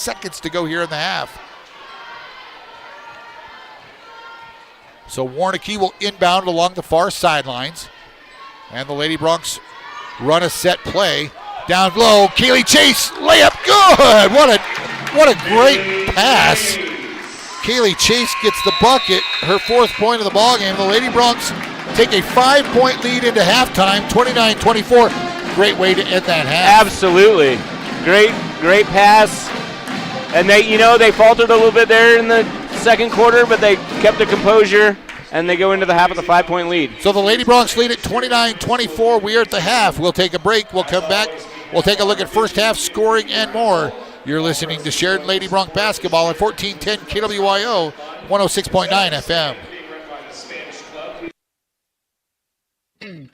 seconds to go here in the half. So Warnicki will inbound along the far sidelines. And the Lady Broncs run a set play. Down low, Kaylee Chase, layup, good! What a great pass. Kaylee Chase gets the bucket, her 4th point of the ballgame. The Lady Broncs take a 5-point lead into halftime, 29-24. Great way to end that half. Absolutely. Great pass. And they faltered a little bit there in the second quarter, but they kept the composure, and they go into the half with a 5-point lead. So the Lady Broncs lead at 29-24. We are at the half. We'll take a break. We'll come back. We'll take a look at first half scoring and more. You're listening to Sheridan Lady Bronc basketball at 1410 KWYO, 106.9 FM.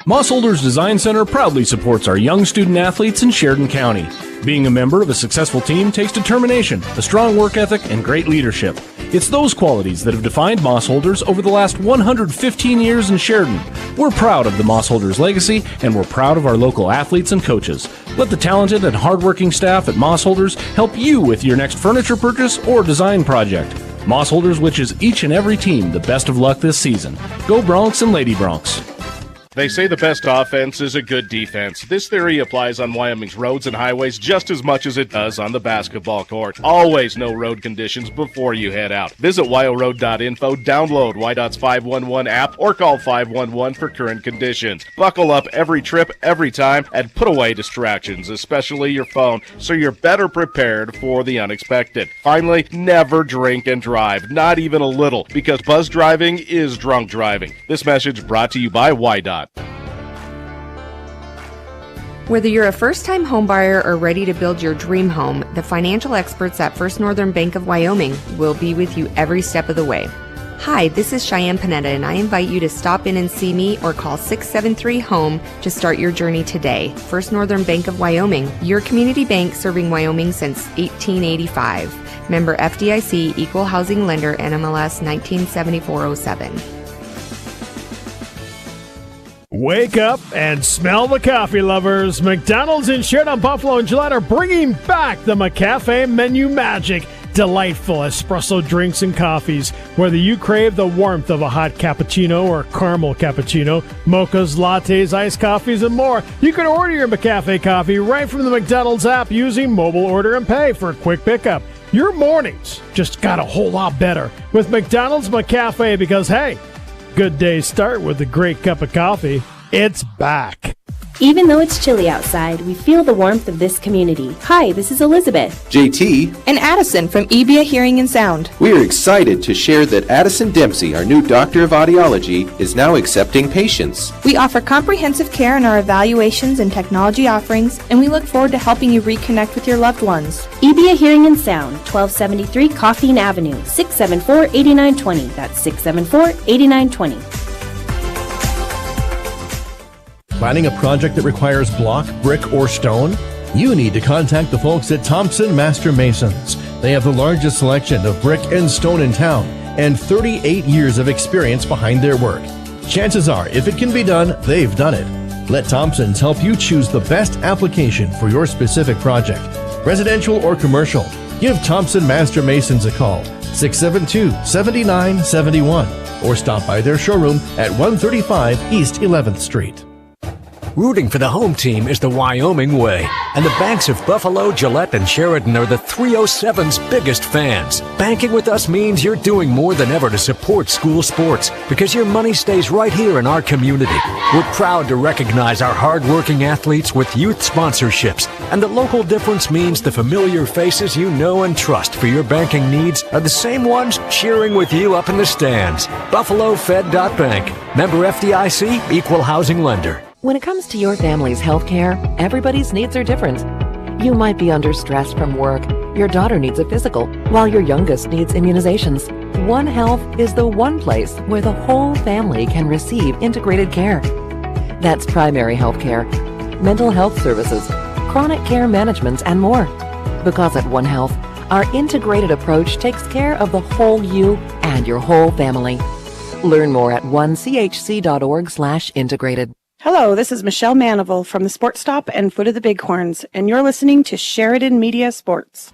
Moss Holders Design Center proudly supports our young student athletes in Sheridan County. Being a member of a successful team takes determination, a strong work ethic, and great leadership. It's those qualities that have defined Moss Holders over the last 115 years in Sheridan. We're proud of the Moss Holders legacy, and we're proud of our local athletes and coaches. Let the talented and hardworking staff at Moss Holders help you with your next furniture purchase or design project. Moss Holders wishes each and every team the best of luck this season. Go Broncs and Lady Broncs. They say the best offense is a good defense. This theory applies on Wyoming's roads and highways just as much as it does on the basketball court. Always know road conditions before you head out. Visit wyoroad.info, download YDOT's 511 app, or call 511 for current conditions. Buckle up every trip, every time, and put away distractions, especially your phone, so you're better prepared for the unexpected. Finally, never drink and drive, not even a little, because buzz driving is drunk driving. This message brought to you by YDOT. Whether you're a first-time homebuyer or ready to build your dream home, the financial experts at First Northern Bank of Wyoming will be with you every step of the way. Hi, this is Cheyenne Panetta, and I invite you to stop in and see me or call 673-HOME to start your journey today. First Northern Bank of Wyoming, your community bank serving Wyoming since 1885. Member FDIC, Equal Housing Lender, NMLS 197407. Wake up and smell the coffee, lovers. McDonald's in Sheridan, Buffalo, and Gillette are bringing back the McCafe menu magic. Delightful espresso drinks and coffees. Whether you crave the warmth of a hot cappuccino or caramel cappuccino, mochas, lattes, iced coffees, and more, you can order your McCafe coffee right from the McDonald's app using mobile order and pay for a quick pickup. Your mornings just got a whole lot better with McDonald's McCafe because, hey, good days start with a great cup of coffee. It's back. Even though it's chilly outside, we feel the warmth of this community. Hi, this is Elizabeth, JT, and Addison from EBIA Hearing and Sound. We are excited to share that Addison Dempsey, our new doctor of audiology, is now accepting patients. We offer comprehensive care in our evaluations and technology offerings, and we look forward to helping you reconnect with your loved ones. EBIA Hearing and Sound, 1273 Coffeen Avenue, 674-8920. That's 674-8920. Planning a project that requires block, brick, or stone? You need to contact the folks at Thompson Master Masons. They have the largest selection of brick and stone in town and 38 years of experience behind their work. Chances are, if it can be done, they've done it. Let Thompson's help you choose the best application for your specific project, residential or commercial. Give Thompson Master Masons a call, 672-7971, or stop by their showroom at 135 East 11th Street. Rooting for the home team is the Wyoming way, and the banks of Buffalo, Gillette, and Sheridan are the 307's biggest fans. Banking with us means you're doing more than ever to support school sports because your money stays right here in our community. We're proud to recognize our hard-working athletes with youth sponsorships, and the local difference means the familiar faces you know and trust for your banking needs are the same ones cheering with you up in the stands. BuffaloFed.Bank. Member FDIC, Equal Housing Lender. When it comes to your family's health care, everybody's needs are different. You might be under stress from work. Your daughter needs a physical, while your youngest needs immunizations. One Health is the one place where the whole family can receive integrated care. That's primary health care, mental health services, chronic care management, and more. Because at One Health, our integrated approach takes care of the whole you and your whole family. Learn more at onechc.org/integrated. Hello, this is Michelle Manival from the Sports Stop and Foot of the Bighorns, and you're listening to Sheridan Media Sports.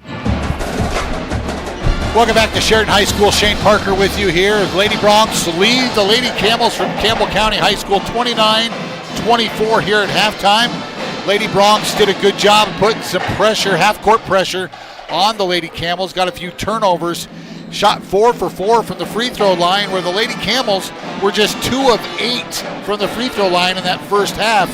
Welcome back to Sheridan High School. Shane Parker with you here. Lady Broncs lead the Lady Camels from Campbell County High School 29-24 here at halftime. Lady Broncs did a good job of putting some pressure, half-court pressure on the Lady Camels. Got a few turnovers. Shot 4 for 4 from the free throw line, where the Lady Camels were just 2 of 8 from the free throw line in that first half.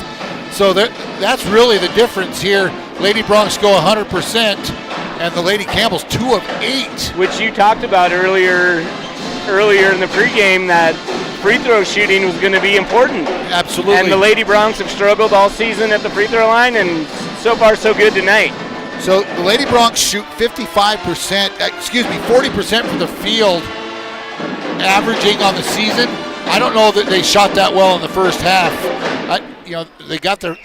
So that's really the difference here. Lady Broncs go 100%, and the Lady Camels 2 of 8. Which you talked about earlier in the pregame, that free throw shooting was going to be important. Absolutely. And the Lady Broncs have struggled all season at the free throw line, and so far so good tonight. So the Lady Broncs shoot 40% from the field, averaging on the season. I don't know that they shot that well in the first half. They got the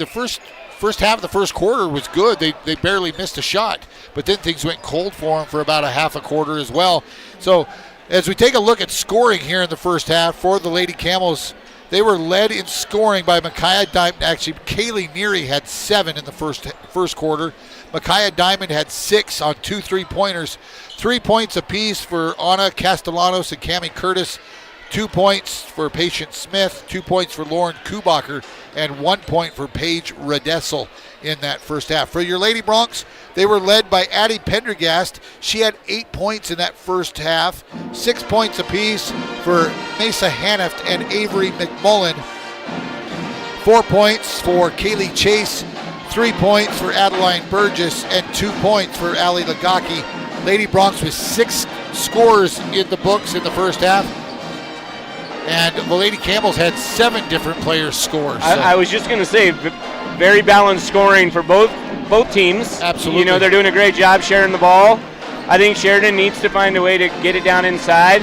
first half of the first quarter was good. They barely missed a shot, but then things went cold for them for about a half a quarter as well. So as we take a look at scoring here in the first half for the Lady Camels, they were led in scoring by Micaiah Diamond. Actually, Kaylee Neary had 7 in the first quarter. Micaiah Diamond had 6 on 2 3-pointers. 3 points apiece for Anna Castellanos and Cammie Curtis. 2 points for Patience Smith. 2 points for Lauren Kubacher. And 1 point for Paige Redessel in that first half. For your Lady Broncs, they were led by Addie Pendergast. She had 8 points in that first half. 6 points apiece for Mesa Hanneft and Avery McMullen. 4 points for Kaylee Chase. 3 points for Adeline Burgess, and 2 points for Allie Lagaki. Lady Broncs with 6 scores in the books in the first half. And the Lady Camels had 7 different players score. So. I was just going to say, very balanced scoring for both teams. Absolutely. They're doing a great job sharing the ball. I think Sheridan needs to find a way to get it down inside.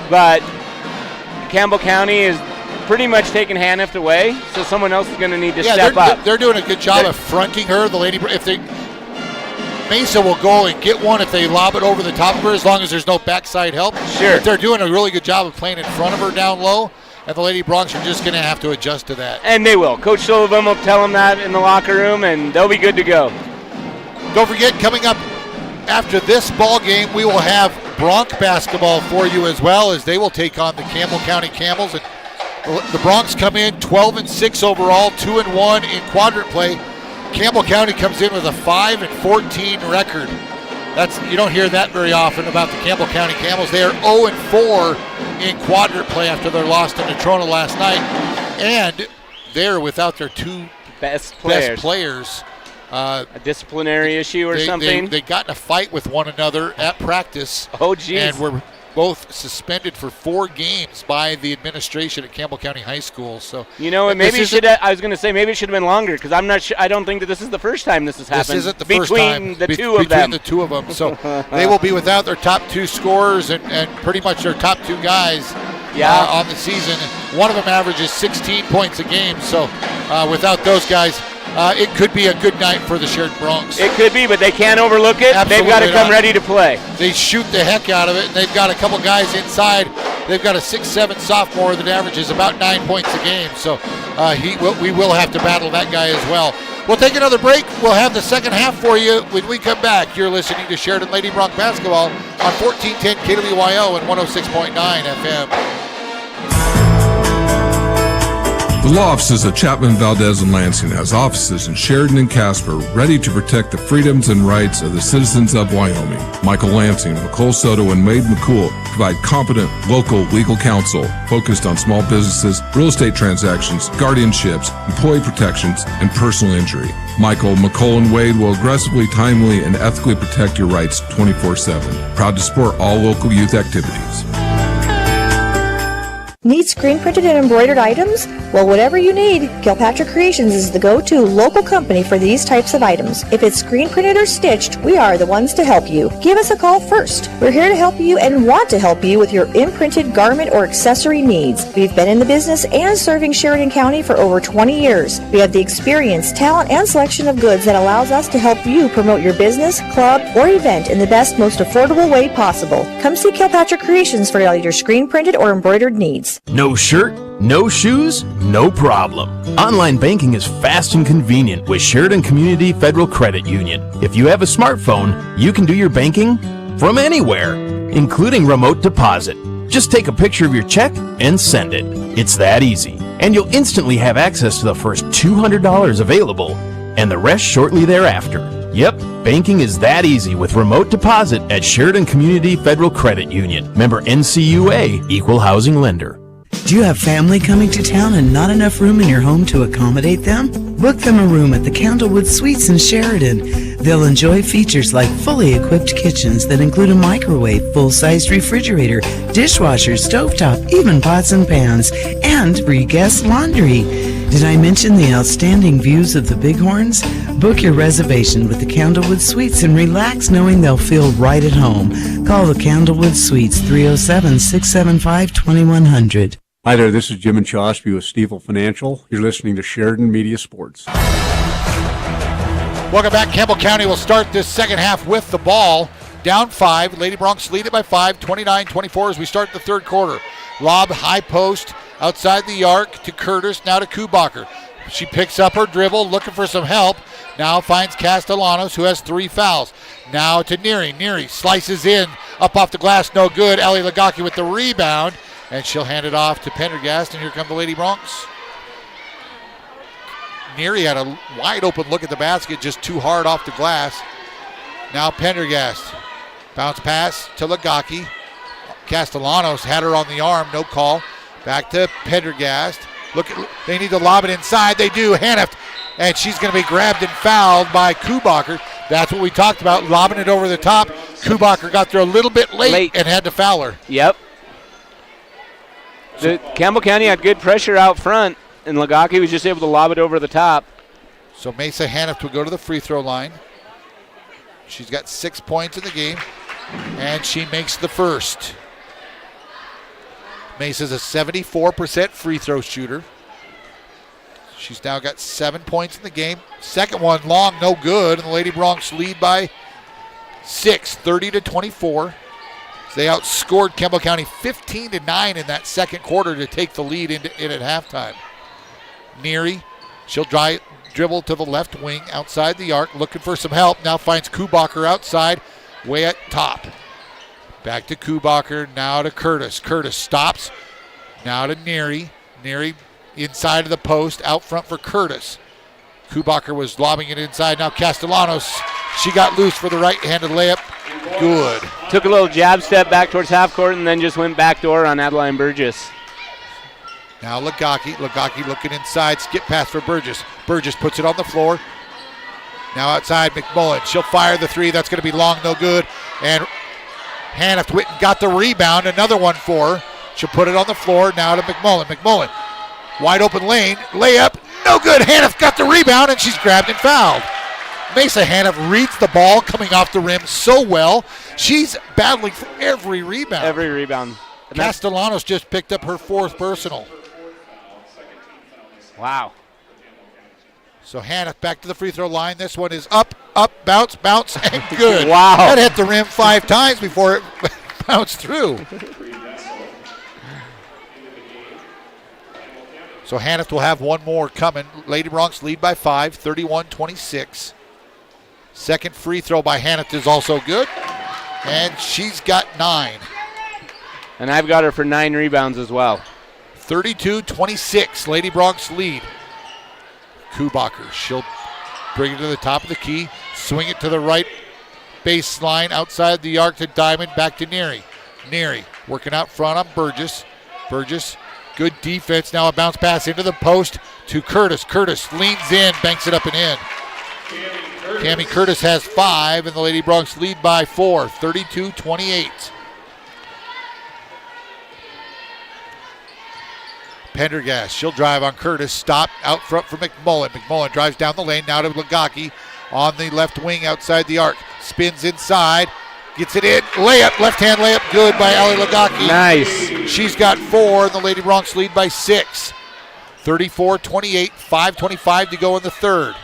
But Campbell County is pretty much taking Hanneft away, so someone else is going to need to step up. They're doing a good job of fronting her. The Lady, Mesa will go and get one if they lob it over the top of her, as long as there's no backside help. Sure. But they're doing a really good job of playing in front of her down low, and the Lady Broncs are just going to have to adjust to that. And they will. Coach Sullivan will tell them that in the locker room, and they'll be good to go. Don't forget, coming up after this ball game, we will have Bronc basketball for you as well, as they will take on the Campbell County Camels. And the Broncs come in 12-6 overall, 2-1 in quadrant play. Campbell County comes in with a 5-14 record. You don't hear that very often about the Campbell County Camels. They are 0-4 in quadrant play after their loss to Natrona last night, and they're without their 2 best players. A disciplinary issue or something? They got in a fight with one another at practice. Oh, geez. And were both suspended for 4 games by the administration at Campbell County High School. So maybe it should. I was going to say maybe it should have been longer, because I'm not sure. I don't think that this is the first time this has happened. This isn't the first time between the two of them. So they will be without their top 2 scorers and pretty much their top 2 guys on the season. One of them averages 16 points a game. So without those guys, it could be a good night for the Sheridan Broncs. It could be, but they can't overlook it. Absolutely. They've got to come ready to play. They shoot the heck out of it, and they've got a couple guys inside. They've got a 6'7" sophomore that averages about 9 points a game. So we will have to battle that guy as well. We'll take another break. We'll have the second half for you when we come back. You're listening to Sheridan Lady Bronc Basketball on 1410 KWYO and 106.9 FM. The law offices of Chapman, Valdez, and Lansing has offices in Sheridan and Casper ready to protect the freedoms and rights of the citizens of Wyoming. Michael Lansing, McCole Soto, and Wade McCool provide competent local legal counsel focused on small businesses, real estate transactions, guardianships, employee protections, and personal injury. Michael, McCole, and Wade will aggressively, timely, and ethically protect your rights 24/7. Proud to support all local youth activities. Need screen printed and embroidered items? Well, whatever you need, Kilpatrick Creations is the go-to local company for these types of items. If it's screen printed or stitched, we are the ones to help you. Give us a call first. We're here to help you and want to help you with your imprinted garment or accessory needs. We've been in the business and serving Sheridan County for over 20 years. We have the experience, talent, and selection of goods that allows us to help you promote your business, club, or event in the best, most affordable way possible. Come see Kilpatrick Creations for all your screen printed or embroidered needs. No shirt, no shoes, no problem. Online banking is fast and convenient with Sheridan Community Federal Credit Union. If you have a smartphone, you can do your banking from anywhere, including remote deposit. Just take a picture of your check and send it. It's that easy. And you'll instantly have access to the first $200 available and the rest shortly thereafter. Yep, banking is that easy with remote deposit at Sheridan Community Federal Credit Union. Member NCUA, Equal Housing Lender. Do you have family coming to town and not enough room in your home to accommodate them? Book them a room at the Candlewood Suites in Sheridan. They'll enjoy features like fully equipped kitchens that include a microwave, full-sized refrigerator, dishwasher, stovetop, even pots and pans, and free guest laundry. Did I mention the outstanding views of the Bighorns? Book your reservation with the Candlewood Suites and relax knowing they'll feel right at home. Call the Candlewood Suites 307-675-2100. Hi there, this is Jim and Chosby with Stiefel Financial. You're listening to Sheridan Media Sports. Welcome back. Campbell County will start this second half with the ball. Down 5. Lady Bronx lead it by 5, 29-24 as we start the third quarter. Lob, high post, outside the arc to Curtis, now to Kubacher. She picks up her dribble, looking for some help. Now finds Castellanos, who has 3 fouls. Now to Neary. Neary slices in, up off the glass, no good. Ellie Lagaki with the rebound, and she'll hand it off to Pendergast, and here come the Lady Bronx. Neary had a wide open look at the basket, just too hard off the glass. Now Pendergast. Bounce pass to Lagaki. Castellanos had her on the arm, no call. Back to Pendergast. They need to lob it inside. They do. Hanneft, and she's going to be grabbed and fouled by Kubacher. That's what we talked about, lobbing it over the top. Kubacher got there a little bit late and had to foul her. Yep. Campbell County had good pressure out front, and Lagaki was just able to lob it over the top. So Mesa Hanneft will go to the free throw line. She's got 6 points in the game, and she makes the first. Mesa's a 74% free throw shooter. She's now got 7 points in the game. Second one long, no good, and the Lady Bronx lead by 6, 30-24. They outscored Campbell County 15-9 in that second quarter to take the lead in at halftime. Neary, she'll dribble to the left wing outside the arc, looking for some help. Now finds Kubacher outside, way at top. Back to Kubacher, now to Curtis. Curtis stops, now to Neary. Neary inside of the post, out front for Curtis. Kubacher was lobbing it inside. Now Castellanos, she got loose for the right-handed layup. Good. Took a little jab step back towards half court and then just went backdoor on Adeline Burgess. Now Lagaki. Lagaki looking inside. Skip pass for Burgess. Burgess puts it on the floor. Now outside McMullen. She'll fire the three. That's going to be long, no good. And Hannah Whitten got the rebound. Another one for her. She'll put it on the floor. Now to McMullen. McMullen. Wide open lane. Layup. No good. Hannah got the rebound, and she's grabbed and fouled. Mesa Hannah reads the ball coming off the rim so well. She's battling for every rebound. Every rebound. Castellanos just picked up her 4th personal. Wow. So Hannah back to the free throw line. This one is up, bounce, and good. Wow. That hit the rim 5 times before it bounced through. So Hannah will have one more coming. Lady Bronx lead by 5, 31-26. Second free throw by Hannah is also good. And she's got 9. And I've got her for 9 rebounds as well. 32-26, Lady Bronx lead. Kubacher, she'll bring it to the top of the key, swing it to the right baseline, outside the arc to Diamond, back to Neary. Neary working out front on Burgess. Burgess, good defense, now a bounce pass into the post to Curtis. Curtis leans in, banks it up and in. Cammie Curtis has 5, and the Lady Bronx lead by 4, 32-28. Pendergast, she'll drive on Curtis, stop out front for McMullen. McMullen drives down the lane, now to Lagaki on the left wing outside the arc. Spins inside, gets it in, layup, left-hand layup, good by Allie Lagaki. Nice. She's got 4, and the Lady Bronx lead by 6. 34-28, 5:25 to go in the third.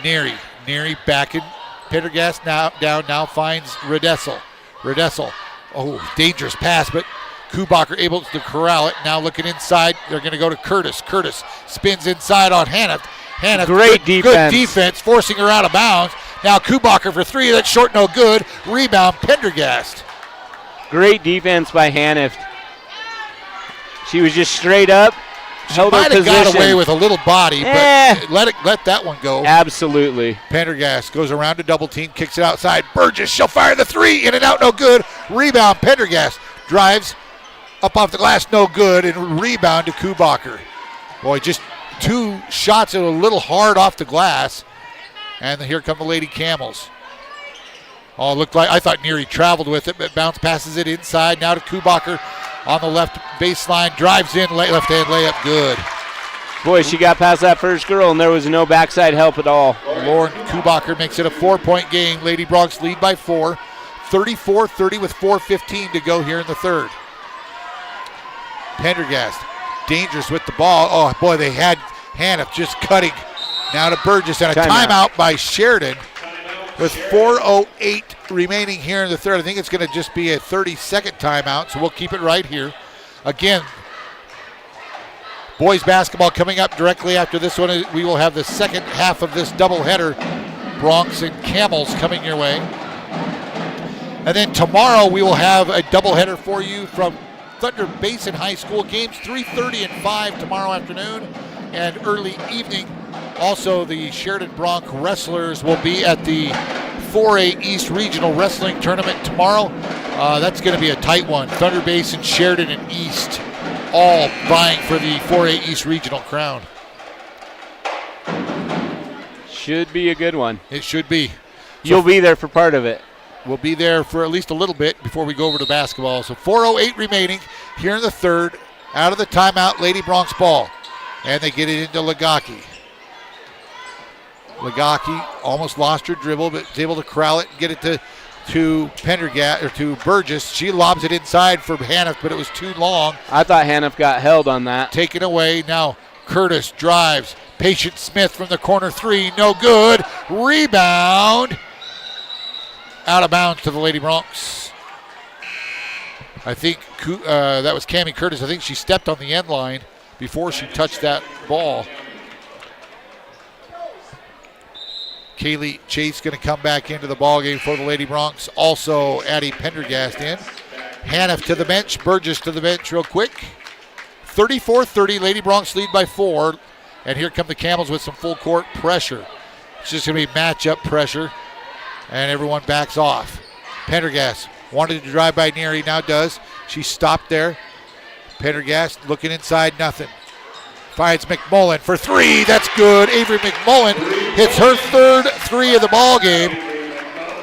Neary back in. Pendergast now finds Redessel. Oh, dangerous pass, but Kubacher able to corral it. Now looking inside, they're going to go to Curtis. Curtis spins inside on Hannah. Great defense. Good defense, forcing her out of bounds. Now Kubacher for three. That's short, no good. Rebound, Pendergast. Great defense by Haniff. She was just straight up. Held her Might have position. got away with a little body, but let that one go. Absolutely. Pendergast goes around to double team, kicks it outside. Burgess, she'll fire the three. In and out, no good. Rebound, Pendergast. Drives up off the glass, no good. And rebound to Kubacher. Boy, just two shots that were a little hard off the glass. And here come the Lady Camels. Oh, it looked like, I thought Neary traveled with it, but bounce passes it inside. Now to Kubacher on the left baseline. Drives in, left hand layup, good. Boy, she got past that first girl, and there was no backside help at all. Lauren Kubacher makes it a 4-point game. Lady Bronx lead by 4. 34-30 with 4:15 to go here in the third. Pendergast, dangerous with the ball. Oh, boy, they had Haniff just cutting. Now to Burgess, and a timeout by Sheridan with 4:08 remaining here in the third. I think it's going to just be a 30-second timeout, so we'll keep it right here. Again, boys basketball coming up directly after this one. We will have the second half of this doubleheader. Bronx and Camels coming your way. And then tomorrow we will have a doubleheader for you from Thunder Basin High School. Games 3:30 and 5 tomorrow afternoon and early evening. Also, the Sheridan Bronx wrestlers will be at the 4A East Regional Wrestling Tournament tomorrow. That's going to be a tight one. Thunder Basin, Sheridan, and East all vying for the 4A East Regional crown. Should be a good one. It should be. You'll be there for part of it. We'll be there for at least a little bit before we go over to basketball. So 4:08 remaining here in the third. Out of the timeout, Lady Bronx ball. And they get it into Lagaki. Lagaki almost lost her dribble, but is able to corral it and get it to Pendergast or to Burgess. She lobs it inside for Haniff, but it was too long. I thought Haniff got held on that. Taken away. Now Curtis drives. Patient Smith from the corner three. No good. Rebound. Out of bounds to the Lady Bronx. I think that was Cammie Curtis. I think she stepped on the end line before she touched that ball. Kaylee Chase going to come back into the ballgame for the Lady Bronx. Also Addie Pendergast in. Haniff to the bench. Burgess to the bench real quick. 34-30. Lady Bronx lead by 4. And here come the Camels with some full court pressure. It's just going to be matchup pressure. And everyone backs off. Pendergast wanted to drive by Neary, now does. She stopped there. Pendergast looking inside, nothing. Finds McMullen for three. That's good. Avery McMullen hits her third three of the ball game.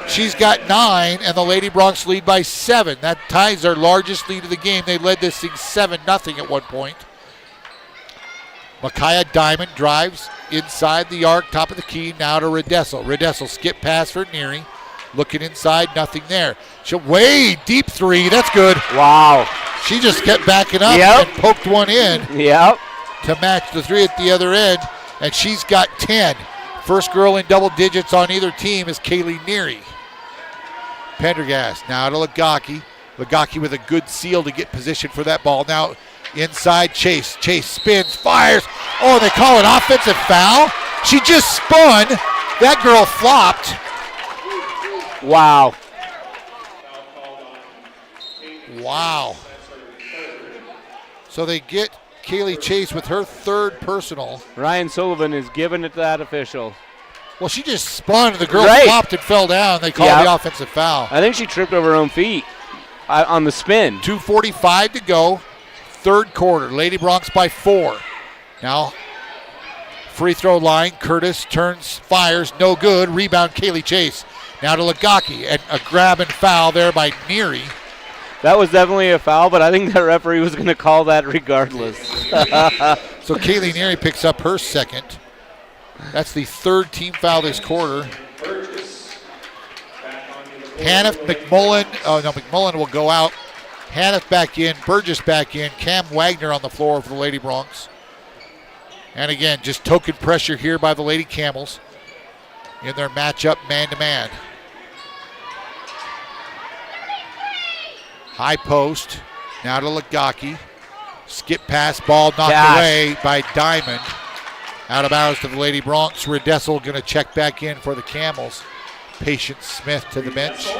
She's got 9, and the Lady Bronx lead by 7. That ties their largest lead of the game. They led this thing 7-0 at one point. Micaiah Diamond drives inside the arc, top of the key, now to Redessel. Redessel skip pass for Neary. Looking inside, nothing there. She'll way deep three. That's good. Wow. She just kept backing up and poked one in. Yep. To match the three at the other end, and she's got 10. First girl in double digits on either team is Kaylee Neary. Pendergast now to Lagaki. Lagaki with a good seal to get position for that ball. Now inside Chase. Chase spins, fires. Oh, they call an offensive foul. She just spun. That girl flopped. Wow. Wow. So they get Kaylee Chase with her third personal. Ryan Sullivan is giving it to that official. Well, she just spun. The girl flopped and fell down. They called the offensive foul. I think she tripped over her own feet on the spin. 2:45 to go. Third quarter. Lady Bronx by 4. Now, free throw line. Curtis turns, fires. No good. Rebound, Kaylee Chase. Now to Lagaki. And a grab and foul there by Neary. That was definitely a foul, but I think the referee was going to call that regardless. So Kaylee Neary picks up her second. That's the third team foul this quarter. Haniff, McMullen. Oh, no, McMullen will go out. Haniff back in. Burgess back in. Cam Wagner on the floor for the Lady Bronx. And again, just token pressure here by the Lady Camels in their matchup man-to-man. High post. Now to Lagaki. Skip pass, ball knocked away by Diamond. Out of bounds to the Lady Bronx. Redessel going to check back in for the Camels. Patience Smith to the bench.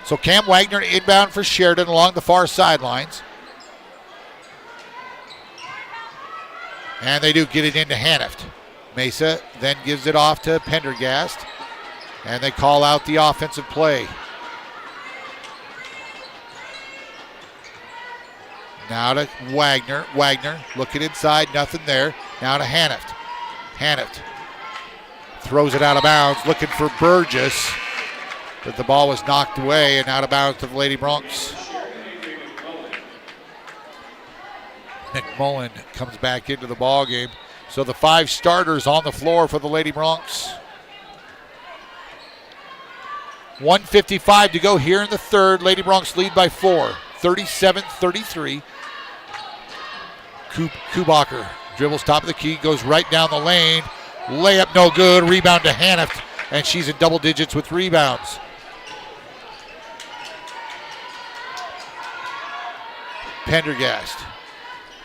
So Cam Wagner inbound for Sheridan along the far sidelines. And they do get it into Hanift. Mesa then gives it off to Pendergast. And they call out the offensive play. Now to Wagner. Wagner looking inside, nothing there. Now to Hanift. Hanift throws it out of bounds, looking for Burgess. But the ball was knocked away and out of bounds to the Lady Broncs. McMullen comes back into the ball game. So the 5 starters on the floor for the Lady Broncs. 1:55 to go here in the third. Lady Broncs lead by 4, 37-33. Kubacher dribbles top of the key, goes right down the lane. Layup no good. Rebound to Hanift, and she's in double digits with rebounds. Pendergast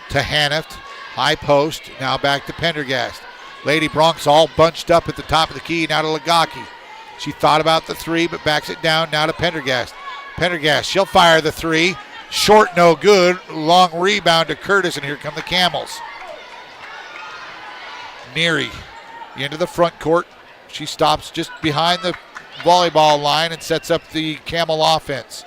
to Hanift. High post. Now back to Pendergast. Lady Broncs all bunched up at the top of the key. Now to Lagaki. She thought about the 3, but backs it down. Now to Pendergast. Pendergast, she'll fire the 3. Short, no good. Long rebound to Curtis, and here come the Camels. Neary into the front court. She stops just behind the volleyball line and sets up the Camel offense.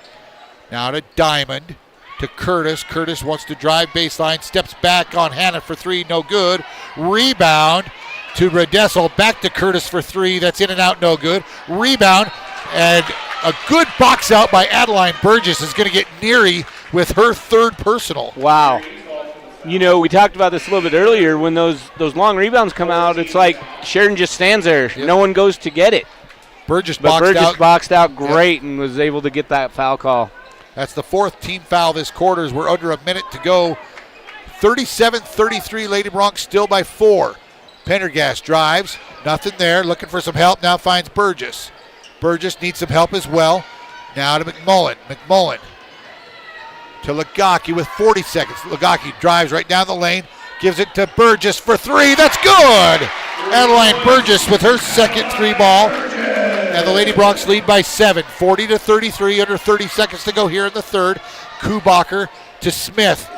Now to Diamond, to Curtis. Curtis wants to drive baseline, steps back on Hannah for 3, no good. Rebound to Redessel, back to Curtis for 3, that's in and out, no good. Rebound, and a good box out by Adeline Burgess is going to get Neary with her 3rd personal. Wow. You know, we talked about this a little bit earlier. When those long rebounds come out, it's like Sheridan just stands there. Yep. No one goes to get it. Burgess boxed out great, yep, and was able to get that foul call. That's the 4th team foul this quarter as we're under a minute to go. 37-33, Lady Broncs still by 4. Pendergast drives, nothing there, looking for some help, now finds Burgess. Burgess needs some help as well. Now to McMullen. McMullen to Lagaki with 40 seconds. Lagaki drives right down the lane, gives it to Burgess for 3. That's good! Adeline Burgess with her 2nd 3 ball. And the Lady Broncs lead by 7, 40-33, under 30 seconds to go here in the third. Kubacher to Smith.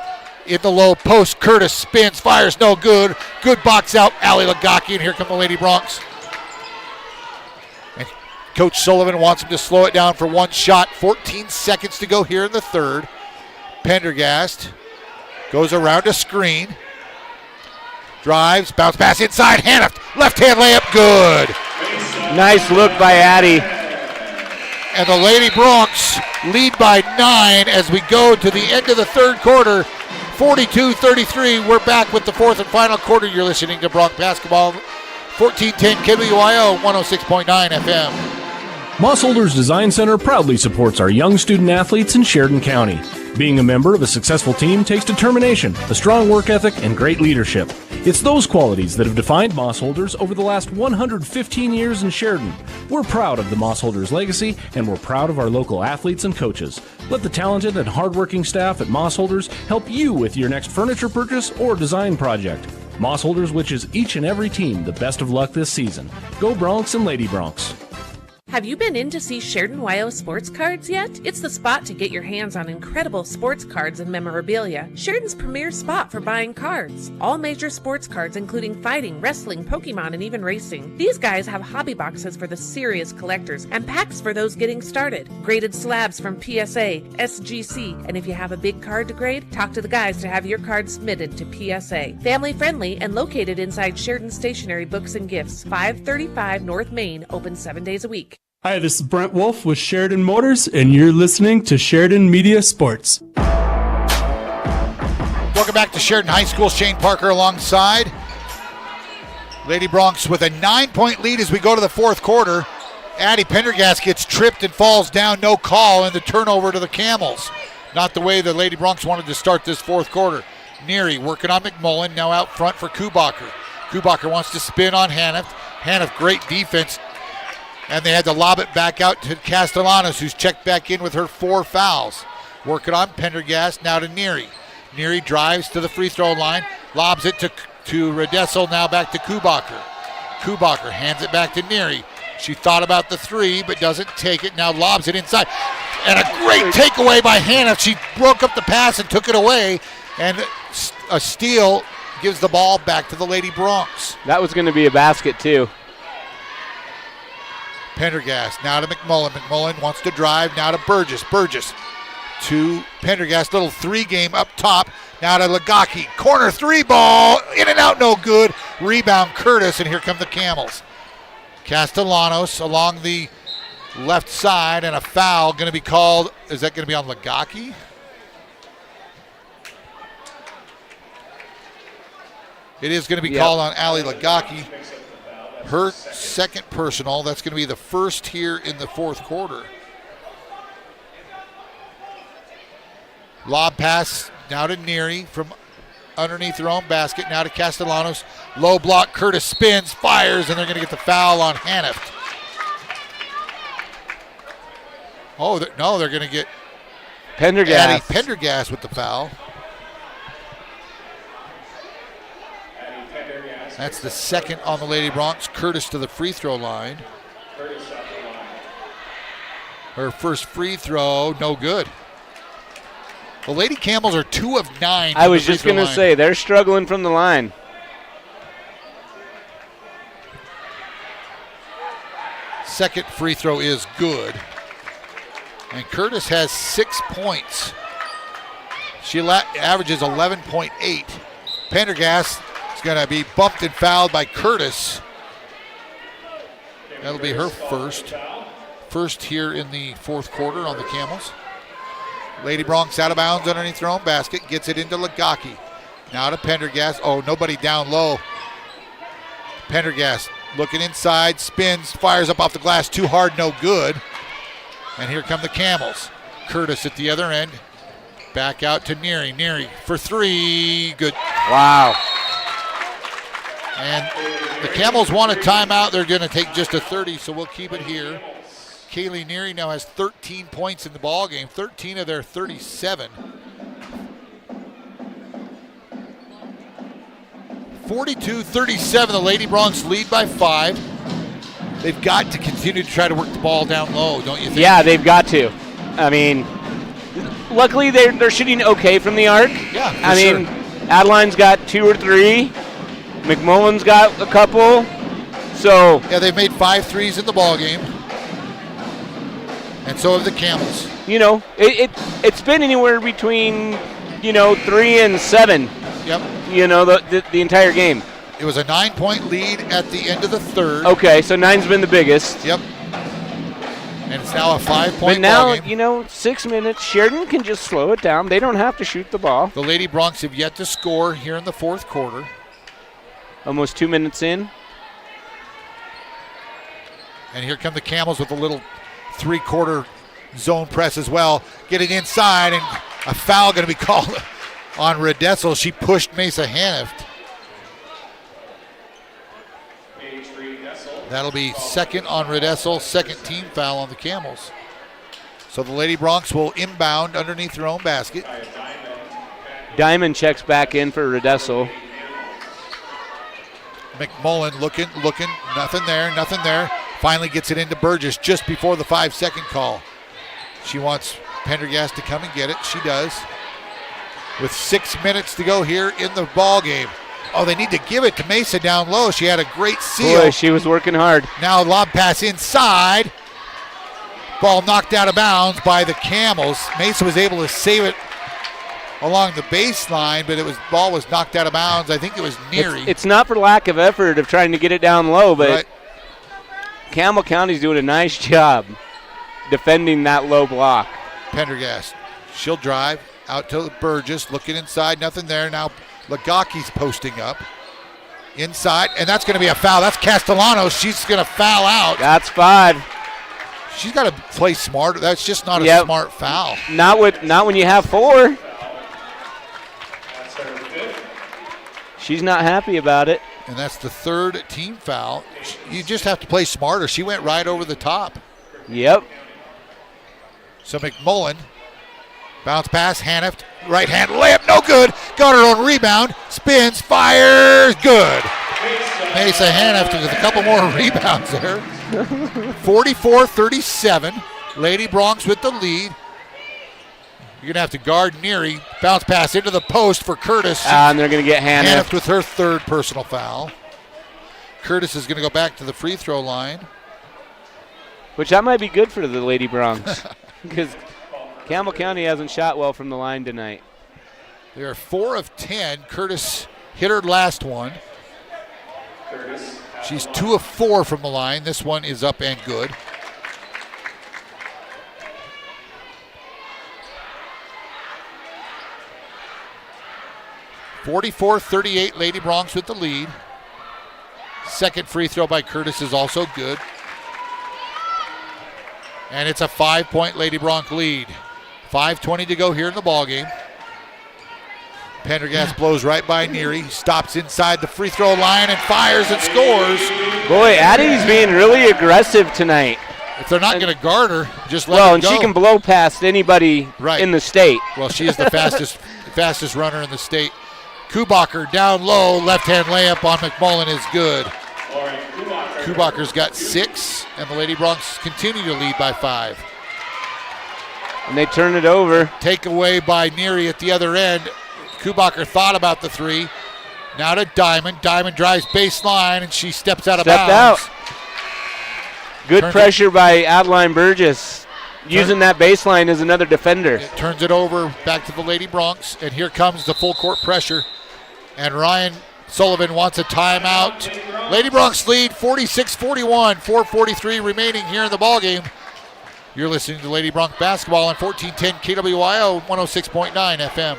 In the low post, Curtis spins, fires, no good. Good box out, Allie Lagaki, and here come the Lady Broncs. And Coach Sullivan wants him to slow it down for 1 shot. 14 seconds to go here in the third. Pendergast goes around a screen. Drives, bounce pass inside, Hanift, left-hand layup, good. Nice look by Addie. And the Lady Broncs lead by 9 as we go to the end of the third quarter. 42-33. We're back with the 4th and final quarter. You're listening to Bronc Basketball, 1410 KWYO, 106.9 FM. Mossholders Design Center proudly supports our young student athletes in Sheridan County. Being a member of a successful team takes determination, a strong work ethic, and great leadership. It's those qualities that have defined Mossholders over the last 115 years in Sheridan. We're proud of the Mossholders legacy, and we're proud of our local athletes and coaches. Let the talented and hardworking staff at Mossholders help you with your next furniture purchase or design project. Mossholders wishes each and every team the best of luck this season. Go Broncs and Lady Broncs. Have you been in to see Sheridan YO Sports Cards yet? It's the spot to get your hands on incredible sports cards and memorabilia. Sheridan's premier spot for buying cards. All major sports cards including fighting, wrestling, Pokemon, and even racing. These guys have hobby boxes for the serious collectors and packs for those getting started. Graded slabs from PSA, SGC, and if you have a big card to grade, talk to the guys to have your card submitted to PSA. Family friendly and located inside Sheridan Stationery Books and Gifts, 535 North Main, open 7 days a week. Hi, this is Brent Wolf with Sheridan Motors, and you're listening to Sheridan Media Sports. Welcome back to Sheridan High School. Shane Parker alongside. Lady Broncs with a 9-point lead as we go to the fourth quarter. Addie Pendergast gets tripped and falls down, no call, and the turnover to the Camels. Not the way the Lady Broncs wanted to start this fourth quarter. Neary working on McMullen, now out front for Kubacher. Kubacher wants to spin on Hanift. Hanift, great defense. And they had to lob it back out to Castellanos, who's checked back in with her 4 fouls. Working on Pendergast, now to Neary. Neary drives to the free throw line, lobs it to to Redessel, now back to Kubacher. Kubacher hands it back to Neary. She thought about the three, but doesn't take it. Now lobs it inside. And a great takeaway by Hannah. She broke up the pass and took it away. And a steal gives the ball back to the Lady Bronx. That was going to be a basket, too. Pendergast now to McMullen. McMullen wants to drive. Now to Burgess. Burgess to Pendergast. Little three-game up top. Now to Lagaki. Corner three ball. In and out, no good. Rebound Curtis, and here come the Camels. Castellanos along the left side, and a foul going to be called. Is that going to be on Lagaki? It is going to be called on Ali Lagaki. Her second personal. That's going to be the first here in the fourth quarter. Lob pass now to Neary from underneath their own basket. Now to Castellanos. Low block. Curtis spins, fires, and they're going to get the foul on Hanift. Oh, no, they're going to get Pendergast. Pendergast with the foul. That's the second on the Lady Bronx. Curtis to the free throw line. Her first free throw, no good. The Lady Camels are 2 of 9. I was just going to say, they're struggling from the line. Second free throw is good. And Curtis has 6 points. She averages 11.8. Pendergast is going to be bumped and fouled by Curtis. That'll be her first here in the fourth quarter on the Camels. Lady Bronx out of bounds underneath their own basket. Gets it into Lagaki. Now to Pendergast. Oh, nobody down low. Pendergast looking inside. Spins. Fires up off the glass. Too hard. No good. And here come the Camels. Curtis at the other end. Back out to Neary. Neary for three. Good. Wow. And the Camels want a timeout. They're going to take just a 30, so we'll keep it here. Kaylee Neary now has 13 points in the ball game, 13 of their 37. 42-37, the Lady Bronx lead by 5. They've got to continue to try to work the ball down low, don't you think? Yeah, they've got to. I mean, luckily they're shooting okay from the arc. Yeah, I mean, Adeline's got 2 or 3. McMullen's got a couple. So yeah, they've made 5 threes in the ball game. And so have the Camels. You know, it's been anywhere between, 3 and 7. Yep. The entire game. It was a 9-point lead at the end of the third. Okay, so 9's been the biggest. Yep. And it's now a 5-point But now, ball game. 6 minutes, Sheridan can just slow it down. They don't have to shoot the ball. The Lady Bronx have yet to score here in the fourth quarter. Almost 2 minutes in. And here come the Camels with a little 3-quarter zone press as well. Getting inside, and a foul going to be called on Redessel. She pushed Mesa Hanift. That'll be second on Redessel, second team foul on the Camels. So the Lady Bronx will inbound underneath their own basket. Diamond checks back in for Redessel. McMullen looking, nothing there. Finally gets it into Burgess just before the 5-second call. She wants Pendergast to come and get it. She does. With 6 minutes to go here in the ball game. Oh, they need to give it to Mesa down low. She had a great seal. Boy, she was working hard. Now a lob pass inside. Ball knocked out of bounds by the Camels. Mesa was able to save it along the baseline, but ball was knocked out of bounds. I think it was Neary. It's not for lack of effort of trying to get it down low, but right. Campbell County's doing a nice job defending that low block. Pendergast, she'll drive out to Burgess, looking inside, nothing there. Now Lagaki's posting up inside, and that's going to be a foul. That's Castellanos. She's going to foul out. That's 5. She's got to play smart. That's just not a smart foul. Not when you have 4. She's not happy about it. And that's the third team foul. You just have to play smarter. She went right over the top. Yep. So McMullen Bounce pass, Hanneft, right hand layup, no good. Got her own rebound, spins, fires, good. Mesa Hanneft with a couple more rebounds there. 44-37. Lady Bronx with the lead. You're going to have to guard Neary. Bounce pass into the post for Curtis. And they're going to get Hanneft. Hanneft with her third personal foul. Curtis is going to go back to the free throw line. Which that might be good for the Lady Bronx. Because Campbell County hasn't shot well from the line tonight. They are 4 of 10. Curtis hit her last one. She's 2 of 4 from the line. This one is up and good. (44-38) Lady Bronx with the lead. Second free throw by Curtis is also good. And it's a 5-point Lady Bronx lead. 5:20 to go here in the ballgame. Pendergast blows right by Neary, stops inside the free throw line and fires and scores. Boy, Addie's being really aggressive tonight. If they're not going to guard her, just let her her and go. She can blow past anybody in the state. Well, she is the fastest runner in the state. Kubacher down low, left-hand layup on McMullen is good. Kubacher's got 6, and the Lady Bronx continue to lead by 5. And they turn it over. Takeaway by Neary at the other end. Kubacher thought about the 3. Now to Diamond. Diamond drives baseline, and she steps out of bounds. Good pressure by Adeline Burgess. Using that baseline as another defender. It turns it over back to the Lady Bronx, and here comes the full court pressure. And Ryan Sullivan wants a timeout. Lady Bronx lead 46-41, 4:43 remaining here in the ballgame. You're listening to Lady Bronx basketball on 1410 KWIO 106.9 FM.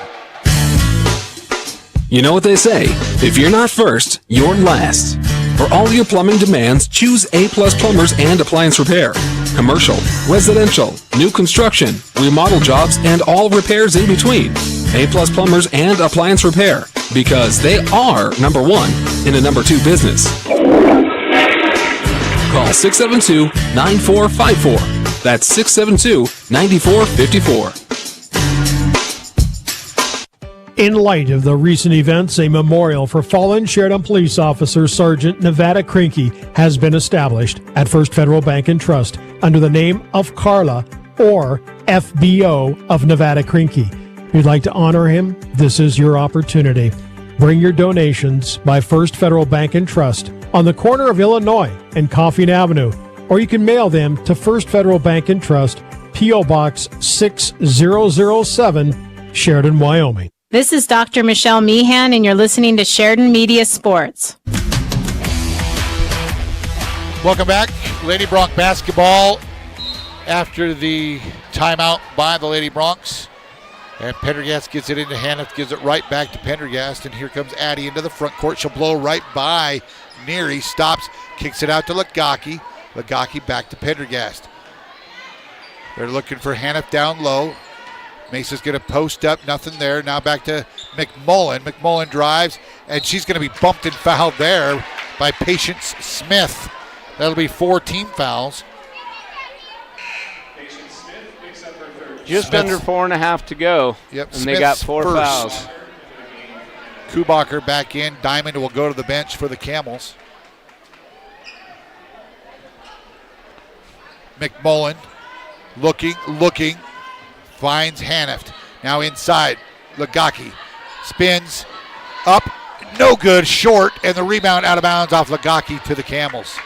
You know what they say, if you're not first, you're last. For all your plumbing demands, choose A+ Plumbers and Appliance Repair. Commercial, residential, new construction, remodel jobs, and all repairs in between. A+ Plumbers and Appliance Repair, because they are number 1 in a number 2 business. Call 672-9454. That's 672-9454. In light of the recent events, a memorial for fallen Sheridan Police Officer Sergeant Nevada Krinke has been established at First Federal Bank and Trust under the name of Carla, or FBO, of Nevada Krinke. If you'd like to honor him, this is your opportunity. Bring your donations by First Federal Bank and Trust on the corner of Illinois and Coffin Avenue, or you can mail them to First Federal Bank and Trust, P.O. Box 6007, Sheridan, Wyoming. This is Dr. Michelle Meehan, and you're listening to Sheridan Media Sports. Welcome back. Lady Bronx basketball after the timeout by the Lady Bronx. And Pendergast gets it into Hanneth, gives it right back to Pendergast. And here comes Addie into the front court. She'll blow right by Neary, stops, kicks it out to Lagaki. Lagaki back to Pendergast. They're looking for Hanneth down low. Mesa's going to post up, nothing there. Now back to McMullen. McMullen drives, and she's going to be bumped and fouled there by Patience Smith. That'll be 4 team fouls. Just under 4.5 to go. Yep, and they got 4 fouls. Kubacher back in. Diamond will go to the bench for the Camels. McMullen looking. Finds Hanneft. Now inside. Lagaki spins up. No good. Short. And the rebound out of bounds off Lagaki to the Camels.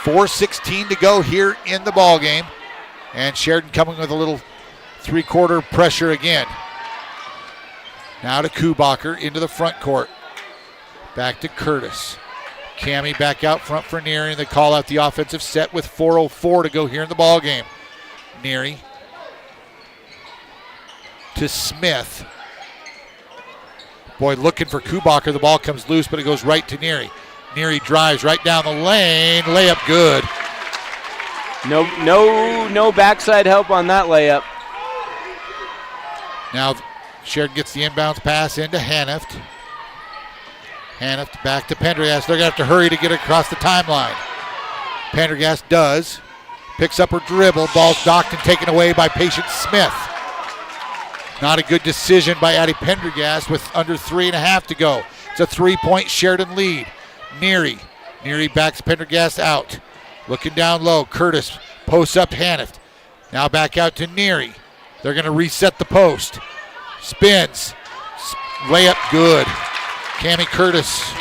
.4:16 to go here in the ball game. And Sheridan coming with a little 3-quarter pressure again. Now to Kubacher into the front court. Back to Curtis. Cammie back out front for Neary, and they call out the offensive set with 4:04 to go here in the ball game. Neary to Smith. Boy, looking for Kubacher. The ball comes loose, but it goes right to Neary. Neary drives right down the lane. Layup good. No backside help on that layup. Now Sheridan gets the inbounds pass into Hanneft. Hanneft back to Pendergast. They're going to have to hurry to get across the timeline. Pendergast does. Picks up her dribble. Ball's knocked and taken away by Patience Smith. Not a good decision by Addie Pendergast with under 3.5 to go. It's a 3-point Sheridan lead. Neary backs Pendergast out. Looking down low. Curtis posts up Hannaford. Now back out to Neary. They're going to reset the post. Spins. Layup good. Cammie Curtis.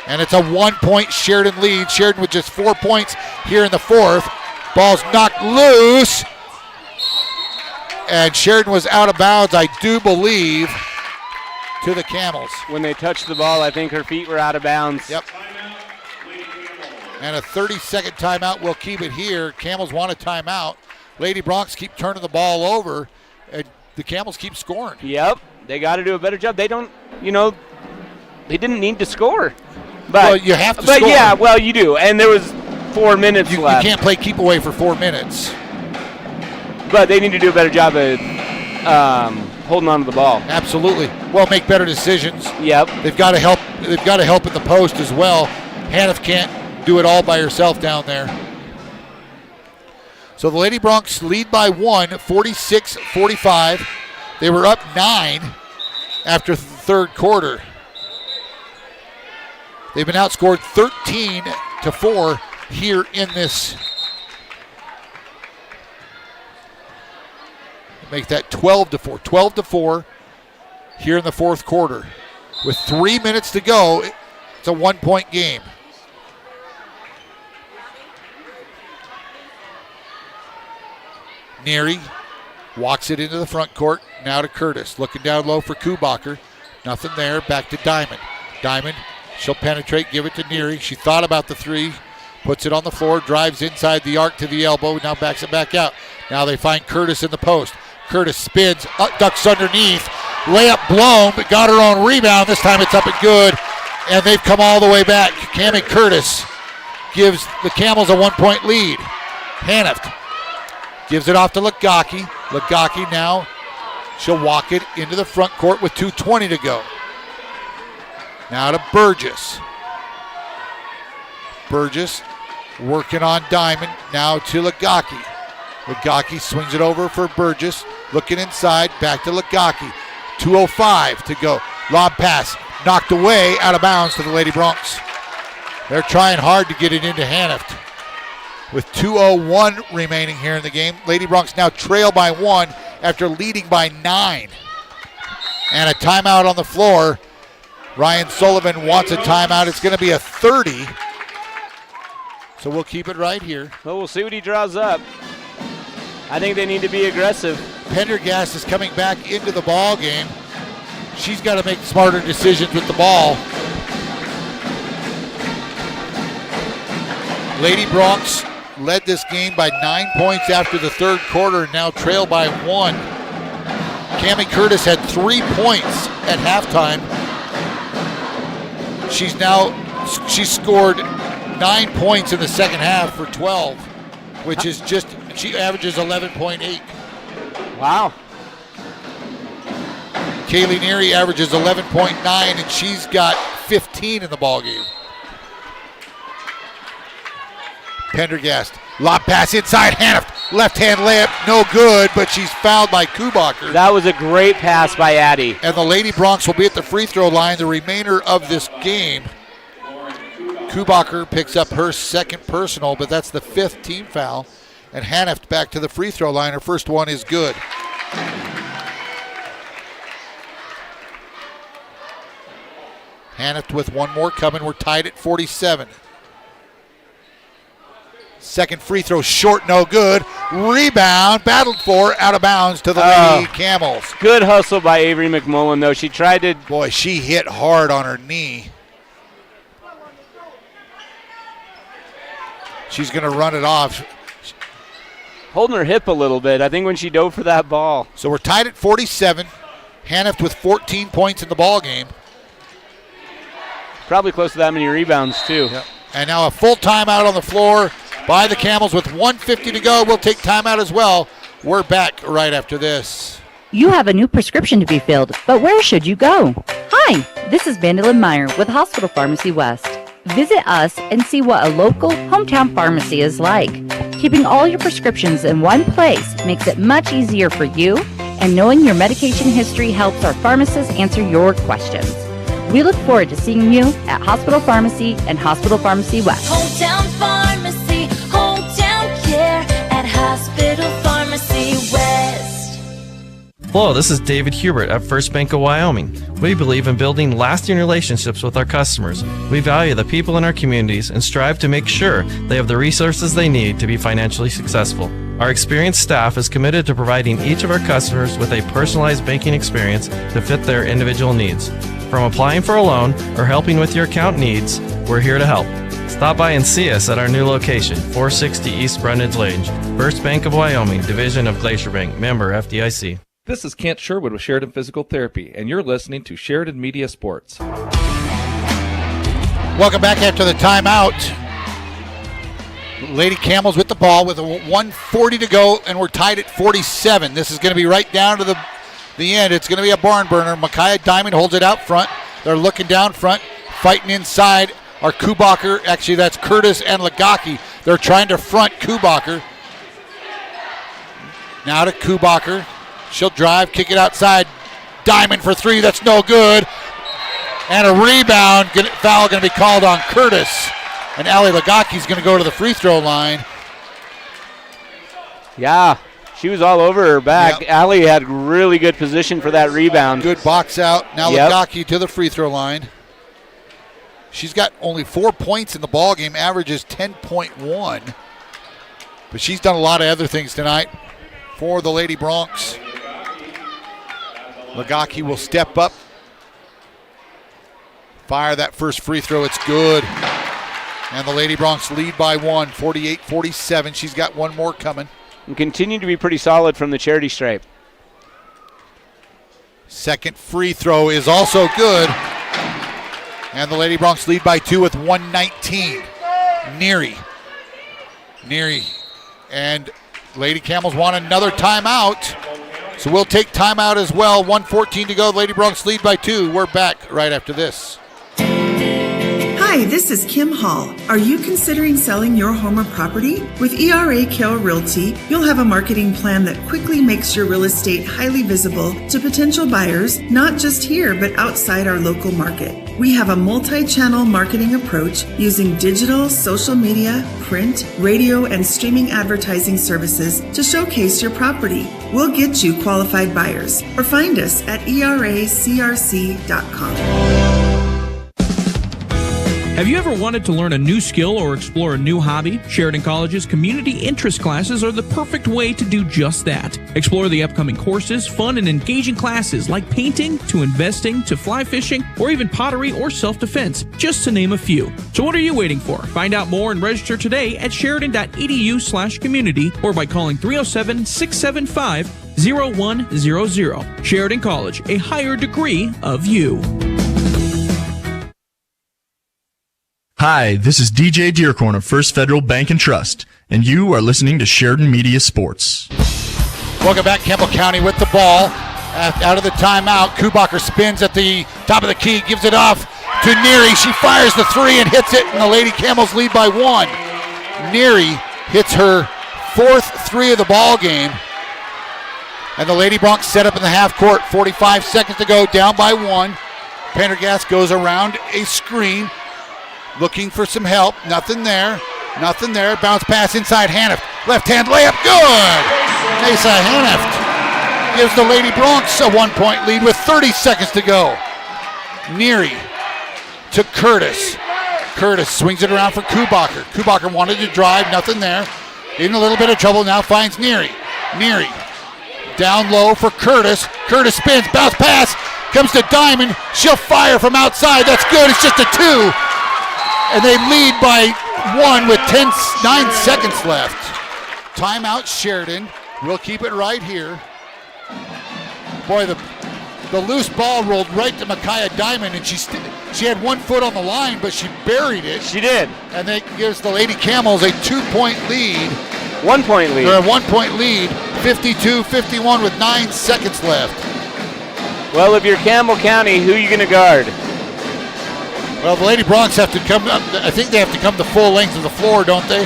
And it's a 1-point Sheridan lead. Sheridan with just 4 points here in the fourth. Ball's knocked loose. And Sheridan was out of bounds, I do believe, to the Camels. When they touched the ball, I think her feet were out of bounds. Yep. And a 30-second timeout will keep it here. Camels want a timeout. Lady Bronx keep turning the ball over, and the Camels keep scoring. Yep. They got to do a better job. They don't, they didn't need to score. But, well, you have to score. But, yeah, well, you do. And there was 4 minutes left. You can't play keep away for 4 minutes. But they need to do a better job of holding on to the ball. Absolutely. Well, make better decisions. Yep. They've got to help. They've got to help in the post as well. Hannaford can't do it all by herself down there. So the Lady Bronx lead by 1, 46-45. They were up 9 after the third quarter. They've been outscored 13-4 here in this. Make that 12-4. 12-4 here in the fourth quarter. With 3 minutes to go, it's a 1-point game. Neary walks it into the front court. Now to Curtis. Looking down low for Kubacher. Nothing there. Back to Diamond. Diamond, she'll penetrate, give it to Neary. She thought about the three. Puts it on the floor. Drives inside the arc to the elbow. Now backs it back out. Now they find Curtis in the post. Curtis spins, ducks underneath. Layup blown, but got her own rebound. This time it's up and good. And they've come all the way back. Cammie Curtis gives the Camels a 1-point lead. Hannaford gives it off to Lagaki. Lagaki now, she'll walk it into the front court with 2:20 to go. Now to Burgess. Burgess working on Diamond. Now to Lagaki. Lagaki swings it over for Burgess. Looking inside, back to Lagaki. 2:05 to go. Lob pass, knocked away, out of bounds to the Lady Bronx. They're trying hard to get it into Hannaford. With 2:01 remaining here in the game, Lady Bronx now trail by 1 after leading by 9. And a timeout on the floor. Ryan Sullivan wants a timeout. It's going to be a 30. So we'll keep it right here. Well, we'll see what he draws up. I think they need to be aggressive. Pendergast is coming back into the ball game. She's got to make smarter decisions with the ball. Lady Bronx led this game by 9 points after the third quarter and now trail by 1. Cammie Curtis had 3 points at halftime. She's scored 9 points in the second half for 12, which is just, she averages 11.8. Wow. Kaylee Neary averages 11.9, and she's got 15 in the ballgame. Pendergast, lob pass inside Hannaford. Left-hand layup, no good, but she's fouled by Kubacher. That was a great pass by Addie. And the Lady Bronx will be at the free throw line the remainder of this game. Kubacher picks up her second personal, but that's the 5th team foul. And Hannaford back to the free throw line. Her first one is good. Hannaford with one more coming. We're tied at 47. Second free throw short, no good. Rebound, battled for, out of bounds to the Lady Camels. Good hustle by Avery McMullen, though. She tried to... Boy, she hit hard on her knee. She's going to run it off. Holding her hip a little bit, I think, when she dove for that ball. So we're tied at 47. Hannaford with 14 points in the ball game. Probably close to that many rebounds, too. Yep. And now a full timeout on the floor by the Camels with 1:50 to go. We'll take timeout as well. We're back right after this. You have a new prescription to be filled, but where should you go? Hi, this is Vandalyn Meyer with Hospital Pharmacy West. Visit us and see what a local hometown pharmacy is like. Keeping all your prescriptions in one place makes it much easier for you, and knowing your medication history helps our pharmacists answer your questions. We look forward to seeing you at Hospital Pharmacy and Hospital Pharmacy West. Hometown Pharmacy, hometown care at Hospital Pharmacy West. Hello, this is David Hubert at First Bank of Wyoming. We believe in building lasting relationships with our customers. We value the people in our communities and strive to make sure they have the resources they need to be financially successful. Our experienced staff is committed to providing each of our customers with a personalized banking experience to fit their individual needs. From applying for a loan or helping with your account needs, we're here to help. Stop by and see us at our new location, 460 East Brundage Lane, First Bank of Wyoming, division of Glacier Bank, member FDIC. This is Kent Sherwood with Sheridan Physical Therapy, and you're listening to Sheridan Media Sports. Welcome back after the timeout. Lady Camels with the ball with 1:40 to go, and we're tied at 47. This is going to be right down to the end. It's going to be a barn burner. Micaiah Diamond holds it out front. They're looking down front, fighting inside. Our Kubacher, actually that's Curtis and Lagaki. They're trying to front Kubacher. Now to Kubacher. She'll drive, kick it outside. Diamond for three, that's no good. And a rebound, foul going to be called on Curtis. And Allie Lagaki's going to go to the free throw line. Yeah, she was all over her back. Yep. Allie had really good position for that rebound. Good box out. Now Lagaki to the free throw line. She's got only 4 points in the ball game, averages 10.1. But she's done a lot of other things tonight for the Lady Broncs. Lagaki will step up. Fire that first free throw. It's good. And the Lady Broncs lead by one, 48-47. She's got one more coming. And continue to be pretty solid from the charity stripe. Second free throw is also good. And the Lady Broncs lead by two with 1:19. Neary. And Lady Camels want another timeout. So we'll take timeout as well. 1:14 to go. The Lady Broncs lead by two. We're back right after this. Hi, this is Kim Hall. Are you considering selling your home or property? With ERA Kell Realty, you'll have a marketing plan that quickly makes your real estate highly visible to potential buyers, not just here, but outside our local market. We have a multi-channel marketing approach using digital, social media, print, radio, and streaming advertising services to showcase your property. We'll get you qualified buyers, or find us at eracrc.com. Have you ever wanted to learn a new skill or explore a new hobby? Sheridan College's community interest classes are the perfect way to do just that. Explore the upcoming courses, fun and engaging classes like painting, to investing, to fly fishing, or even pottery or self-defense, just to name a few. So what are you waiting for? Find out more and register today at sheridan.edu/community or by calling 307-675-0100. Sheridan College, a higher degree of you. Hi, this is DJ Dearcorn of First Federal Bank and Trust, and you are listening to Sheridan Media Sports. Welcome back, Campbell County with the ball. Out of the timeout, Kubacher spins at the top of the key, gives it off to Neary. She fires the three and hits it, and the Lady Camels lead by one. Neary hits her fourth three of the ball game, and the Lady Broncs set up in the half court. 45 seconds to go, down by one. Pendergast goes around a screen, looking for some help. Nothing there. Bounce pass inside Hanneft. Left hand layup. Good. Mesa Hanneft gives the Lady Broncs a 1 point lead with 30 seconds to go. Neary to Curtis. Curtis swings it around for Kubacher. Kubacher wanted to drive. Nothing there. In a little bit of trouble. Now finds Neary. Neary down low for Curtis. Curtis spins. Bounce pass. Comes to Diamond. She'll fire from outside. That's good. It's just a two. And they lead by one with 9 seconds left. Timeout Sheridan. We'll keep it right here. Boy, the loose ball rolled right to Micaiah Diamond, and she had 1 foot on the line, but she buried it. She did. And that gives the Lady Camels a 2 point lead. 1 point lead. Or a 1 point lead, 52-51 with 9 seconds left. Well, if you're Campbell County, who are you going to guard? Well, the Lady Broncs have to come up. I think they have to come the full length of the floor, don't they?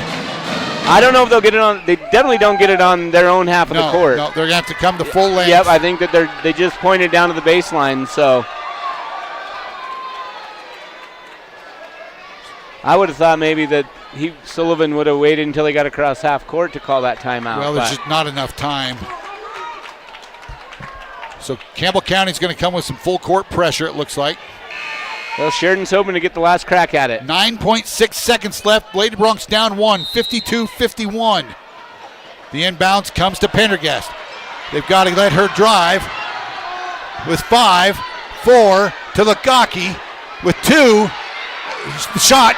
I don't know if they'll get it on. They definitely don't get it on their own half of the court. No, they're going to have to come the full length. Yep, I think that they just pointed down to the baseline, so. I would have thought maybe that Sullivan would have waited until he got across half court to call that timeout. Well, there's just not enough time. So Campbell County's going to come with some full court pressure, it looks like. Well, Sheridan's hoping to get the last crack at it. 9.6 seconds left. Lady Broncs down 1, 52-51. The inbounds comes to Pendergast. They've got to let her drive with 5, 4 to Lagaki with 2. Shot,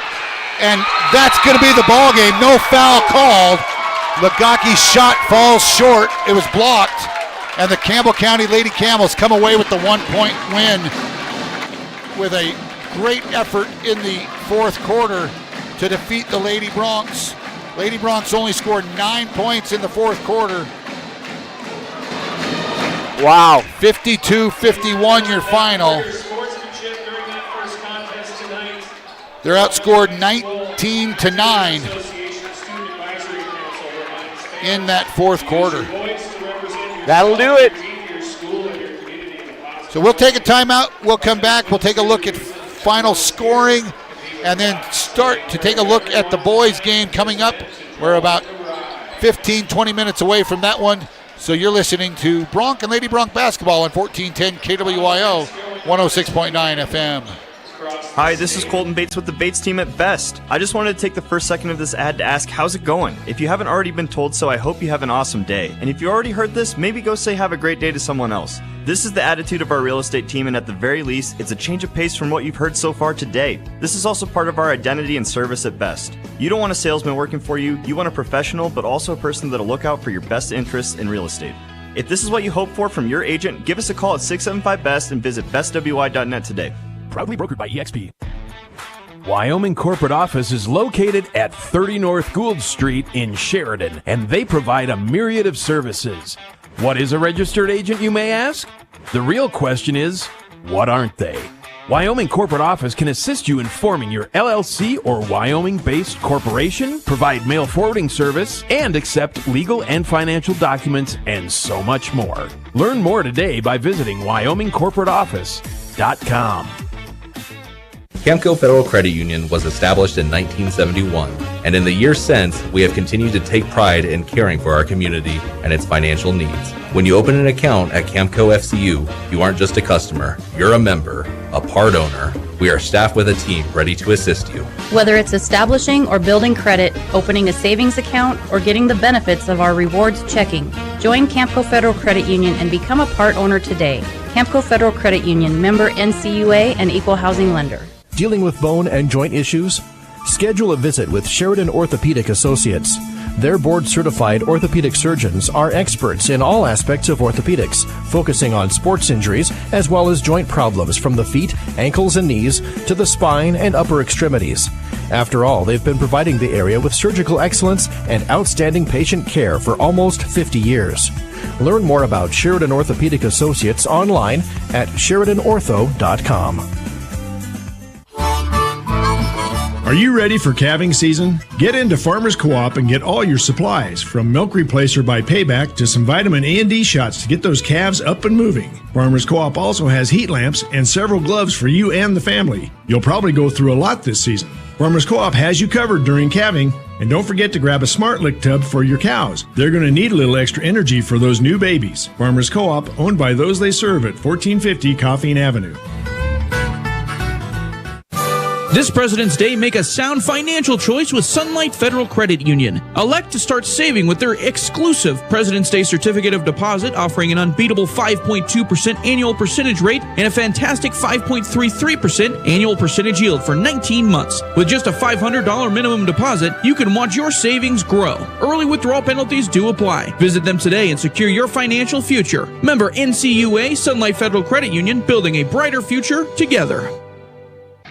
and that's going to be the ball game. No foul called. Lagaki's shot falls short. It was blocked, and the Campbell County Lady Camels come away with the 1-point win with a great effort in the fourth quarter to defeat the Lady Broncs. Lady Broncs only scored 9 points in the fourth quarter. Wow. 52-51 your final. They're outscored 19-9 in that fourth quarter. That'll do it. So we'll take a timeout. We'll come back. We'll take a look at final scoring and then start to take a look at the boys' game coming up. We're about 15-20 minutes away from that one. So you're listening to Bronc and Lady Bronc basketball on 1410 KWYO 106.9 FM. Hi, this is Colton Bates with the Bates team at Best. I just wanted to take the first second of this ad to ask, how's it going? If you haven't already been told so, I hope you have an awesome day. And if you already heard this, maybe go say have a great day to someone else. This is the attitude of our real estate team, and at the very least, it's a change of pace from what you've heard so far today. This is also part of our identity and service at Best. You don't want a salesman working for you, you want a professional, but also a person that'll look out for your best interests in real estate. If this is what you hope for from your agent, give us a call at 675-BEST and visit bestwi.net today. Proudly brokered by EXP. Wyoming Corporate Office is located at 30 North Gould Street in Sheridan, and they provide a myriad of services. What is a registered agent, you may ask? The real question is, what aren't they? Wyoming Corporate Office can assist you in forming your LLC or Wyoming-based corporation, provide mail forwarding service, and accept legal and financial documents, and so much more. Learn more today by visiting WyomingCorporateOffice.com. Camco Federal Credit Union was established in 1971, and in the years since, we have continued to take pride in caring for our community and its financial needs. When you open an account at Camco FCU, you aren't just a customer, you're a member, a part owner. We are staffed with a team ready to assist you. Whether it's establishing or building credit, opening a savings account, or getting the benefits of our rewards checking, join Camco Federal Credit Union and become a part owner today. Camco Federal Credit Union, member NCUA and equal housing lender. Dealing with bone and joint issues? Schedule a visit with Sheridan Orthopedic Associates. Their board-certified orthopedic surgeons are experts in all aspects of orthopedics, focusing on sports injuries as well as joint problems from the feet, ankles, and knees to the spine and upper extremities. After all, they've been providing the area with surgical excellence and outstanding patient care for almost 50 years. Learn more about Sheridan Orthopedic Associates online at SheridanOrtho.com. Are you ready for calving season? Get into Farmers Co-op and get all your supplies, from milk replacer by Payback to some vitamin A and D shots to get those calves up and moving. Farmers Co-op also has heat lamps and several gloves for you and the family. You'll probably go through a lot this season. Farmers Co-op has you covered during calving, and don't forget to grab a Smart Lick tub for your cows. They're going to need a little extra energy for those new babies. Farmers Co-op, owned by those they serve at 1450 Coffeen Avenue. This President's Day, make a sound financial choice with Sunlight Federal Credit Union. Elect to start saving with their exclusive President's Day Certificate of Deposit, offering an unbeatable 5.2% annual percentage rate and a fantastic 5.33% annual percentage yield for 19 months. With just a $500 minimum deposit, you can watch your savings grow. Early withdrawal penalties do apply. Visit them today and secure your financial future. Member NCUA, Sunlight Federal Credit Union, building a brighter future together.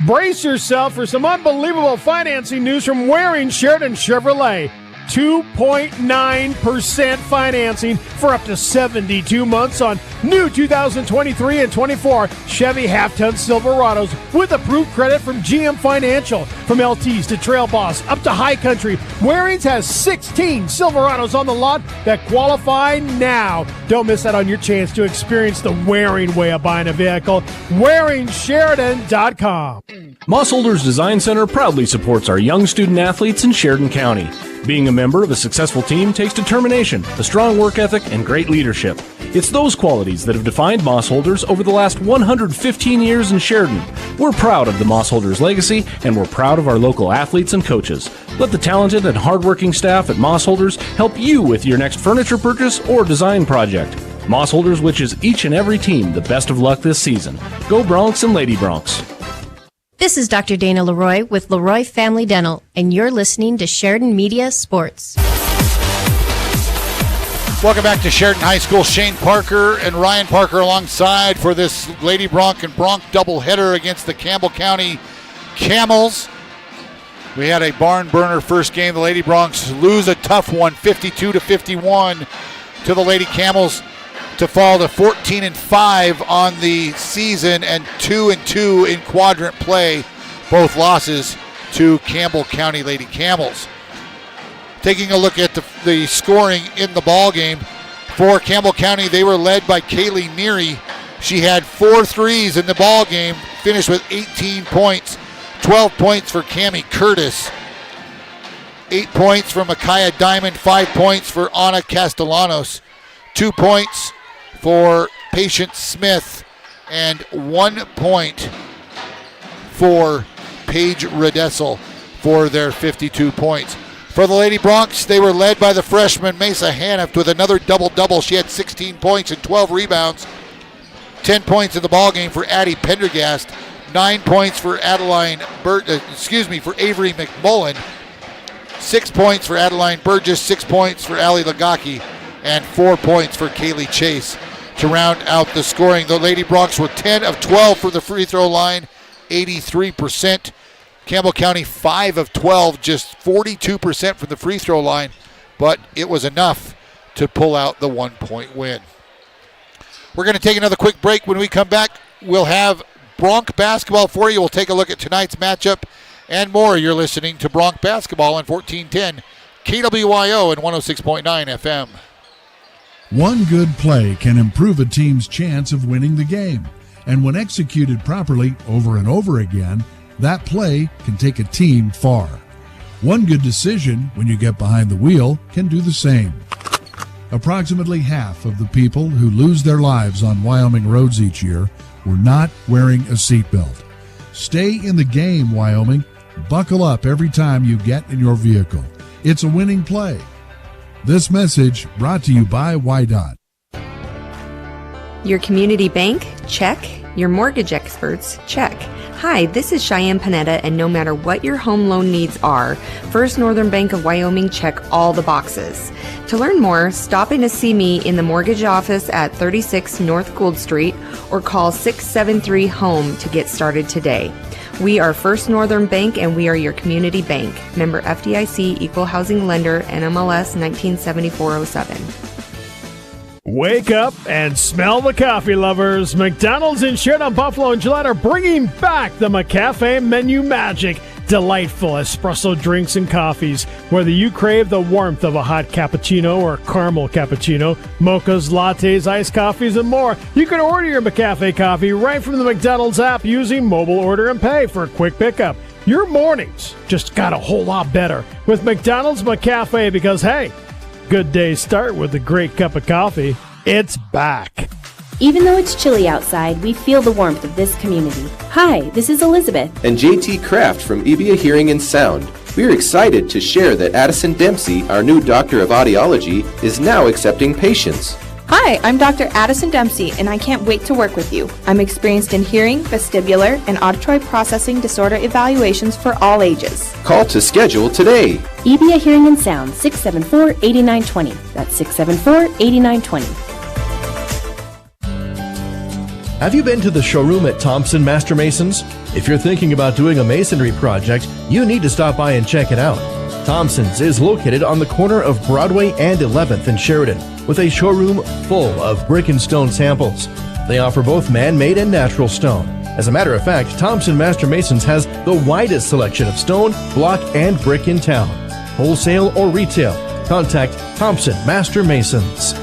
Brace yourself for some unbelievable financing news from Waring Sheridan Chevrolet. 2.9% financing for up to 72 months on new 2023 and 24 Chevy half-ton Silverados with approved credit from GM Financial. From LTs to Trail Boss up to High Country, Waring's has 16 Silverados on the lot that qualify now. Don't miss out on your chance to experience the Waring way of buying a vehicle. WaringSheridan.com. Moss Holders Design Center proudly supports our young student athletes in Sheridan County. Being a member of a successful team takes determination, a strong work ethic, and great leadership. It's those qualities that have defined Moss Holders over the last 115 years in Sheridan. We're proud of the Moss Holders legacy, and we're proud of our local athletes and coaches. Let the talented and hardworking staff at Moss Holders help you with your next furniture purchase or design project. Moss Holders wishes each and every team the best of luck this season. Go Bronx and Lady Bronx. This is Dr. Dana Leroy with Leroy Family Dental, and you're listening to Sheridan Media Sports. Welcome back to Sheridan High School. Shane Parker and Ryan Parker alongside for this Lady Bronc and Bronc doubleheader against the Campbell County Camels. We had a barn burner first game. The Lady Broncs lose a tough one, 52-51 to the Lady Camels, to fall to 14-5 on the season and 2-2 in quadrant play. Both losses to Campbell County Lady Camels. Taking a look at the scoring in the ball game for Campbell County, they were led by Kaylee Neary. She had 4 threes in the ball game, finished with 18 points. 12 points for Cammie Curtis. 8 points for Micaiah Diamond. 5 points for Anna Castellanos. 2 points for Patience Smith, and 1 point for Paige Redessel for their 52 points. For the Lady Broncs, they were led by the freshman Mesa Haniff with another double-double. She had 16 points and 12 rebounds. 10 points in the ballgame for Addie Pendergast. 9 points for for Avery McMullen. 6 points for Adeline Burgess. 6 points for Allie Lagaki. And 4 points for Kaylee Chase to round out the scoring. The Lady Broncs were 10 of 12 for the free throw line, 83%. Campbell County 5 of 12, just 42% from the free throw line, but it was enough to pull out the 1-point win. We're going to take another quick break. When we come back, we'll have Bronc basketball for you. We'll take a look at tonight's matchup and more. You're listening to Bronc basketball on 1410 KWYO and 106.9 FM. One good play can improve a team's chance of winning the game. And when executed properly over and over again, that play can take a team far. One good decision when you get behind the wheel can do the same. Approximately half of the people who lose their lives on Wyoming roads each year were not wearing a seatbelt. Stay in the game, Wyoming. Buckle up every time you get in your vehicle. It's a winning play. This message brought to you by WYDOT. Your community bank? Check. Your mortgage experts? Check. Hi, this is Cheyenne Panetta, and no matter what your home loan needs are, First Northern Bank of Wyoming check all the boxes. To learn more, stop in to see me in the mortgage office at 36 North Gould Street or call 673-HOME to get started today. We are First Northern Bank, and we are your community bank. Member FDIC, Equal Housing Lender, NMLS 197407. Wake up and smell the coffee, lovers. McDonald's in Sheridan, Buffalo, and Gillette are bringing back the McCafe menu magic. Delightful espresso drinks and coffees. Whether you crave the warmth of a hot cappuccino or caramel cappuccino, mochas, lattes, iced coffees, and more, you can order your McCafe coffee right from the McDonald's app using mobile order and pay for a quick pickup. Your mornings just got a whole lot better with McDonald's McCafe because, hey, good days start with a great cup of coffee. It's back. Even though it's chilly outside, we feel the warmth of this community. Hi, this is Elizabeth. And JT Kraft from EBIA Hearing and Sound. We are excited to share that Addison Dempsey, our new doctor of audiology, is now accepting patients. Hi, I'm Dr. Addison Dempsey, and I can't wait to work with you. I'm experienced in hearing, vestibular, and auditory processing disorder evaluations for all ages. Call to schedule today. EBIA Hearing and Sound, 674-8920. That's 674-8920. Have you been to the showroom at Thompson Master Masons? If you're thinking about doing a masonry project, you need to stop by and check it out. Thompson's is located on the corner of Broadway and 11th in Sheridan, with a showroom full of brick and stone samples. They offer both man-made and natural stone. As a matter of fact, Thompson Master Masons has the widest selection of stone, block, and brick in town. Wholesale or retail, contact Thompson Master Masons.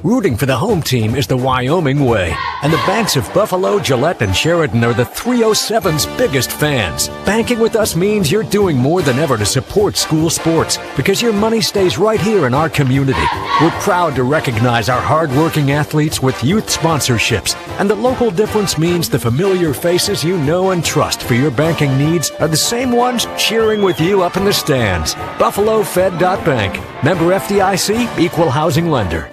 Rooting for the home team is the Wyoming way, and the banks of Buffalo, Gillette, and Sheridan are the 307's biggest fans. Banking with us means you're doing more than ever to support school sports, because your money stays right here in our community. We're proud to recognize our hard-working athletes with youth sponsorships, and the local difference means the familiar faces you know and trust for your banking needs are the same ones cheering with you up in the stands. Buffalo Fed Bank. Member FDIC, Equal Housing Lender.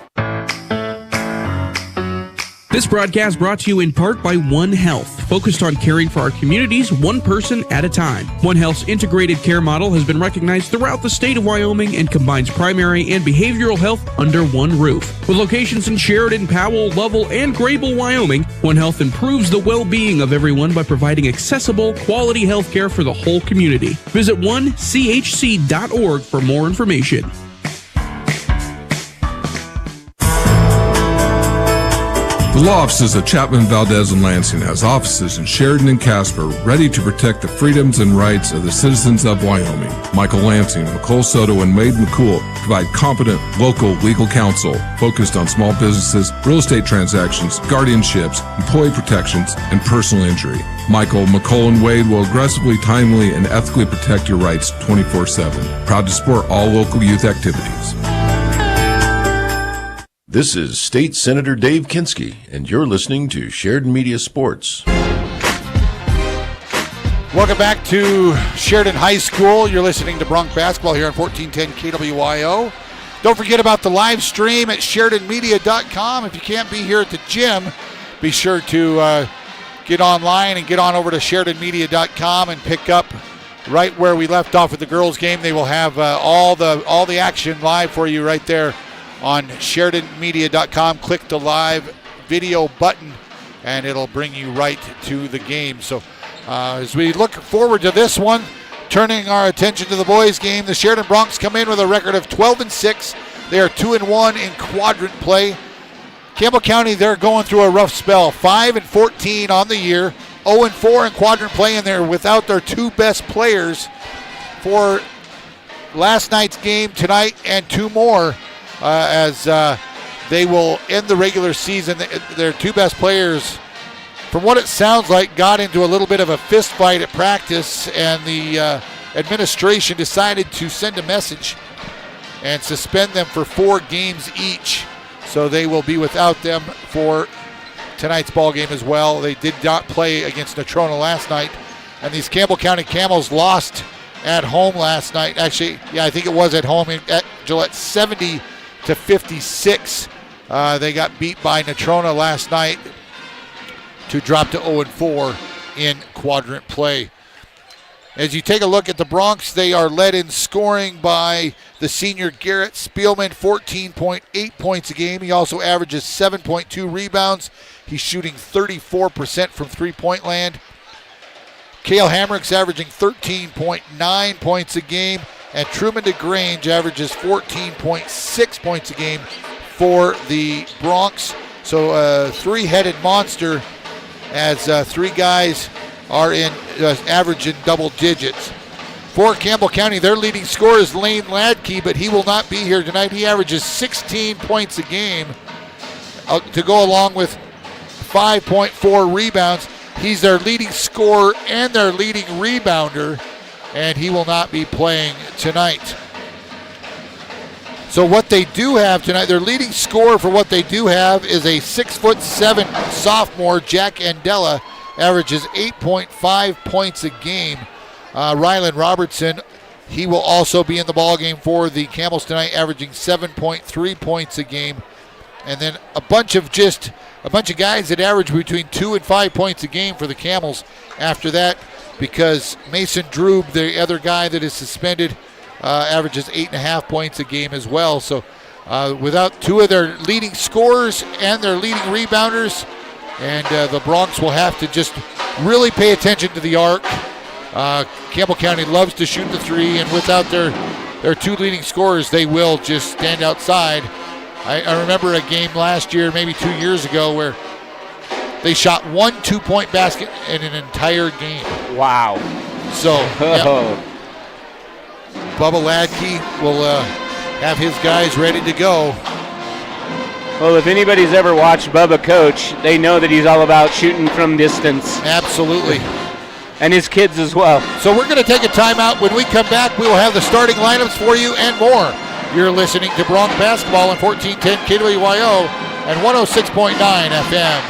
This broadcast brought to you in part by One Health, focused on caring for our communities one person at a time. One Health's integrated care model has been recognized throughout the state of Wyoming and combines primary and behavioral health under one roof. With locations in Sheridan, Powell, Lovell, and Grable, Wyoming, One Health improves the well-being of everyone by providing accessible, quality health care for the whole community. Visit onechc.org for more information. The law offices of Chapman, Valdez, and Lansing has offices in Sheridan and Casper ready to protect the freedoms and rights of the citizens of Wyoming. Michael Lansing, McCole Soto, and Wade McCool provide competent local legal counsel focused on small businesses, real estate transactions, guardianships, employee protections, and personal injury. Michael, McCole, and Wade will aggressively, timely, and ethically protect your rights 24/7. Proud to support all local youth activities. This is State Senator Dave Kinski, and you're listening to Sheridan Media Sports. Welcome back to Sheridan High School. You're listening to Bronc Basketball here on 1410 KWYO. Don't forget about the live stream at SheridanMedia.com. If you can't be here at the gym, be sure to get online and get on over to SheridanMedia.com and pick up right where we left off with the girls' game. They will have all the action live for you right there on SheridanMedia.com. Click the live video button, and it'll bring you right to the game. So as we look forward to this one, turning our attention to the boys' game, the Sheridan Broncs come in with a record of 12-6. They are 2-1 in quadrant play. Campbell County, they're going through a rough spell. 5-14 on the year, 0-4 in quadrant play, and they're without their two best players for last night's game, tonight, and two more. As they will end the regular season. Their two best players, from what it sounds like, got into a little bit of a fist fight at practice, and the administration decided to send a message and suspend them for 4 games each. So they will be without them for tonight's ball game as well. They did not play against Natrona last night, and these Campbell County Camels lost at home last night. Actually, yeah, I think it was at home at Gillette, 70-56. They got beat by Natrona last night to drop to 0-4 in quadrant play. As you take a look at the Broncs, they are led in scoring by the senior Garrett Spielman, 14.8 points a game. He also averages 7.2 rebounds. He's shooting 34% from three-point land. Cale Hamrick's averaging 13.9 points a game. And Truman DeGrange averages 14.6 points a game for the Broncs. So a three-headed monster, as 3 guys are in average in double digits. For Campbell County, their leading scorer is Lane Ladke, but he will not be here tonight. He averages 16 points a game to go along with 5.4 rebounds. He's their leading scorer and their leading rebounder, and he will not be playing tonight. So what they do have tonight, their leading scorer for what they do have is a 6'7" sophomore, Jack Andela, averages 8.5 points a game. Rylan Robertson, he will also be in the ball game for the Camels tonight, averaging 7.3 points a game. And then a bunch of guys that average between 2 and 5 points a game for the Camels after that, because Mason Droob, the other guy that is suspended, averages 8.5 points a game as well. So without 2 of their leading scorers and their leading rebounders, and the Broncs will have to just really pay attention to the arc Campbell County loves to shoot the three, and without their two leading scorers, they will just stand outside. I remember a game last year, maybe 2 years ago, where they shot 1 2-point basket in an entire game. Wow. So, Bubba Ladke will have his guys ready to go. Well, if anybody's ever watched Bubba coach, they know that he's all about shooting from distance. Absolutely. And his kids as well. So we're going to take a timeout. When we come back, we will have the starting lineups for you and more. You're listening to Bronc Basketball on 1410 KWYO and 106.9 FM.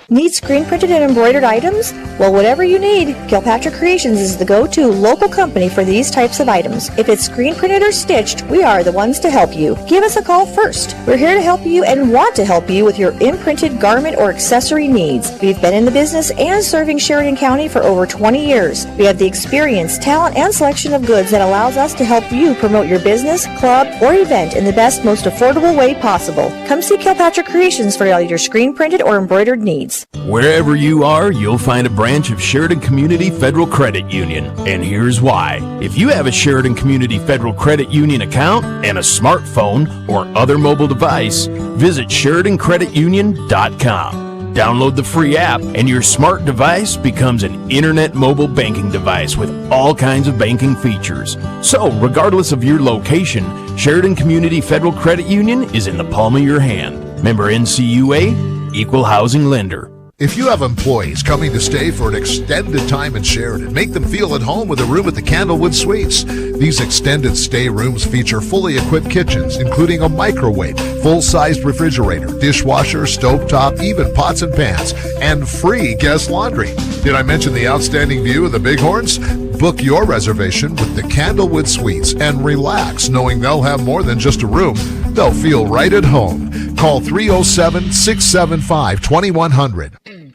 Need screen printed and embroidered items? Well, whatever you need, Kilpatrick Creations is the go-to local company for these types of items. If it's screen printed or stitched, we are the ones to help you. Give us a call first. We're here to help you and want to help you with your imprinted garment or accessory needs. We've been in the business and serving Sheridan County for over 20 years. We have the experience, talent, and selection of goods that allows us to help you promote your business, club, or event in the best, most affordable way possible. Come see Kilpatrick Creations for all your screen printed or embroidered needs. Wherever you are, you'll find a branch of Sheridan Community Federal Credit Union. And here's why. If you have a Sheridan Community Federal Credit Union account and a smartphone or other mobile device, visit SheridanCreditUnion.com. Download the free app and your smart device becomes an internet mobile banking device with all kinds of banking features. So, regardless of your location, Sheridan Community Federal Credit Union is in the palm of your hand. Member NCUA, Equal Housing Lender. If you have employees coming to stay for an extended time in Sheridan, make them feel at home with a room at the Candlewood Suites. These extended stay rooms feature fully equipped kitchens, including a microwave, full-sized refrigerator, dishwasher, stovetop, even pots and pans, and free guest laundry. Did I mention the outstanding view of the Bighorns? Book your reservation with the Candlewood Suites and relax knowing they'll have more than just a room. They'll feel right at home. Call 307-675-2100.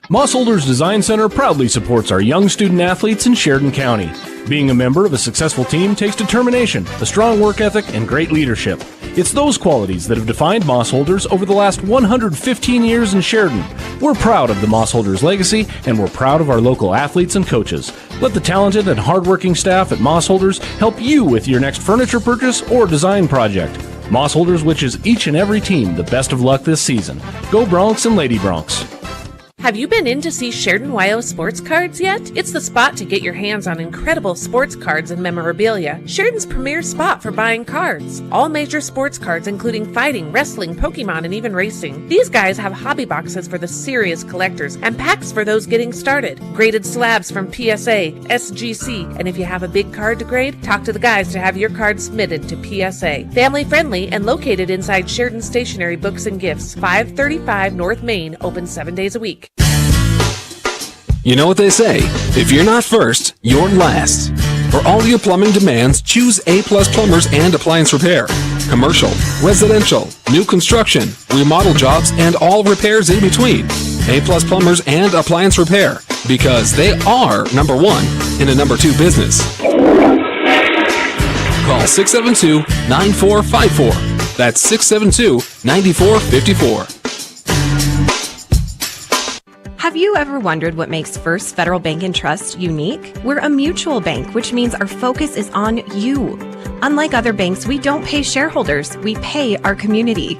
Mossholders Design Center proudly supports our young student athletes in Sheridan County. Being a member of a successful team takes determination, a strong work ethic, and great leadership. It's those qualities that have defined Mossholders over the last 115 years in Sheridan. We're proud of the Mossholders legacy, and we're proud of our local athletes and coaches. Let the talented and hardworking staff at Mossholders help you with your next furniture purchase or design project. Mossholders wishes each and every team the best of luck this season. Go Bronx and Lady Bronx. Have you been in to see Sheridan YO sports cards yet? It's the spot to get your hands on incredible sports cards and memorabilia. Sheridan's premier spot for buying cards. All major sports cards including fighting, wrestling, Pokemon, and even racing. These guys have hobby boxes for the serious collectors and packs for those getting started. Graded slabs from PSA, SGC, and if you have a big card to grade, talk to the guys to have your card submitted to PSA. Family friendly and located inside Sheridan Stationery Books and Gifts, 535 North Main, open 7 days a week. You know what they say, if you're not first, you're last. For all your plumbing demands, choose A+ Plumbers and Appliance Repair. Commercial, residential, new construction, remodel jobs, and all repairs in between. A+ Plumbers and Appliance Repair, because they are number one in a number two business. Call 672-9454. That's 672-9454. Have you ever wondered what makes First Federal Bank and Trust unique? We're a mutual bank, which means our focus is on you. Unlike other banks, we don't pay shareholders, we pay our community.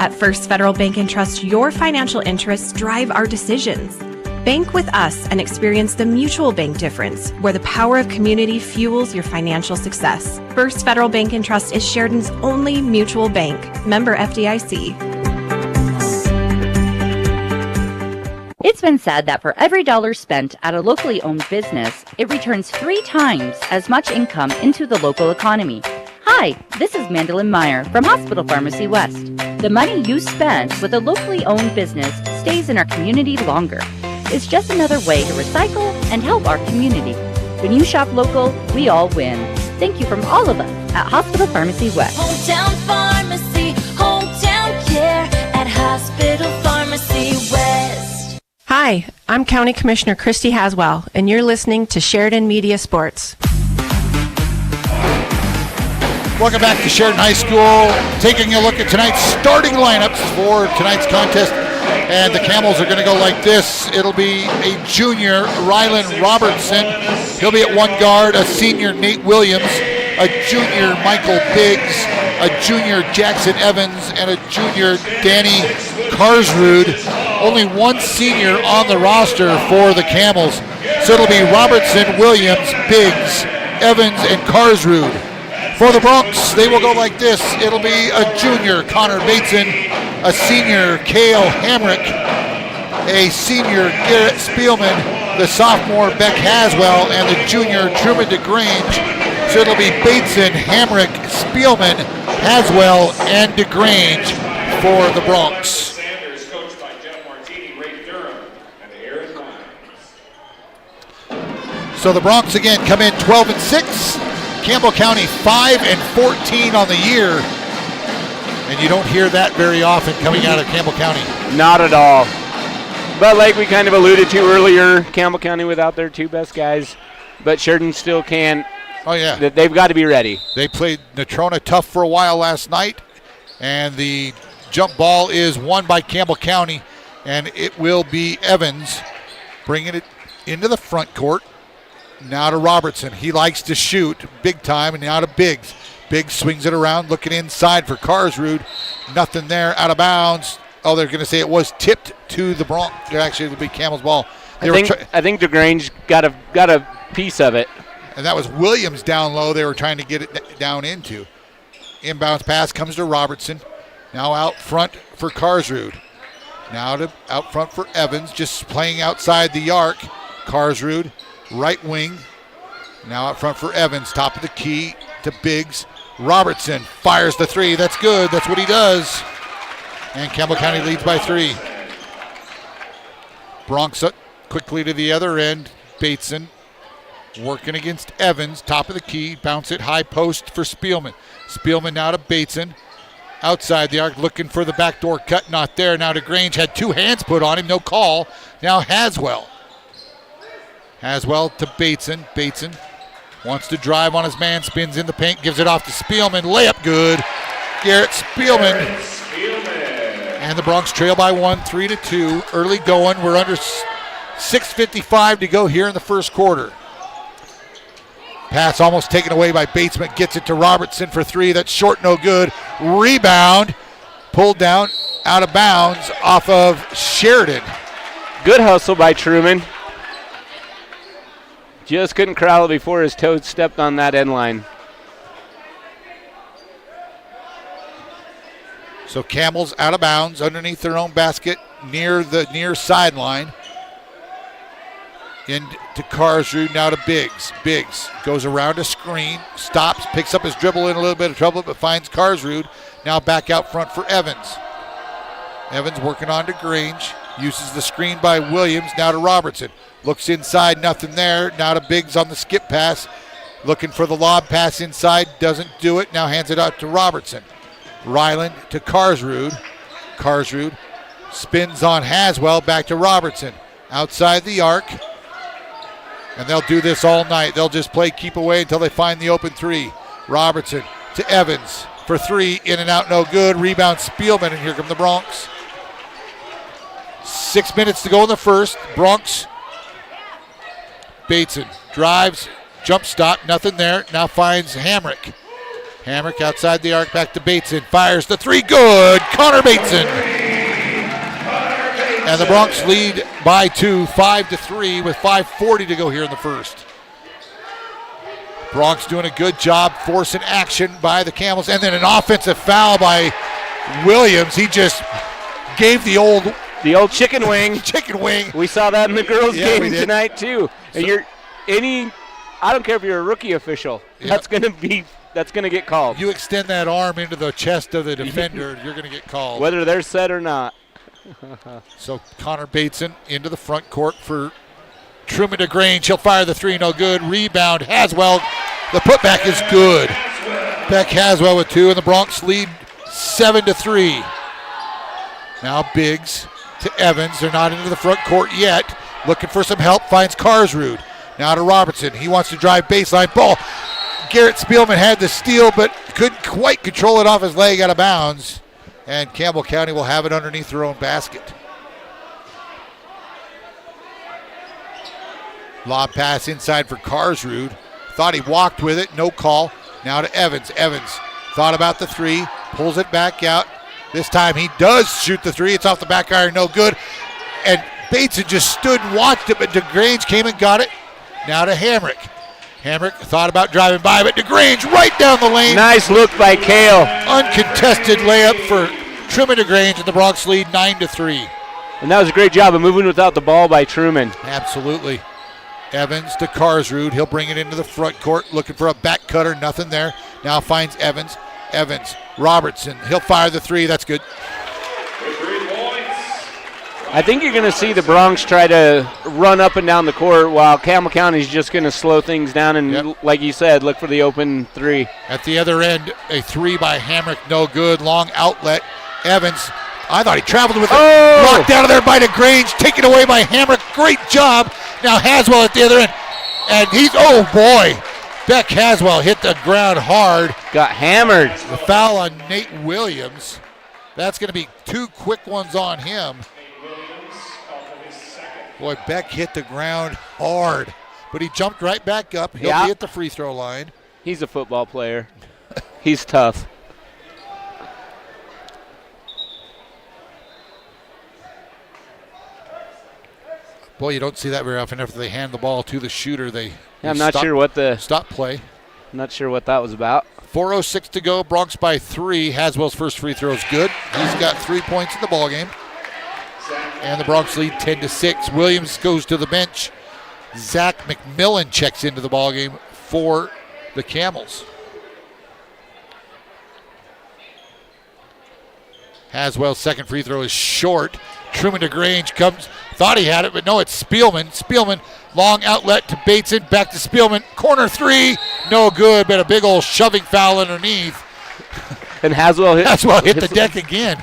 At First Federal Bank and Trust, your financial interests drive our decisions. Bank with us and experience the mutual bank difference, where the power of community fuels your financial success. First Federal Bank and Trust is Sheridan's only mutual bank. Member FDIC. It's been said that for every dollar spent at a locally owned business, it returns 3 times as much income into the local economy. Hi, this is Mandolin Meyer from Hospital Pharmacy West. The money you spend with a locally owned business stays in our community longer. It's just another way to recycle and help our community. When you shop local, we all win. Thank you from all of us at Hospital Pharmacy West. Hometown Pharmacy, hometown care at Hospital Pharmacy West. Hi, I'm County Commissioner Christy Haswell, and you're listening to Sheridan Media Sports. Welcome back to Sheridan High School. Taking a look at tonight's starting lineups for tonight's contest And the Camels are going to go like this. It'll be a junior, Rylan Robertson. He'll be at one guard. A senior, Nate Williams. A junior, Michael Biggs. A junior, Jackson Evans. And a junior, Danny Karsrud. Only one senior on the roster for the Camels. So it'll be Robertson, Williams, Biggs, Evans, and Karsrud. For the Bronx, they will go like this. It'll be a junior, Connor Bateson, a senior, Cale Hamrick, a senior, Garrett Spielman, the sophomore, Beck Haswell, and the junior, Truman DeGrange. So it'll be Bateson, Hamrick, Spielman, Haswell, and DeGrange for the Bronx. So the Bronx again come in 12-6. Campbell County 5-14 on the year, and you don't hear that very often coming out of Campbell County. Not at all. But like we kind of alluded to earlier, Campbell County without their two best guys, but Sheridan still can. Oh yeah, they've got to be ready. They played Natrona tough for a while last night, and the jump ball is won by Campbell County, and it will be Evans bringing it into the front court. Now to Robertson. He likes to shoot big time, and now to Biggs. Biggs swings it around, looking inside for Karsrud. Nothing there, out of bounds. Oh, they're going to say it was tipped to the Bronx. Actually, it would be Camel's ball. I think DeGrange got a piece of it. And that was Williams down low they were trying to get it down into. Inbounds pass comes to Robertson. Now out front for Karsrud. Now to out front for Evans, just playing outside the arc. Karsrud. Right wing, now out front for Evans, top of the key to Biggs. Robertson fires the three. That's good. That's what he does. And Campbell County leads by 3. Bronx quickly to the other end. Bateson working against Evans, top of the key. Bounce it high post for Spielman. Spielman now to Bateson. Outside the arc, looking for the backdoor cut. Not there. Now DeGrange had 2 hands put on him. No call. Now Haswell. Haswell to Bateson. Bateson wants to drive on his man, spins in the paint, gives it off to Spielman. Layup good. Garrett Spielman. And the Bronx trail by 1, 3-2. Early going. We're under 6:55 to go here in the first quarter. Pass almost taken away by Batesman. Gets it to Robertson for 3. That's short, no good. Rebound. Pulled down, out of bounds off of Sheridan. Good hustle by Truman. Just couldn't corral it before his toes stepped on that end line. So Camels out of bounds underneath their own basket near the near sideline. Into Karsrud, now to Biggs. Biggs goes around a screen, stops, picks up his dribble in a little bit of trouble, but finds Karsrud. Now back out front for Evans. Evans working on DeGrange. Uses the screen by Williams, now to Robertson. Looks inside, nothing there. Now to Biggs on the skip pass. Looking for the lob pass inside, doesn't do it. Now hands it out to Robertson. Ryland to Karsrud. Karsrud spins on Haswell, back to Robertson. Outside the arc. And they'll do this all night. They'll just play keep away until they find the open 3. Robertson to Evans for 3. In and out, no good. Rebound Spielman, and here come the Bronx. 6 minutes to go in the first. Bronx. Bateson drives, jump stop, nothing there. Now finds Hamrick. Hamrick outside the arc, back to Bateson. Fires the 3, good. Connor Bateson. And the Bronx lead by 2, 5-3 with 5:40 to go here in the first. Bronx doing a good job forcing action by the Camels. And then an offensive foul by Williams. He just gave the old chicken wing. Chicken wing. We saw that in the girls' game tonight too. And I don't care if you're a rookie official. Yep. That's gonna get called. You extend that arm into the chest of the defender, you're gonna get called. Whether they're set or not. So Connor Bateson into the front court for Truman DeGrange. He'll fire the 3, no good. Rebound, Haswell. The putback is good. Beck Haswell with 2, and the Bronx lead 7-3. Now Biggs to Evans. They're not into the front court yet. Looking for some help, finds Karsrud. Now to Robertson. He wants to drive baseline. Ball. Garrett Spielman had the steal, but couldn't quite control it off his leg out of bounds. And Campbell County will have it underneath their own basket. Lob pass inside for Karsrud. Thought he walked with it. No call. Now to Evans. Evans thought about the three. Pulls it back out. This time he does shoot the three. It's off the back iron. No good. And Bateson just stood and watched it, but DeGrange came and got it. Now to Hamrick. Hamrick thought about driving by, but DeGrange right down the lane. Nice look by Kale. Uncontested layup for Truman DeGrange, and the Bronx lead 9-3. And that was a great job of moving without the ball by Truman. Absolutely. Evans to Karsrud. He'll bring it into the front court, looking for a back cutter. Nothing there. Now finds Evans. Evans. Robertson. He'll fire the three. That's good. I think you're going to see the Bronx try to run up and down the court while Campbell County's just going to slow things down and, like you said, look for the open three. At the other end, a three by Hamrick. No good. Long outlet. Evans. I thought he traveled with it. Locked out of there by DeGrange. Taken away by Hamrick. Great job. Now Haswell at the other end. And he's, oh boy. Beck Haswell hit the ground hard. Got hammered. The foul on Nate Williams. That's going to be 2 quick ones on him. Boy, Beck hit the ground hard. But he jumped right back up. He'll be at the free throw line. He's a football player. He's tough. Boy, you don't see that very often. After they hand the ball to the shooter, I'm not sure what the stop play. I'm not sure what that was about. 4:06 to go. Bronx by 3. Haswell's first free throw is good. He's got 3 points in the ball game, and the Bronx lead 10-6. Williams goes to the bench. Zach McMillan checks into the ball game for the Camels. Haswell's second free throw is short. Truman DeGrange comes, thought he had it, but no, it's Spielman. Spielman, long outlet to Bateson, back to Spielman. Corner three, no good, but a big old shoving foul underneath. And Haswell hit the deck again.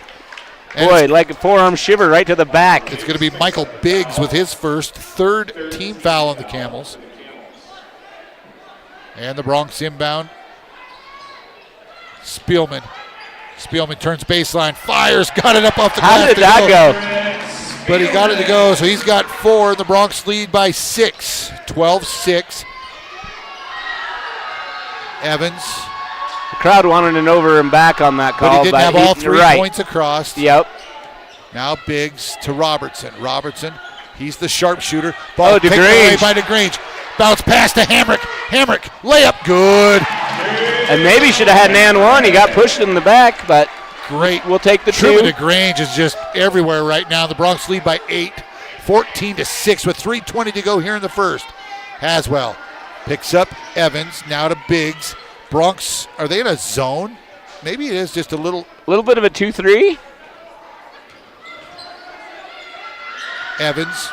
And boy, like a forearm shiver right to the back. It's going to be Michael Biggs with his third team foul on the Camels. And the Bronx inbound. Spielman. Spielman turns baseline, fires, got it up off the glass. How did that go? But he got it to go, so he's got 4. The Bronx lead by 6, 12-6. Evans. The crowd wanted an over and back on that call. But he didn't have all 3 points across. Yep. Now Biggs to Robertson. Robertson, he's the sharpshooter. Ball taken away by DeGrange. Bounce pass to Hamrick. Hamrick, layup, good. And maybe should have had an and one. He got pushed in the back, but great. We'll take the Truman 2. DeGrange is just everywhere right now. The Bronx lead by 8, 14-6 with 3:20 to go here in the first. Haswell picks up Evans, now to Biggs. Bronx, are they in a zone? Maybe it is just a little bit of a 2-3. Evans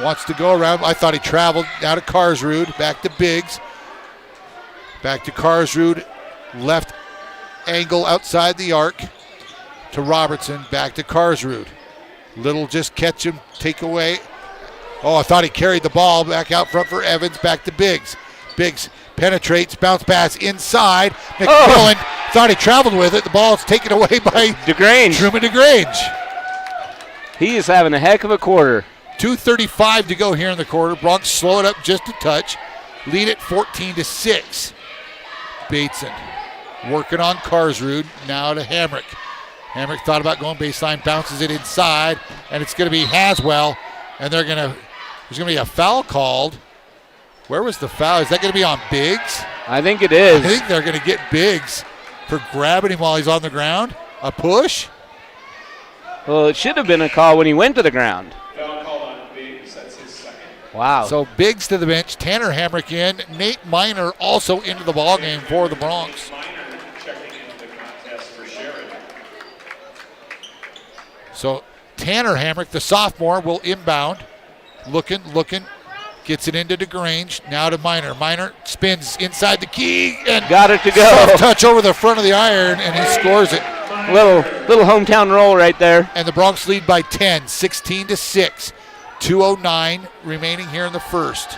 wants to go around. I thought he traveled. Now to Karsrud, back to Biggs. Back to Karsrud, left angle outside the arc to Robertson, back to Karsrud. Little just catch him, take away. Oh, I thought he carried the ball back out front for Evans, back to Biggs. Biggs penetrates, bounce pass inside. McMillan thought he traveled with it. The ball is taken away by DeGrange. Truman DeGrange. He is having a heck of a quarter. 2:35 to go here in the quarter. Bronx slow it up just a touch. Lead it 14-6. Bateson working on Karsrud. Now to Hamrick. Hamrick thought about going baseline, bounces it inside, and it's going to be Haswell. And there's going to be a foul called. Where was the foul? Is that going to be on Biggs? I think it is. I think they're going to get Biggs for grabbing him while he's on the ground. A push? Well, it should have been a call when he went to the ground. Wow. So Biggs to the bench, Tanner Hamrick in, Nate Miner also into the ballgame for the Bronx. So Tanner Hamrick, the sophomore, will inbound. Looking, gets it into DeGrange, now to Miner. Miner spins inside the key and got it to go. Soft touch over the front of the iron, and he scores it. Little hometown roll right there. And the Bronx lead by 10, 16-6. 2:09 remaining here in the first.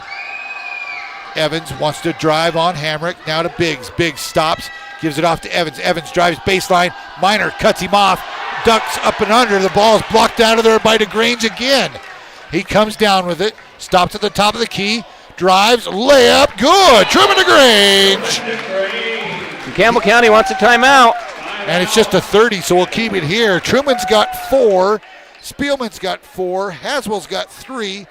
Evans wants to drive on Hamrick. Now to Biggs. Biggs stops, gives it off to Evans. Evans drives baseline. Miner cuts him off, ducks up and under. The ball is blocked out of there by DeGrange again. He comes down with it, stops at the top of the key, drives, layup, good. Truman DeGrange. Campbell County wants a timeout. And it's just a 30, so we'll keep it here. Truman's got 4. Spielman's got 4. Haswell's got 3.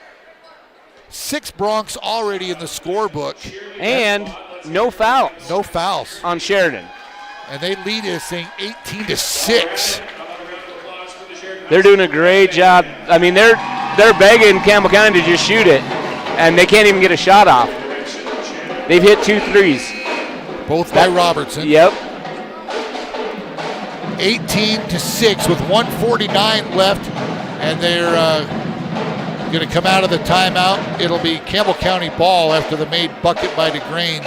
6 Bronx already in the scorebook. And no fouls. No fouls. On Sheridan. And they lead this thing 18-6. They're doing a great job. I mean, they're begging Campbell County to just shoot it, and they can't even get a shot off. They've hit 2 threes. Both by Robertson. Yep. 18-6 with 1:49 left, and they're going to come out of the timeout. It'll be Campbell County ball after the made bucket by DeGrange.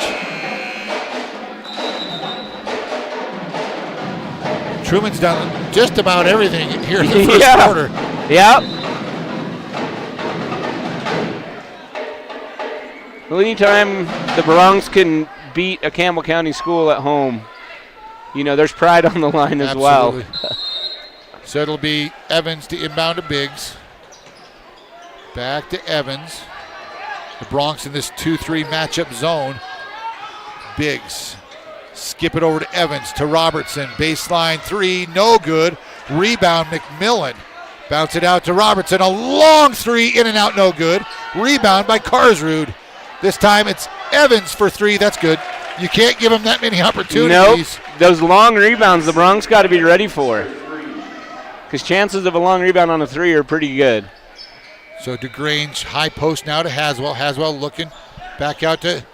Truman's done just about everything here in the first quarter. Yep. Well, anytime the Bronx can beat a Campbell County school at home, you know, there's pride on the line as well. So it'll be Evans to inbound to Biggs. Back to Evans. The Bronx in this 2-3 matchup zone. Biggs. Skip it over to Evans to Robertson. Baseline 3, no good. Rebound McMillan. Bounce it out to Robertson. A long 3, in and out, no good. Rebound by Karsrud. This time it's Evans for 3. That's good. You can't give him that many opportunities. Nope. Those long rebounds the Bronx got to be ready for. Because chances of a long rebound on a 3 are pretty good. So DeGrange, high post now to Haswell. Haswell looking back out to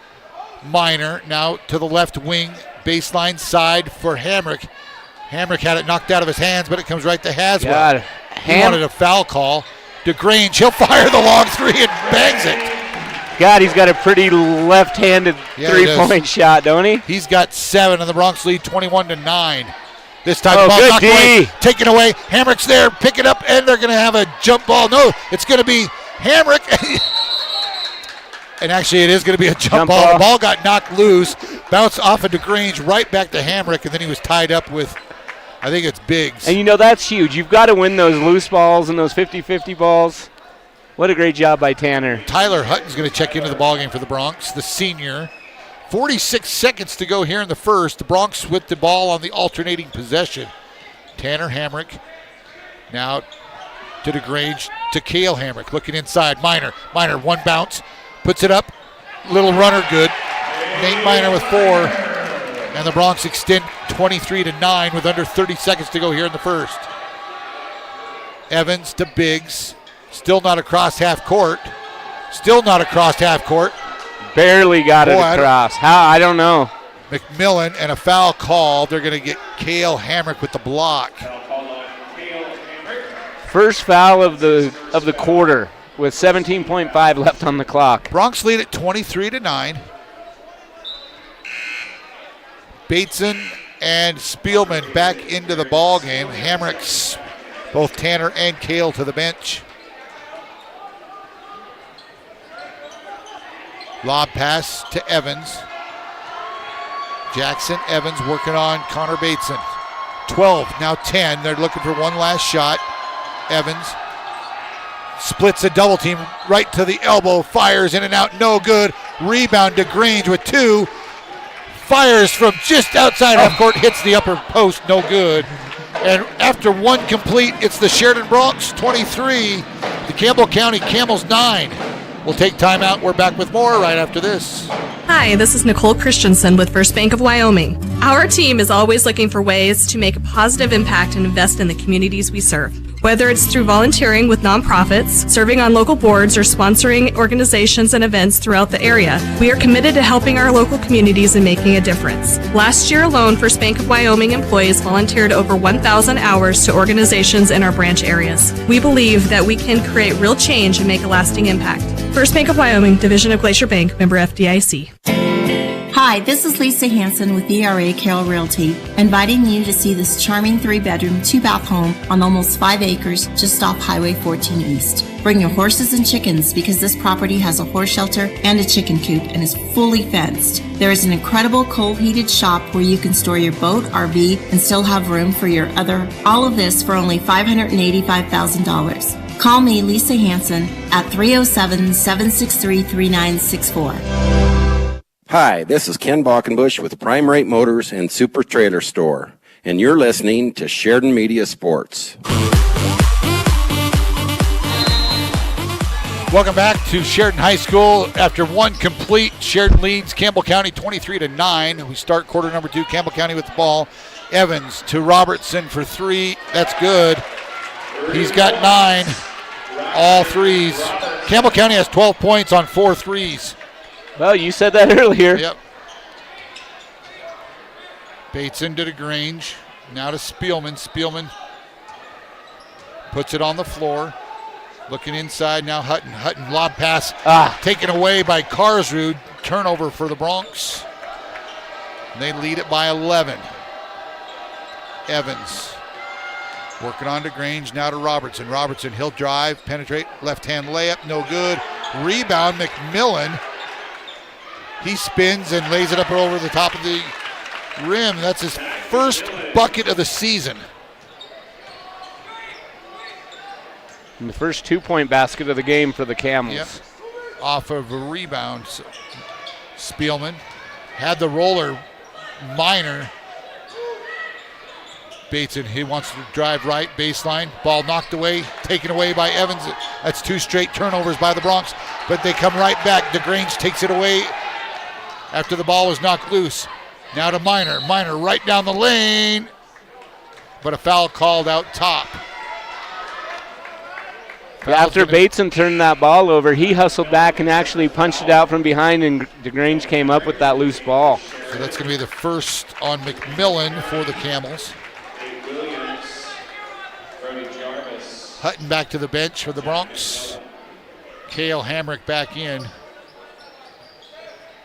Minor. Now to the left wing, baseline side for Hamrick. Hamrick had it knocked out of his hands, but it comes right to Haswell. He wanted a foul call. DeGrange, he'll fire the long 3 and bangs it. God, he's got a pretty left-handed three-point shot, don't he? He's got 7, and the Bronx lead 21-9. This time Oh, the ball good knocked D. away, taken away. Hamrick's there, pick it up, and they're going to have a jump ball. No, it's going to be Hamrick. And actually, it is going to be a jump ball. The ball got knocked loose, bounced off of DeGrange, right back to Hamrick, and then he was tied up with, I think it's Biggs. And you know, that's huge. You've got to win those loose balls and those 50-50 balls. What a great job by Tanner. Tyler Hutton's going to check into the ballgame for the Bronx, the senior. 46 seconds to go here in the first. The Bronx with the ball on the alternating possession. Tanner Hamrick now to DeGrange to Cale Hamrick. Looking inside. Minor, one bounce. Puts it up. Little runner good. Nate Minor with 4. And the Bronx extend 23-9 with under 30 seconds to go here in the first. Evans to Biggs. Still not across half court. Barely got it across. How? I don't know. McMillan and a foul call. They're going to get Cale Hamrick with the block. First foul of the quarter with 17.5 left on the clock. Bronx lead at 23-9. Bateson and Spielman back into the ball game. Hamrick's both Tanner and Cale to the bench. Lob pass to Evans. Jackson Evans working on Connor Bateson. 12, now 10. They're looking for one last shot. Evans splits a double team right to the elbow. Fires in and out, no good. Rebound DeGrange with 2. Fires from just outside half court, hits the upper post, no good. And after 1 complete, it's the Sheridan Bronx 23, the Campbell County Camels 9. We'll take time out. We're back with more right after this. Hi, this is Nicole Christensen with First Bank of Wyoming. Our team is always looking for ways to make a positive impact and invest in the communities we serve. Whether it's through volunteering with nonprofits, serving on local boards, or sponsoring organizations and events throughout the area, we are committed to helping our local communities and making a difference. Last year alone, First Bank of Wyoming employees volunteered over 1,000 hours to organizations in our branch areas. We believe that we can create real change and make a lasting impact. First Bank of Wyoming, Division of Glacier Bank, member FDIC. Hi, this is Lisa Hanson with ERA Carroll Realty, inviting you to see this charming 3-bedroom, 2-bath home on almost 5 acres just off Highway 14 East. Bring your horses and chickens because this property has a horse shelter and a chicken coop and is fully fenced. There is an incredible coal-heated shop where you can store your boat, RV, and still have room for your other. All of this for only $585,000. Call me, Lisa Hanson, at 307-763-3964. Hi, this is Ken Balkenbush with Prime Rate Motors and Super Trailer Store, and you're listening to Sheridan Media Sports. Welcome back to Sheridan High School. After one complete, Sheridan leads Campbell County 23-9. We start quarter number 2. Campbell County with the ball. Evans to Robertson for 3. That's good. He's got 9. All threes. Campbell County has 12 points on 4 threes. Well, you said that earlier. Yep. Bateson to DeGrange. Now to Spielman. Spielman puts it on the floor. Looking inside now, Hutton. Hutton lob pass taken away by Karsrud. Turnover for the Bronx. They lead it by 11. Evans working on DeGrange, now to Robertson. Robertson, he'll drive, penetrate, left-hand layup, no good. Rebound, McMillan. He spins and lays it up over the top of the rim. That's his first bucket of the season. And the first 2-point basket of the game for the Camels. Yep. Off of a rebound. So Spielman had the roller. Minor. Bateson, he wants to drive right, baseline. Ball knocked away, taken away by Evans. That's 2 straight turnovers by the Bronx, but they come right back. DeGrange takes it away after the ball was knocked loose. Now to Minor. Minor right down the lane, but a foul called out top. After Bateson turned that ball over, he hustled back and actually punched it out from behind, and DeGrange came up with that loose ball. So that's going to be the first on McMillan for the Camels. Hutton back to the bench for the Bronx. Cale Hamrick back in.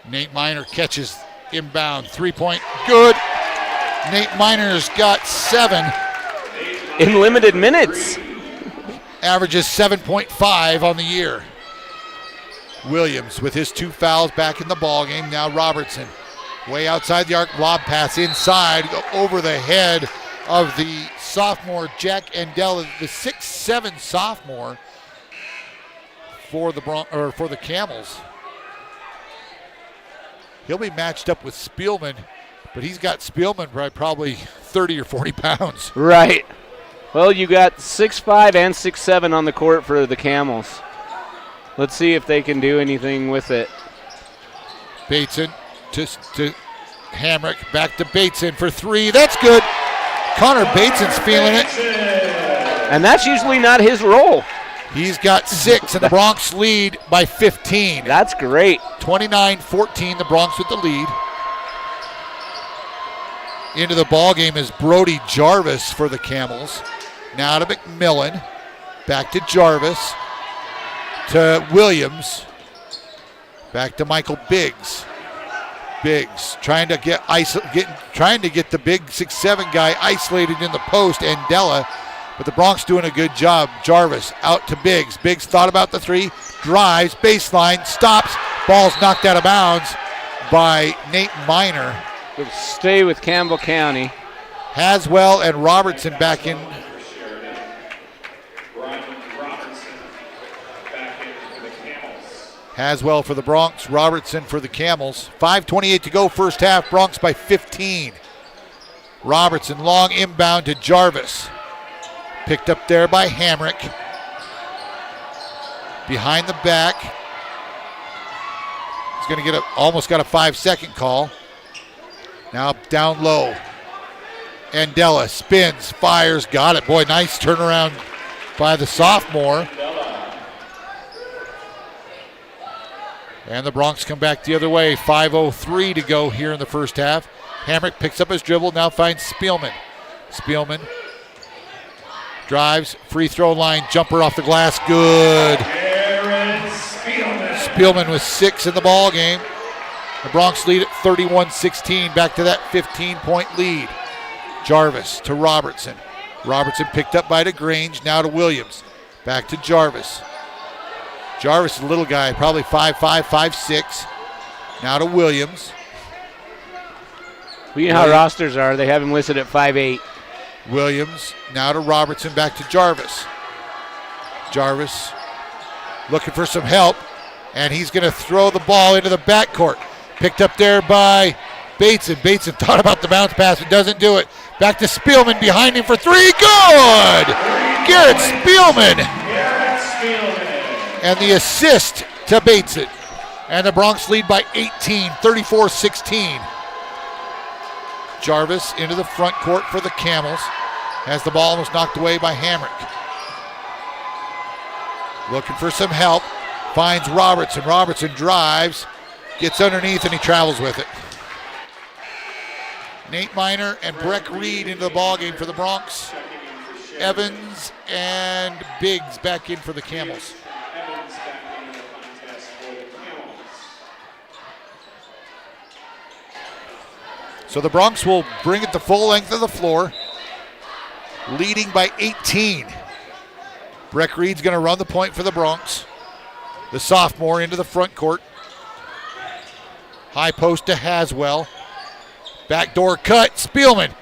Nate Minor catches inbound. 3-point, good. Nate Minor's got 7. In limited minutes. Averages 7.5 on the year. Williams with his 2 fouls back in the ball game. Now Robertson way outside the arc, lob pass inside over the head of the sophomore Jack Endell, the 6'7" sophomore for the Camels. He'll be matched up with Spielman, but he's got Spielman by probably 30 or 40 pounds. Right. Well, you got 6'5" and 6'7" on the court for the Camels. Let's see if they can do anything with it. Bateson to Hamrick, back to Bateson for 3. That's good. Connor Bateson's feeling it. And that's usually not his role. He's got 6, and the Bronx lead by 15. That's great. 29-14, the Bronx with the lead. Into the ball game is Brody Jarvis for the Camels. Now to McMillan. Back to Jarvis. To Williams. Back to Michael Biggs. Biggs trying to get the big 6'7" guy isolated in the post, Andela, but the Bronx doing a good job. Jarvis out to Biggs. Biggs thought about the 3, drives, baseline, stops, ball's knocked out of bounds by Nate Minor. It'll stay with Campbell County. Haswell and Robertson back in. Haswell for the Bronx, Robertson for the Camels. 5:28 to go, first half, Bronx by 15. Robertson, long inbound to Jarvis. Picked up there by Hamrick. Behind the back. He's going to get almost got a 5-second call. Now down low. Andela spins, fires, got it. Boy, nice turnaround by the sophomore. And the Bronx come back the other way. 5:03 to go here in the first half. Hamrick picks up his dribble, now finds Spielman. Spielman drives, free throw line, jumper off the glass, good. Spielman with 6 in the ball game. The Bronx lead at 31-16, back to that 15-point lead. Jarvis to Robertson. Robertson picked up by DeGrange, now to Williams. Back to Jarvis. Jarvis is a little guy, probably 5'5", 5'6". Now to Williams. Well, you know how rosters are. They have him listed at 5'8". Williams, now to Robertson, back to Jarvis. Jarvis looking for some help, and he's going to throw the ball into the backcourt. Picked up there by Bateson. Bateson thought about the bounce pass and doesn't do it. Back to Spielman behind him for three. Good! Garrett Spielman. And the assist to Bateson. And the Bronx lead by 18, 34-16. Jarvis into the front court for the Camels. Has the ball almost knocked away by Hamrick. Looking for some help. Finds Robertson. Robertson drives. Gets underneath and he travels with it. Nate Miner and Breck Reed into the ballgame for the Bronx. Evans and Biggs back in for the Camels. So the Bronx will bring it the full length of the floor, leading by 18. Breck Reed's going to run the point for the Bronx. The sophomore into the front court. High post to Haswell. Backdoor cut, Spielman.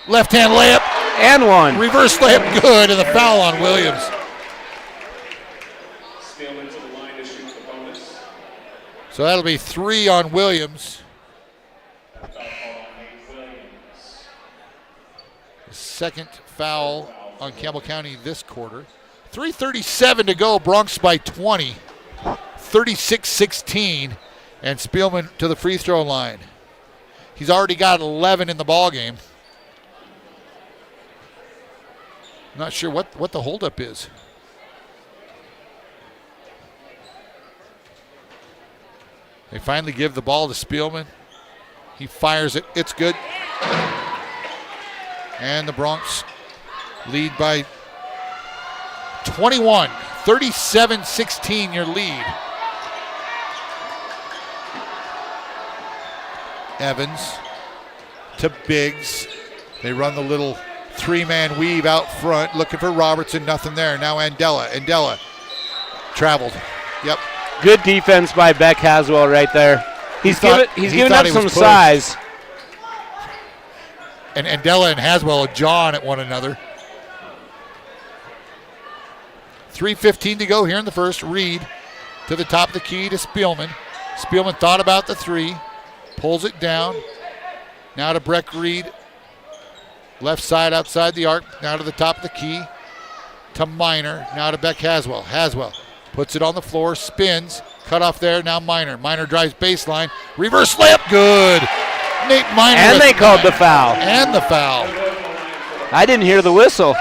Left-hand layup. And one. Reverse layup, good, and the foul on Williams. Spielman to the line to shoot the bonus. So that'll be 3 on Williams. The second foul on Campbell County this quarter. 3:37 to go, Bronx by 20. 36-16, and Spielman to the free throw line. He's already got 11 in the ball game. Not sure what the holdup is. They finally give the ball to Spielman. He fires it. It's good. And the Bronx lead by 21. 37-16 your lead. Evans to Biggs. They run the little three-man weave out front, looking for Robertson. Nothing there. Now Andela. Andela traveled. Yep. Good defense by Beck Haswell right there. He's giving up some size. And Andela and Haswell are jawing at one another. 3:15 to go here in the first. Reed to the top of the key to Spielman. Spielman thought about the three. Pulls it down. Now to Breck Reed. Left side outside the arc. Now to the top of the key. To Miner. Now to Beck Haswell. Haswell puts it on the floor. Spins. Cut off there. Now Miner. Miner drives baseline. Reverse layup. Good. Nate Miner. And they called the foul. And the foul. I didn't hear the whistle.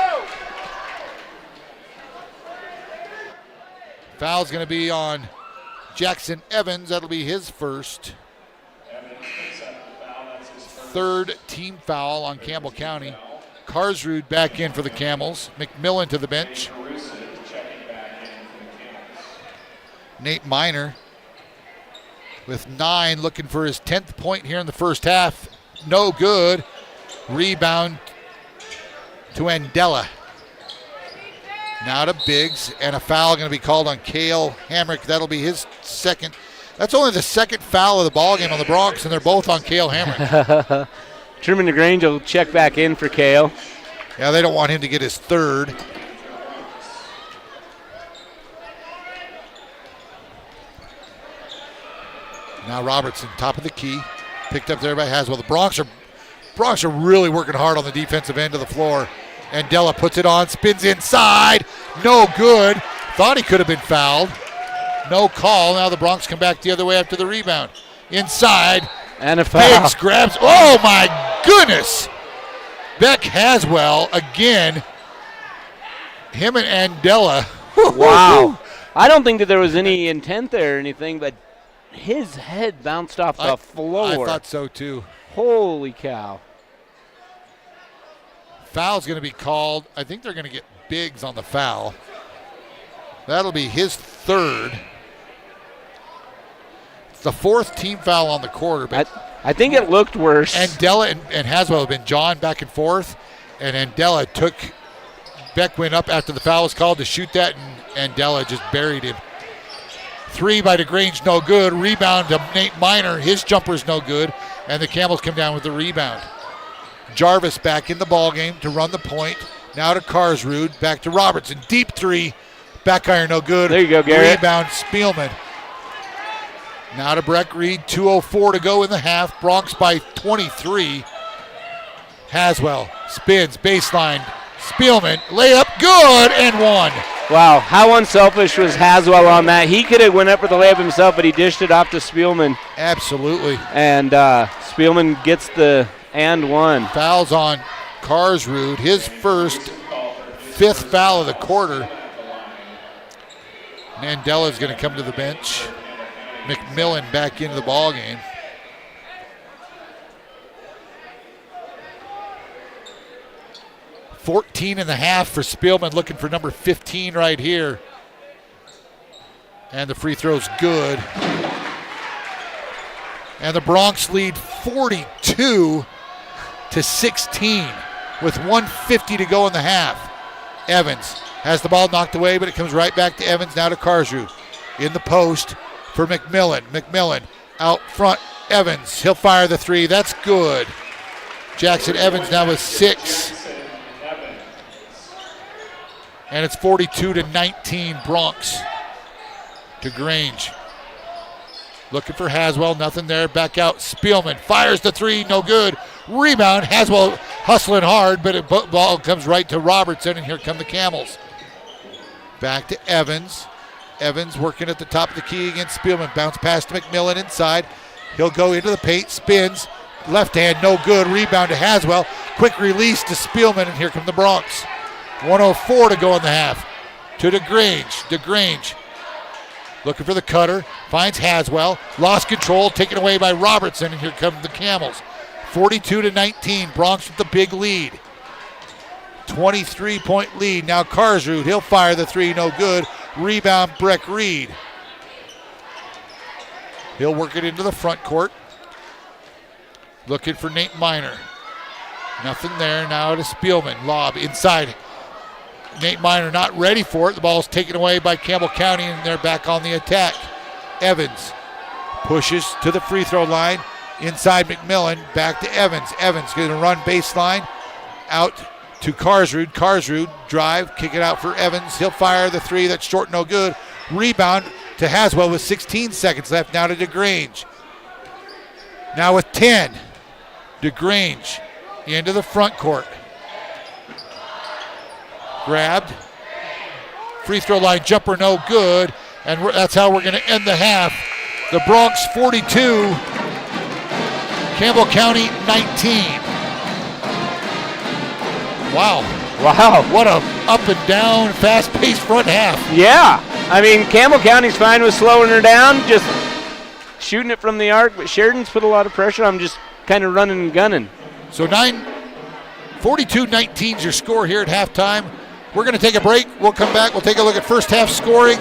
Foul's going to be on Jackson Evans. That'll be his first. Third team foul on Campbell County. Karsrud back in for the Camels. McMillan to the bench. Nate Miner with 9, looking for his 10th point here in the first half. No good. Rebound to Andela. Now to Biggs, and a foul going to be called on Cale Hamrick. That'll be his second. That's only the second foul of the ballgame on the Bronx, and they're both on Cale Hamrick. Truman DeGrange will check back in for Cale. Yeah, they don't want him to get his third. Now Robertson, top of the key, picked up there by Haswell. The Bronx are really working hard on the defensive end of the floor. Andela puts it on, spins inside, no good. Thought he could have been fouled. No call. Now the Bronx come back the other way after the rebound. Inside. And a foul. Biggs grabs. Oh, my goodness. Beck Haswell again. Him and Andela. Wow. I don't think that there was any intent there or anything, but his head bounced off the floor. I thought so, too. Holy cow. Foul's going to be called. I think they're going to get Biggs on the foul. That'll be his third. It's the fourth team foul on the quarter. But I think it looked worse. Andela and Haswell have been jawing back and forth, and Andela Beck went up after the foul was called to shoot that, and Andela just buried him. 3 by DeGrange, no good. Rebound to Nate Miner. His jumper's no good, and the Camels come down with the rebound. Jarvis back in the ballgame to run the point. Now to Karsrud, back to Robertson. Deep three, Back iron, no good. There you go, Garrett. Rebound, Spielman. Now to Breck Reed, 2:04 to go in the half. Bronx by 23. Haswell spins, baseline. Spielman, layup, good, and one. Wow, how unselfish was Haswell on that? He could have went up for the layup himself, but he dished it off to Spielman. Absolutely. And Spielman gets the and one. Fouls on Karsrud, his fifth foul of the quarter. Nandella's going to come to the bench. McMillan back into the ball game. .14.5 for Spielman, looking for number 15 right here. And the free throw's good. And the Bronx lead 42-16 with 1:50 to go in the half. Evans has the ball knocked away, but it comes right back to Evans, now to Karsrud. In the post for McMillan. McMillan out front, Evans. He'll fire the three. That's good. Jackson Evans now with 6. And it's 42-19 Bronx to Grange. Looking for Haswell, nothing there. Back out, Spielman fires the three, no good. Rebound, Haswell hustling hard, but the ball comes right to Robertson, and here come the Camels. Back to Evans. Evans working at the top of the key against Spielman. Bounce pass to McMillan inside. He'll go into the paint, spins. Left hand, no good. Rebound to Haswell. Quick release to Spielman, and here come the Bronx. 1:04 to go in the half. To DeGrange. DeGrange looking for the cutter. Finds Haswell. Lost control. Taken away by Robertson. And here come the Camels. 42-19. Bronx with the big lead. 23-point lead. Now Karsrud. He'll fire the three. No good. Rebound Breck Reed. He'll work it into the front court. Looking for Nate Miner. Nothing there. Now to Spielman. Lob inside. Nate Miner not ready for it. The ball's taken away by Campbell County, and they're back on the attack. Evans pushes to the free throw line. Inside McMillan. Back to Evans. Evans going to run baseline. Out to Karsrud. Karsrud drive. Kick it out for Evans. He'll fire the three. That's short, no good. Rebound to Haswell with 16 seconds left. Now to DeGrange. Now with 10. DeGrange into the front court. Grabbed. Free throw line jumper, no good. And that's how we're going to end the half. The Bronx 42, Campbell County 19. Wow. What a up and down, fast-paced front half. Yeah. I mean, Campbell County's fine with slowing her down, just shooting it from the arc, but Sheridan's put a lot of pressure on them, just kind of running and gunning. So 42-19 is your score here at halftime. We're going to take a break. We'll come back. We'll take a look at first half scoring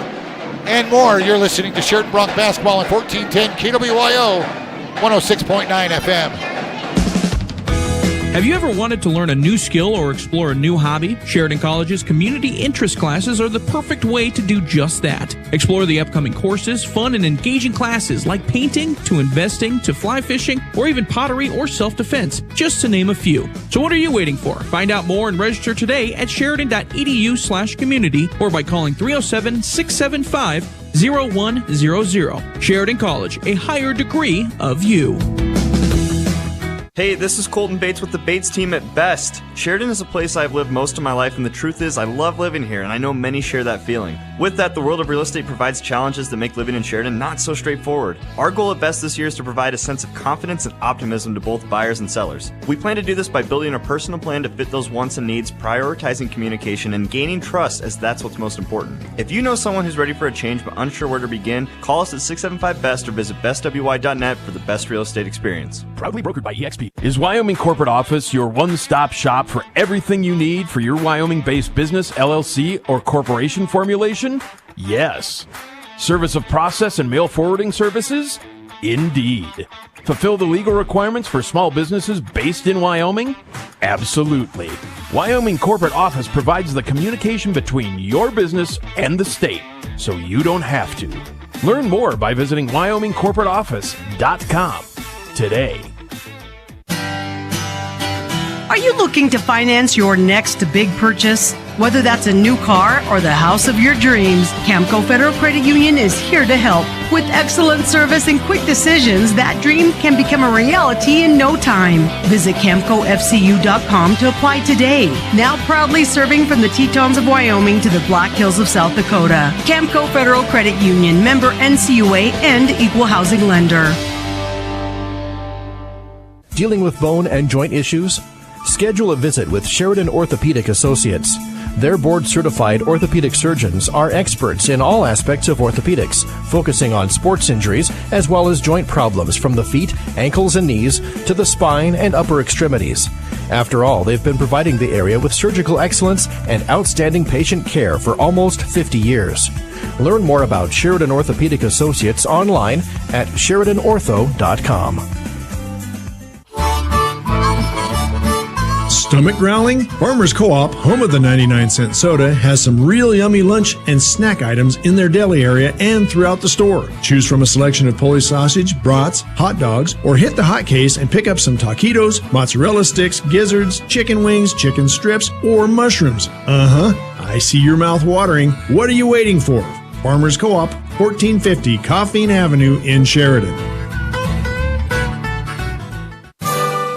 and more. You're listening to Sheridan Bronx Basketball on 1410 KWYO 106.9 FM. Have you ever wanted to learn a new skill or explore a new hobby? Sheridan College's community interest classes are the perfect way to do just that. Explore the upcoming courses, fun and engaging classes like painting, to investing, to fly fishing, or even pottery or self-defense, just to name a few. So what are you waiting for? Find out more and register today at sheridan.edu/community or by calling 307-675-0100. Sheridan College, a higher degree of you. Hey, this is Colton Bates with the Bates team at Best. Sheridan is a place I've lived most of my life, and the truth is I love living here, and I know many share that feeling. With that, the world of real estate provides challenges that make living in Sheridan not so straightforward. Our goal at Best this year is to provide a sense of confidence and optimism to both buyers and sellers. We plan to do this by building a personal plan to fit those wants and needs, prioritizing communication, and gaining trust, as that's what's most important. If you know someone who's ready for a change but unsure where to begin, call us at 675-BEST or visit bestwy.net for the best real estate experience. Proudly brokered by EXP. Is Wyoming Corporate Office your one-stop shop for everything you need for your Wyoming-based business, LLC, or corporation formulation? Yes. Service of process and mail forwarding services? Indeed. Fulfill the legal requirements for small businesses based in Wyoming? Absolutely. Wyoming Corporate Office provides the communication between your business and the state, so you don't have to. Learn more by visiting wyomingcorporateoffice.com today. Are you looking to finance your next big purchase? Whether that's a new car or the house of your dreams, Camco Federal Credit Union is here to help. With excellent service and quick decisions, that dream can become a reality in no time. Visit CamcoFCU.com to apply today. Now proudly serving from the Tetons of Wyoming to the Black Hills of South Dakota. Camco Federal Credit Union, member NCUA and equal housing lender. Dealing with bone and joint issues? Schedule a visit with Sheridan Orthopedic Associates. Their board-certified orthopedic surgeons are experts in all aspects of orthopedics, focusing on sports injuries as well as joint problems from the feet, ankles, and knees to the spine and upper extremities. After all, they've been providing the area with surgical excellence and outstanding patient care for almost 50 years. Learn more about Sheridan Orthopedic Associates online at SheridanOrtho.com. Stomach growling? Farmers Co-op, home of the 99-cent soda, has some real yummy lunch and snack items in their deli area and throughout the store. Choose from a selection of Polish sausage, brats, hot dogs, or hit the hot case and pick up some taquitos, mozzarella sticks, gizzards, chicken wings, chicken strips, or mushrooms. I see your mouth watering. What are you waiting for? Farmers Co-op, 1450 Coffeen Avenue in Sheridan.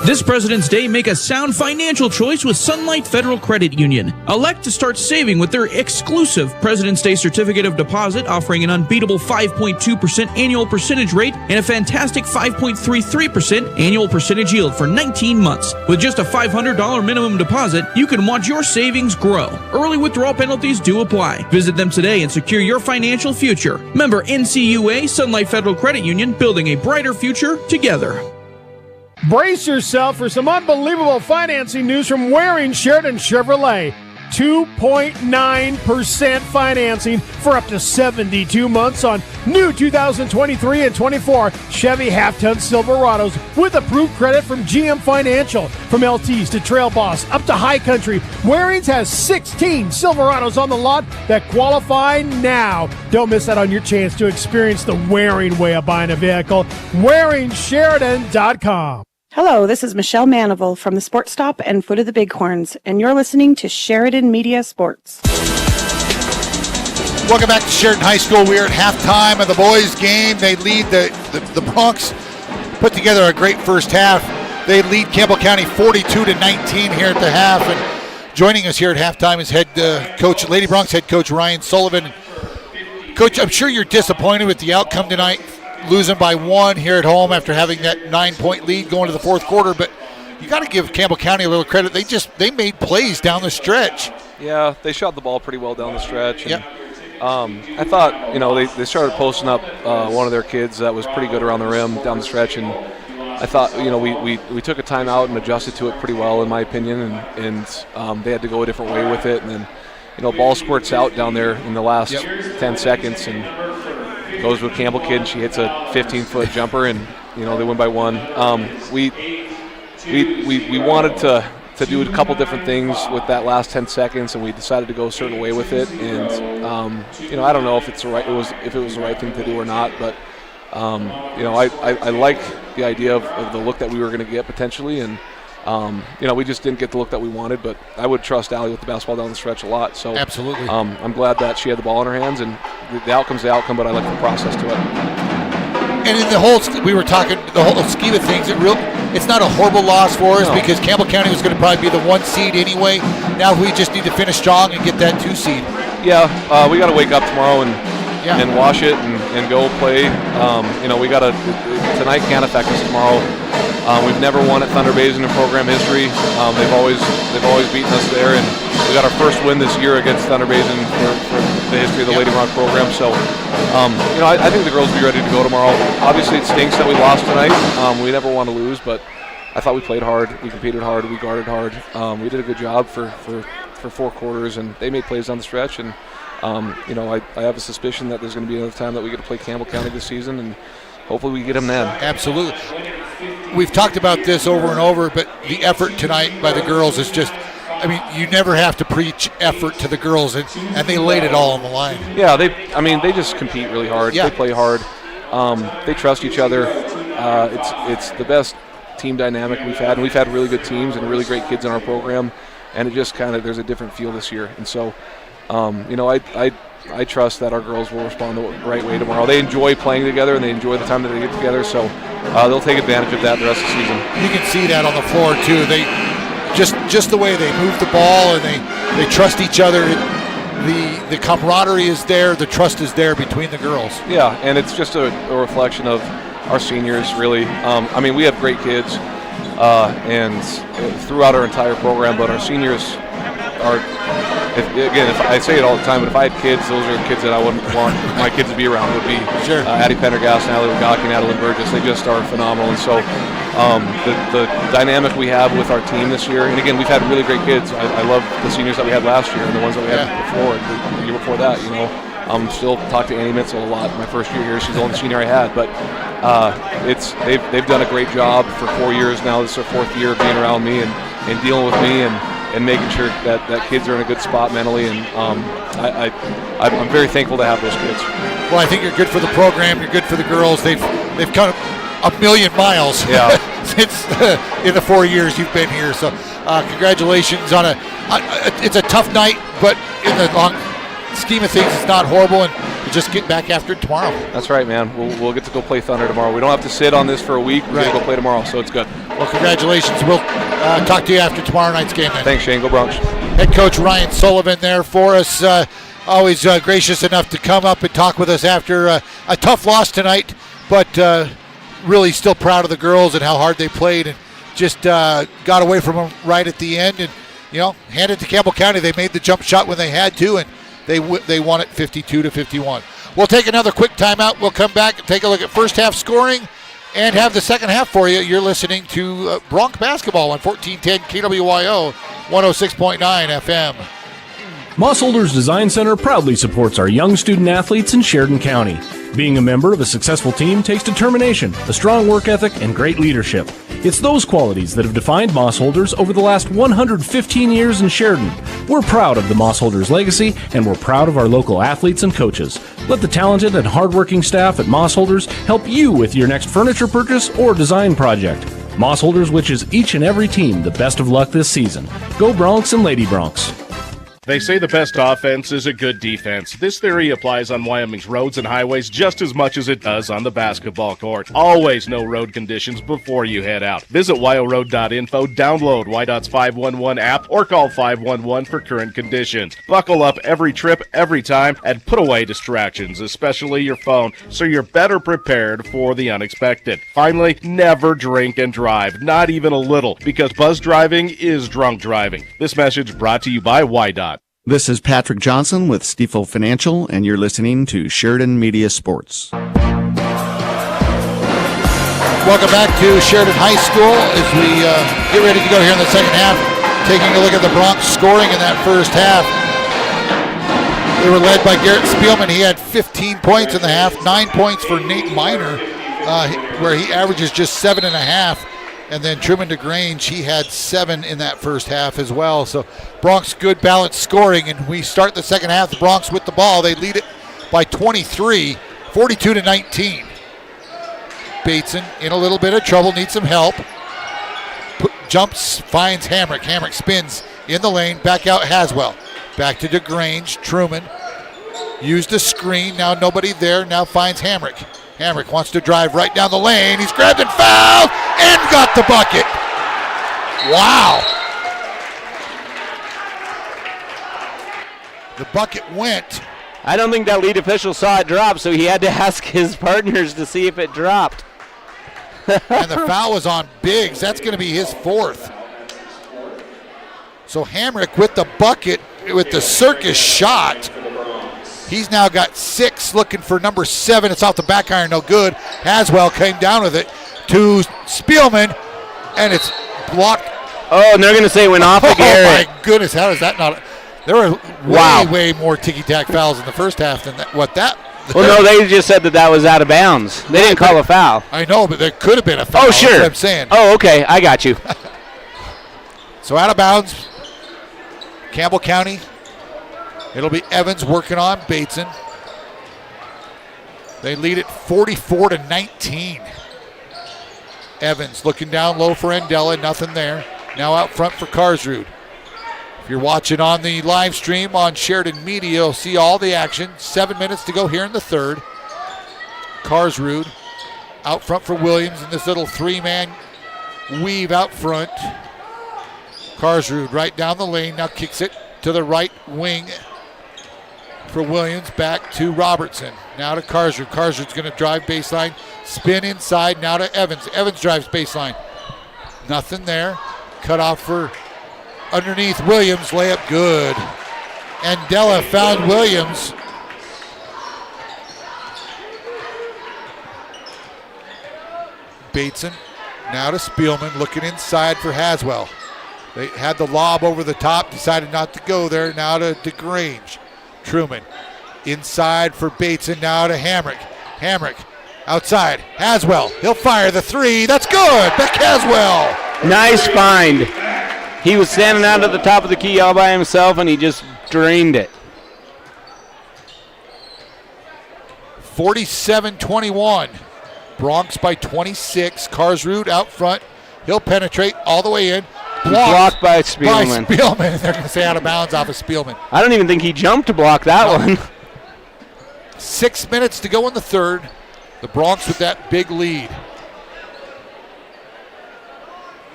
This President's Day, make a sound financial choice with Sunlight Federal Credit Union. Elect to start saving with their exclusive President's Day Certificate of Deposit, offering an unbeatable 5.2% annual percentage rate and a fantastic 5.33% annual percentage yield for 19 months. With just a $500 minimum deposit, you can watch your savings grow. Early withdrawal penalties do apply. Visit them today and secure your financial future. Member NCUA, Sunlight Federal Credit Union, building a brighter future together. Brace yourself for some unbelievable financing news from Waring Sheridan Chevrolet. 2.9% financing for up to 72 months on new 2023 and 24 Chevy half-ton Silverados with approved credit from GM Financial. From LTs to Trail Boss up to High Country, Waring's has 16 Silverados on the lot that qualify now. Don't miss out on your chance to experience the Waring way of buying a vehicle. WaringSheridan.com. Hello, this is Michelle Manival from the Sports Stop and Foot of the Bighorns, and you're listening to Sheridan Media Sports. Welcome back to Sheridan High School. We are at halftime of the boys' game. They lead the Bronx, put together a great first half. They lead Campbell County 42-19 here at the half. And joining us here at halftime is head coach, Lady Bronx head coach Ryan Sullivan. Coach, I'm sure you're disappointed with the outcome tonight, losing by one here at home after having that 9-point lead going to the fourth quarter, but you got to give Campbell County a little credit. They made plays down the stretch. Yeah, they shot the ball pretty well down the stretch. And, I thought, they started posting up one of their kids that was pretty good around the rim down the stretch, and I thought, we took a timeout and adjusted to it pretty well, in my opinion, and they had to go a different way with it, and then, ball squirts out down there in the last 10 seconds, and goes with Campbell kid, and she hits a 15-foot jumper, and they win by one. We wanted to do a couple different things with that last 10 seconds, and we decided to go a certain way with it. And I don't know if it was the right thing to do or not, but I like the idea of the look that we were going to get potentially, and we just didn't get the look that we wanted. But I would trust Allie with the basketball down the stretch a lot. So absolutely, I'm glad that she had the ball in her hands, and the outcome's the outcome. But I like the process to it. And in the whole scheme of things, it's not a horrible loss for us because Campbell County was going to probably be the 1 seed anyway. Now we just need to finish strong and get that 2 seed. Yeah, we got to wake up tomorrow and wash it and go play. We got to tonight can't affect us tomorrow. We've never won at Thunder Basin in program history. They've always beaten us there, and we got our first win this year against Thunder Basin for the history of the Lady Rock program. So, I think the girls will be ready to go tomorrow. Obviously, it stinks that we lost tonight. We never want to lose, but I thought we played hard. We competed hard. We guarded hard. We did a good job for 4 quarters, and they made plays down the stretch. And I have a suspicion that there's going to be another time that we get to play Campbell County this season, and hopefully we get them then. Absolutely. We've talked about this over and over, but the effort tonight by the girls is just, you never have to preach effort to the girls, and they laid it all on the line. Yeah, they just compete really hard. Yeah. They play hard. They trust each other. It's the best team dynamic we've had, and we've had really good teams and really great kids in our program. and it just kind of, there's a different feel this year. And so, I trust that our girls will respond the right way tomorrow. They enjoy playing together, and they enjoy the time that they get together, so they'll take advantage of that the rest of the season. You can see that on the floor, too. They just the way they move the ball, and they trust each other. The camaraderie is there. The trust is there between the girls. Yeah, and it's just a reflection of our seniors, really. We have great kids and throughout our entire program, but our seniors are, if I say it all the time, but if I had kids, those are kids that I wouldn't want my kids to be around. Would be Addie Pendergast, Natalie Wagaki, Adeline Burgess. They just are phenomenal. And so the dynamic we have with our team this year, and again, we've had really great kids. I love the seniors that we had last year and the ones that we had before, the year before that, still talk to Annie Mitchell a lot. My first year here, she's the only senior I had, but they've done a great job for 4 years now. This is their 4th year of being around me and dealing with me and making sure that kids are in a good spot mentally, and I'm very thankful to have those kids. Well, I think you're good for the program. You're good for the girls. They've come a million miles since in the 4 years you've been here. So congratulations on it's a tough night, but in the long scheme of things, it's not horrible, and you just get back after it tomorrow. That's right, man. We'll get to go play Thunder tomorrow. We don't have to sit on this for a week. We're going to go play tomorrow, so it's good. Well, congratulations. We'll talk to you after tomorrow night's game then. Thanks, Shane. Go Bronx. Head coach Ryan Sullivan there for us. Always gracious enough to come up and talk with us after a tough loss tonight, but really still proud of the girls and how hard they played, and just got away from them right at the end, and hand it to Campbell County. They made the jump shot when they had to, and they won it 52-51. We'll take another quick timeout. We'll come back and take a look at first half scoring and have the second half for you. You're listening to Bronx Basketball on 1410 KWYO 106.9 FM. Mossholders Design Center proudly supports our young student athletes in Sheridan County. Being a member of a successful team takes determination, a strong work ethic, and great leadership. It's those qualities that have defined Mossholders over the last 115 years in Sheridan. We're proud of the Mossholders legacy, and we're proud of our local athletes and coaches. Let the talented and hardworking staff at Mossholders help you with your next furniture purchase or design project. Mossholders wishes each and every team the best of luck this season. Go Bronx and Lady Bronx. They say the best offense is a good defense. This theory applies on Wyoming's roads and highways just as much as it does on the basketball court. Always know road conditions before you head out. Visit wyoroad.info, download WYDOT's 511 app, or call 511 for current conditions. Buckle up every trip, every time, and put away distractions, especially your phone, so you're better prepared for the unexpected. Finally, never drink and drive, not even a little, because buzz driving is drunk driving. This message brought to you by WYDOT. This is Patrick Johnson with Stifel Financial, and you're listening to Sheridan Media Sports. Welcome back to Sheridan High School as we get ready to go here in the second half. Taking a look at the Bronx scoring in that first half. They were led by Garrett Spielman. He had 15 points in the half, 9 points for Nate Miner, where he averages just 7.5. And then Truman DeGrange, he had 7 in that first half as well. So Bronx, good balanced scoring. And we start the second half, the Bronx with the ball. They lead it by 23, 42-19. Bateson in a little bit of trouble, needs some help. Jumps, finds Hamrick. Hamrick spins in the lane, back out Haswell. Back to DeGrange, Truman. Used a screen, now nobody there, now finds Hamrick. Hamrick wants to drive right down the lane. He's grabbed and fouled and got the bucket. Wow. The bucket went. I don't think that lead official saw it drop, so he had to ask his partners to see if it dropped. And the foul was on Biggs. That's going to be his 4th. So Hamrick with the bucket, with the circus shot. He's now got 6, looking for number 7. It's off the back iron, no good. Haswell came down with it to Spielman, and it's blocked. Oh, and they're going to say it went off of Garrett. Oh, my goodness. How does that not? There were way more ticky-tack fouls in the first half than that. Well, no, they just said that was out of bounds. They didn't call a foul. I know, but there could have been a foul. Oh, sure. That's what I'm saying. Oh, okay. I got you. So out of bounds, Campbell County. It'll be Evans working on Bateson. They lead it 44-19. Evans looking down low for Endella, nothing there. Now out front for Karsrud. If you're watching on the live stream on Sheridan Media, you'll see all the action. 7 minutes to go here in the third. Carsrud out front for Williams in this little three-man weave out front. Carsrud right down the lane, now kicks it to the right wing for Williams, back to Robertson. Now to Carsrud. Carsrud's going to drive baseline, spin inside, now to Evans. Evans drives baseline. Nothing there. Cut off for underneath Williams, layup good. Andela found Williams. Bateson now to Spielman, looking inside for Haswell. They had the lob over the top, decided not to go there. Now to DeGrange. Truman inside for Bateson, now to Hamrick. Hamrick outside. Haswell, he'll fire the three. That's good. Beck Haswell. Nice find. He was standing out at the top of the key all by himself, and he just drained it. 47-21. Bronx by 26. Carsrud out front. He'll penetrate all the way in. Blocked by Spielman. They're going to say out of bounds off of Spielman. I don't even think he jumped to block that one. 6 minutes to go in the third. The Bronx with that big lead.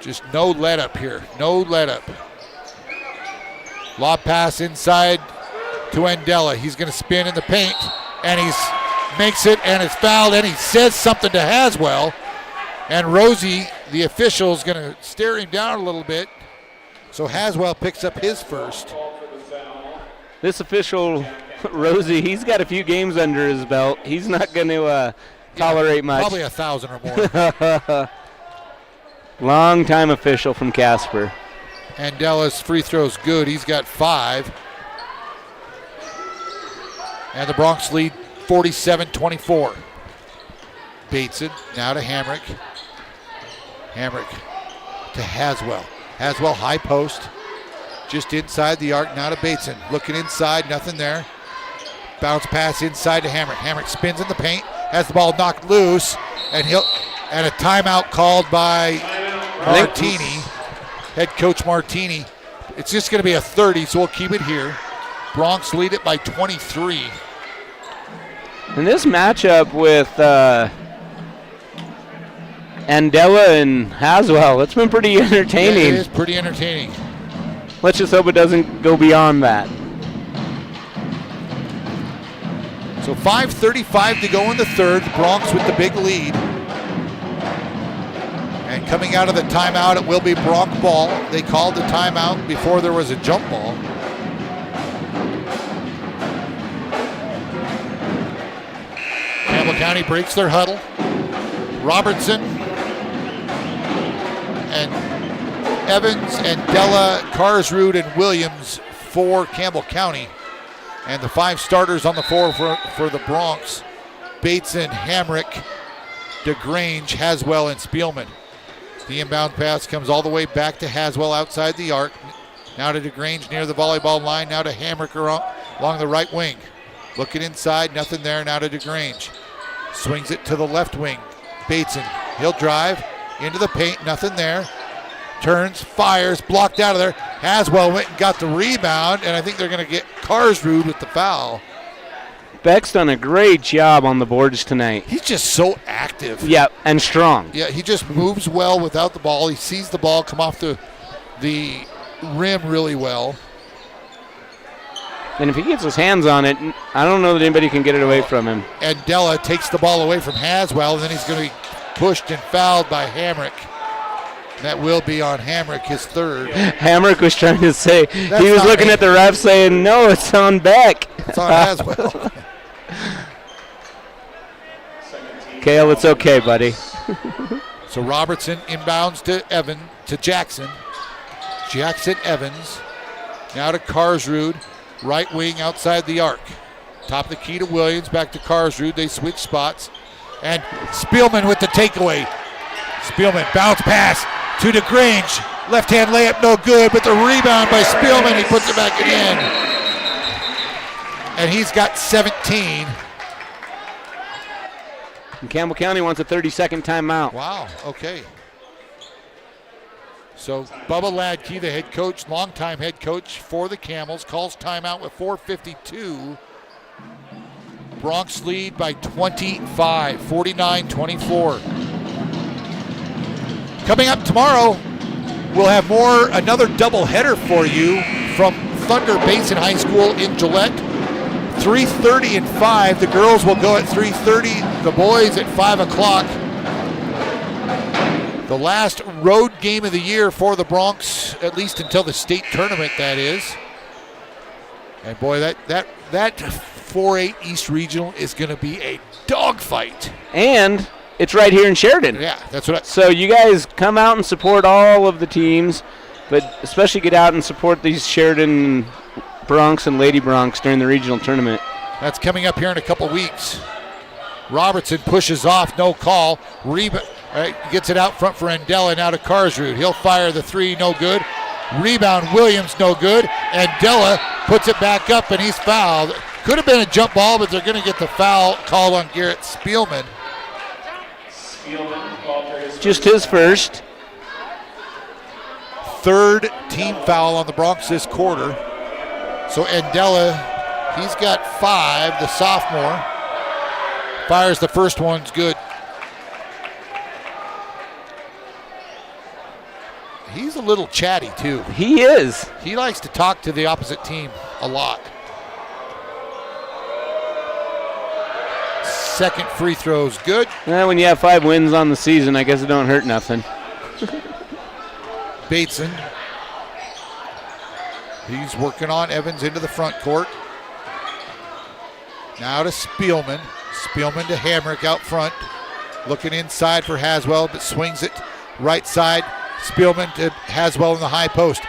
Just no let up here. No let up. Lob pass inside to Andela. He's going to spin in the paint, and he makes it, and it's fouled, and he says something to Haswell. And Rosie, the official, is going to stare him down a little bit. So Haswell picks up his first. This official, Rosie, he's got a few games under his belt. He's not going to tolerate much. Probably 1,000 or more. Long-time official from Casper. Andela's free throw's good. He's got 5. And the Bronx lead 47-24. Bateson now to Hamrick. Hamrick to Haswell. Haswell high post. Just inside the arc. Now to Bateson. Looking inside. Nothing there. Bounce pass inside to Hamrick. Hamrick spins in the paint. Has the ball knocked loose. And a timeout called by Martini. Head coach Martini. It's just going to be a 30, so we'll keep it here. Bronx lead it by 23. And this matchup with Andela and Haswell, it's been pretty entertaining. Yeah, it is pretty entertaining. Let's just hope it doesn't go beyond that. So 5:35 to go in the third. Bronx with the big lead. And coming out of the timeout, it will be Bronx ball. They called the timeout before there was a jump ball. Campbell County breaks their huddle. Robertson and Evans and Della, Carsrud and Williams for Campbell County. And the 5 starters on the floor for the Bronx: Bateson, Hamrick, DeGrange, Haswell, and Spielman. The inbound pass comes all the way back to Haswell outside the arc. Now to DeGrange near the volleyball line. Now to Hamrick along the right wing. Looking inside, nothing there. Now to DeGrange. Swings it to the left wing. Bateson, he'll drive into the paint, nothing there. Turns, fires, blocked out of there. Haswell went and got the rebound, and I think they're going to get Carsrud with the foul. Beck's done a great job on the boards tonight. He's just so active. Yeah, and strong. Yeah, he just moves well without the ball. He sees the ball come off the rim really well. And if he gets his hands on it, I don't know that anybody can get it away from him. And Della takes the ball away from Haswell, and then he's going to be pushed and fouled by Hamrick. That will be on Hamrick, his third. Hamrick was trying to say, he was looking at the ref saying, no, it's on Beck. It's on Haswell. Kale, it's okay, buddy. So Robertson inbounds to Jackson. Jackson Evans. Now to Carsrud. Right wing outside the arc. Top of the key to Williams. Back to Carsrud. They switch spots. And Spielman with the takeaway. Spielman bounce pass to DeGrange. Left hand layup no good, but the rebound by Spielman. He puts it back in. And he's got 17. And Campbell County wants a 30-second timeout. Wow, okay. So Bubba Ladke, the head coach, longtime head coach for the Camels, calls timeout with 4:52. Bronx lead by 25, 49-24. Coming up tomorrow, we'll have another doubleheader for you from Thunder Basin High School in Gillette. 3:30 and 5. The girls will go at 3:30. The boys at 5 o'clock. The last road game of the year for the Bronx, at least until the state tournament, that is. And boy, that 4-8 East Regional is going to be a dogfight. And it's right here in Sheridan. Yeah, that's what. So you guys come out and support all of the teams, but especially get out and support these Sheridan Bronx and Lady Bronx during the regional tournament. That's coming up here in a couple weeks. Robertson pushes off, no call. Gets it out front for Andela, now to Carsrud. He'll fire the three, no good. Rebound, Williams, no good. Andela puts it back up, and he's fouled. Could have been a jump ball, but they're going to get the foul called on Garrett Spielman. Just his first. Third team foul on the Bronx this quarter. So Andela, he's got 5, the sophomore. Fires the first one's good. He's a little chatty, too. He is. He likes to talk to the opposite team a lot. Second free throw's good. Well, when you have 5 wins on the season, I guess it don't hurt nothing. Bateson. He's working on Evans into the front court. Now to Spielman. Spielman to Hamrick out front. Looking inside for Haswell, but swings it right side. Spielman to Haswell in the high post.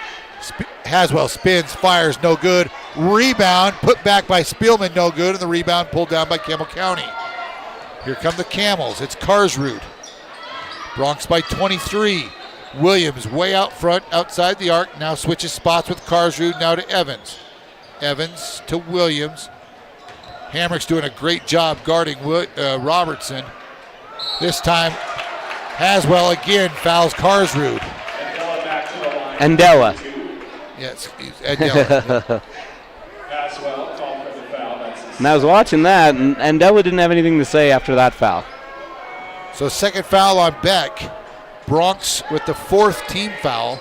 Haswell spins, fires, no good. Rebound, put back by Spielman, no good. And the rebound pulled down by Campbell County. Here come the Camels. It's Carsrud. Bronx by 23. Williams way out front, outside the arc. Now switches spots with Carsrud, now to Evans. Evans to Williams. Hamrick's doing a great job guarding Robertson. This time, Haswell again fouls Carsrud. Andela. Yes, Andela. And I was watching that, and Andela didn't have anything to say after that foul. So second foul on Beck. Bronx with the 4th team foul.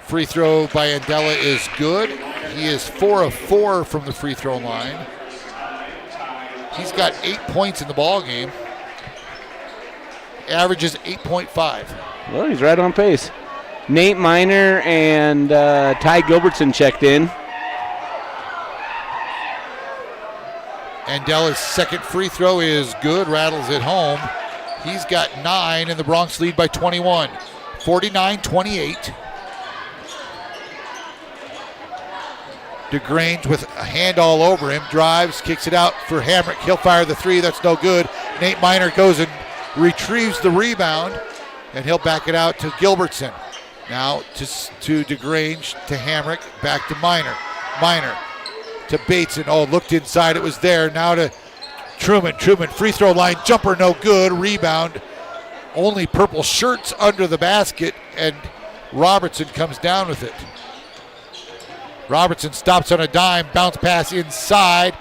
Free throw by Andela is good. He is 4 of 4 from the free throw line. He's got 8 points in the ball game. Averages 8.5. Well, he's right on pace. Nate Miner and Ty Gilbertson checked in. Andela's second free throw is good, rattles it home. He's got 9, and the Bronx lead by 21. 49-28. DeGrange with a hand all over him, drives, kicks it out for Hamrick. He'll fire the three, that's no good. Nate Miner goes and retrieves the rebound, and he'll back it out to Gilbertson. Now to DeGrange, to Hamrick, back to Miner. Miner to Bateson. Oh, looked inside, it was there. Now to Truman. Truman, free throw line, jumper, no good. Rebound, only purple shirts under the basket, and Robertson comes down with it. Robertson stops on a dime, bounce pass inside,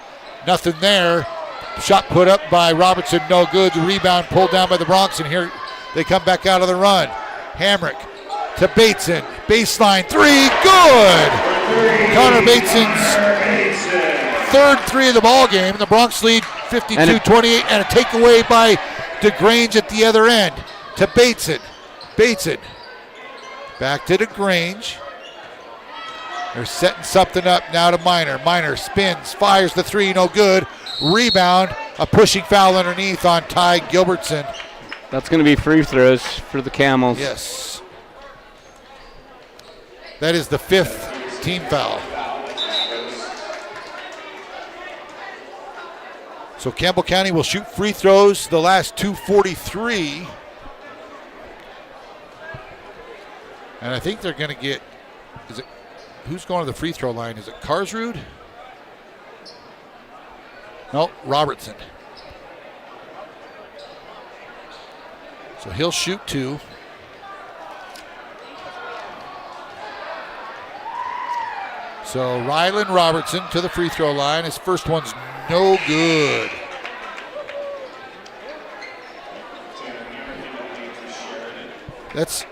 nothing there. Shot put up by Robertson, no good. The rebound pulled down by the Bronx, and here they come back out of the run. Hamrick to Bateson, baseline three, good! Connor Bateson's third three of the ball game. The Bronx lead 52-28, and a takeaway by DeGrange at the other end to Bateson. Bateson back to DeGrange. They're setting something up now to Miner. Miner spins, fires the three, no good. Rebound, a pushing foul underneath on Ty Gilbertson. That's going to be free throws for the Camels. Yes. That is the 5th team foul. So Campbell County will shoot free throws the last 2:43. And I think they're going to get, who's going to the free throw line? Is it Carsrud? No, Robertson. So he'll shoot 2. So Rylan Robertson to the free throw line. His first one's no good. That's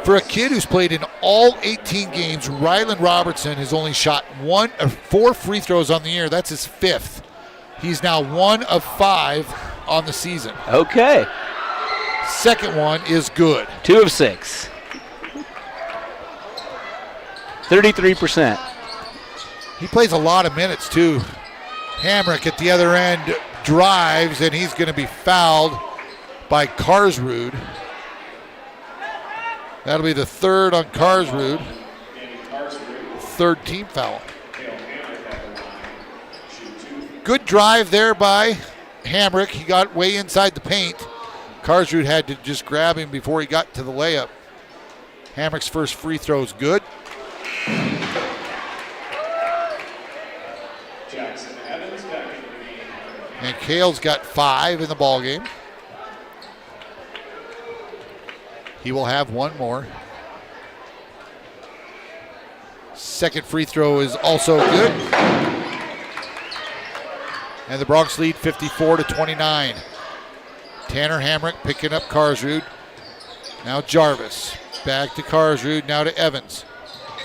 for a kid who's played in all 18 games. Rylan Robertson has only shot 4 free throws on the year. That's his 5th. He's now 1 of 5 on the season. Okay. Second one is good. 2 of 6. 33%. He plays a lot of minutes, too. Hamrick at the other end drives, and he's going to be fouled by Karsrud. That'll be the 3rd on Karsrud. 3rd team foul. Good drive there by Hamrick. He got way inside the paint. Karsrud had to just grab him before he got to the layup. Hamrick's first free throw is good. And Kale's got 5 in the ball game. He will have 1 more. Second free throw is also good. And the Bronx lead 54-29. Tanner Hamrick picking up Karsrud. Now Jarvis. Back to Karsrud. Now to Evans.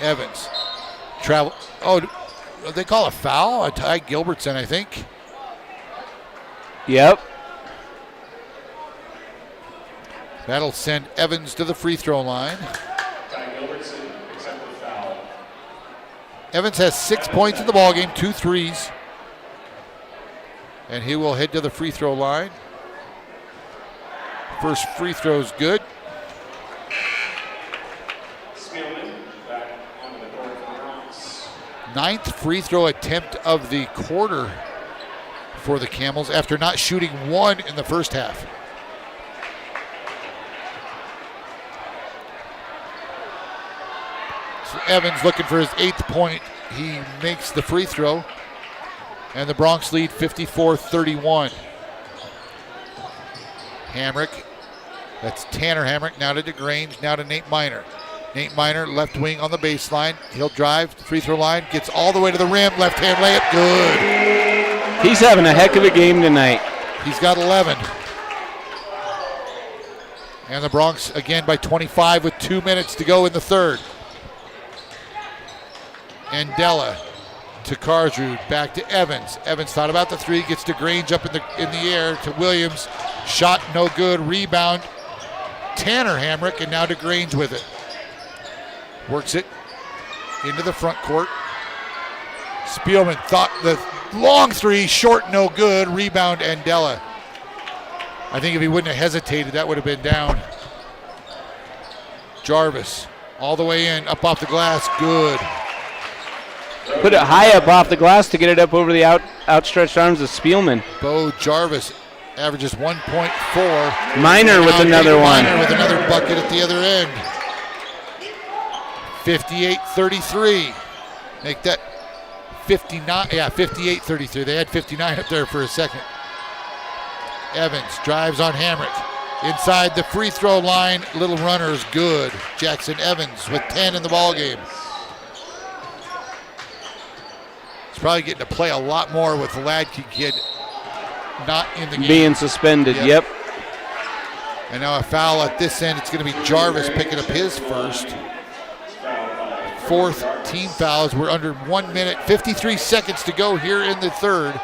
Evans. Travel. Oh, they call a foul? Ty Gilbertson, I think. Yep. That'll send Evans to the free throw line. Evans has 6 points in the ballgame, 2 threes. And he will head to the free throw line. First free throw is good. Ninth free throw attempt of the quarter for the Camels after not shooting 1 in the first half. So Evans looking for his 8th point. He makes the free throw. And the Bronx lead 54-31. Hamrick. That's Tanner Hamrick. Now to DeGrange. Now to Nate Miner. Nate Miner, left wing on the baseline. He'll drive, free throw line. Gets all the way to the rim. Left hand layup. Good. He's having a heck of a game tonight. He's got 11. And the Bronx again by 25 with 2 minutes to go in the third. Andela to Karsrud, back to Evans. Evans thought about the 3, gets DeGrange up in the air to Williams. Shot no good, rebound. Tanner Hamrick, and now DeGrange with it. Works it into the front court. Spielman thought the long 3, short, no good. Rebound, Andela. I think if he wouldn't have hesitated, that would have been down. Jarvis, all the way in, up off the glass, good. Put it high up off the glass to get it up over the outstretched arms of Spielman. Bo Jarvis averages 1.4. Miner with another one. Miner with another bucket at the other end. 58-33. Make that 59. Yeah, 58-33. They had 59 up there for a second. Evans drives on Hamrick. Inside the free throw line, little runner is good. Jackson Evans with 10 in the ball game. He's probably getting to play a lot more with the Ladke kid not in the game. Being suspended, yep. And now a foul at this end. It's going to be Jarvis picking up his first. 4th team fouls. We're under 1 minute, 53 seconds to go here in the third.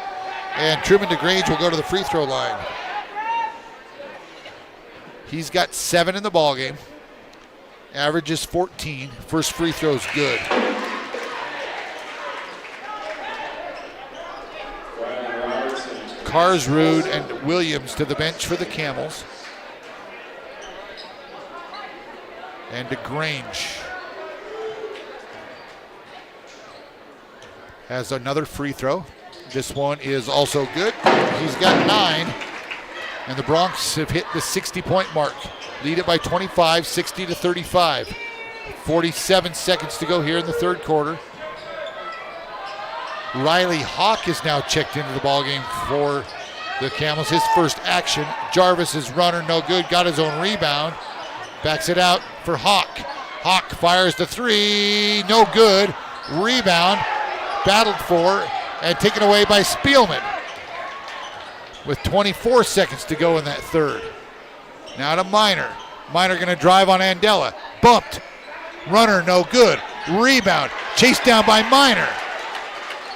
And Truman DeGrange will go to the free throw line. He's got 7 in the ballgame. Averages 14. First free throw is good. Karsrud and Williams to the bench for the Camels. And DeGrange has another free throw. This one is also good. He's got 9. And the Bronx have hit the 60-point mark. Lead it by 25, 60-35. 47 seconds to go here in the third quarter. Riley Hawk is now checked into the ballgame for the Camels his first action. Jarvis's runner, no good, got his own rebound. Backs it out for Hawk. Hawk fires the three, no good. Rebound, battled for, and taken away by Spielman. With 24 seconds to go in that third. Now to Minor. Minor going to drive on Andela. Bumped. Runner, no good. Rebound, chased down by Minor.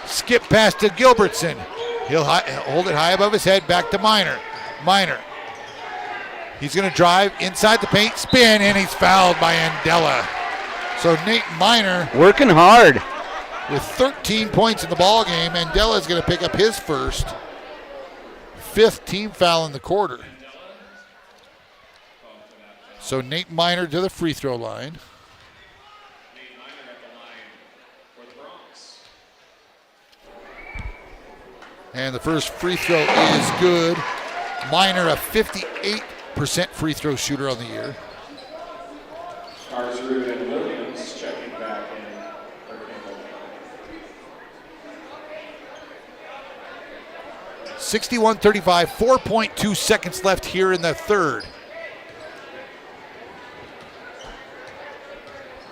Skip pass to Gilbertson. He'll hold it high above his head, back to Minor. Minor. He's going to drive inside the paint, spin, and he's fouled by Andela. So Nate Minor working hard. With 13 points in the ball game, Andela is going to pick up his first, 5th team foul in the quarter. So Nate Minor to the free throw line. And the first free throw is good. Minor, a 58% free throw shooter on the year. Carsrud and Williams checking back in for Campbell. 61-35, 4.2 seconds left here in the third.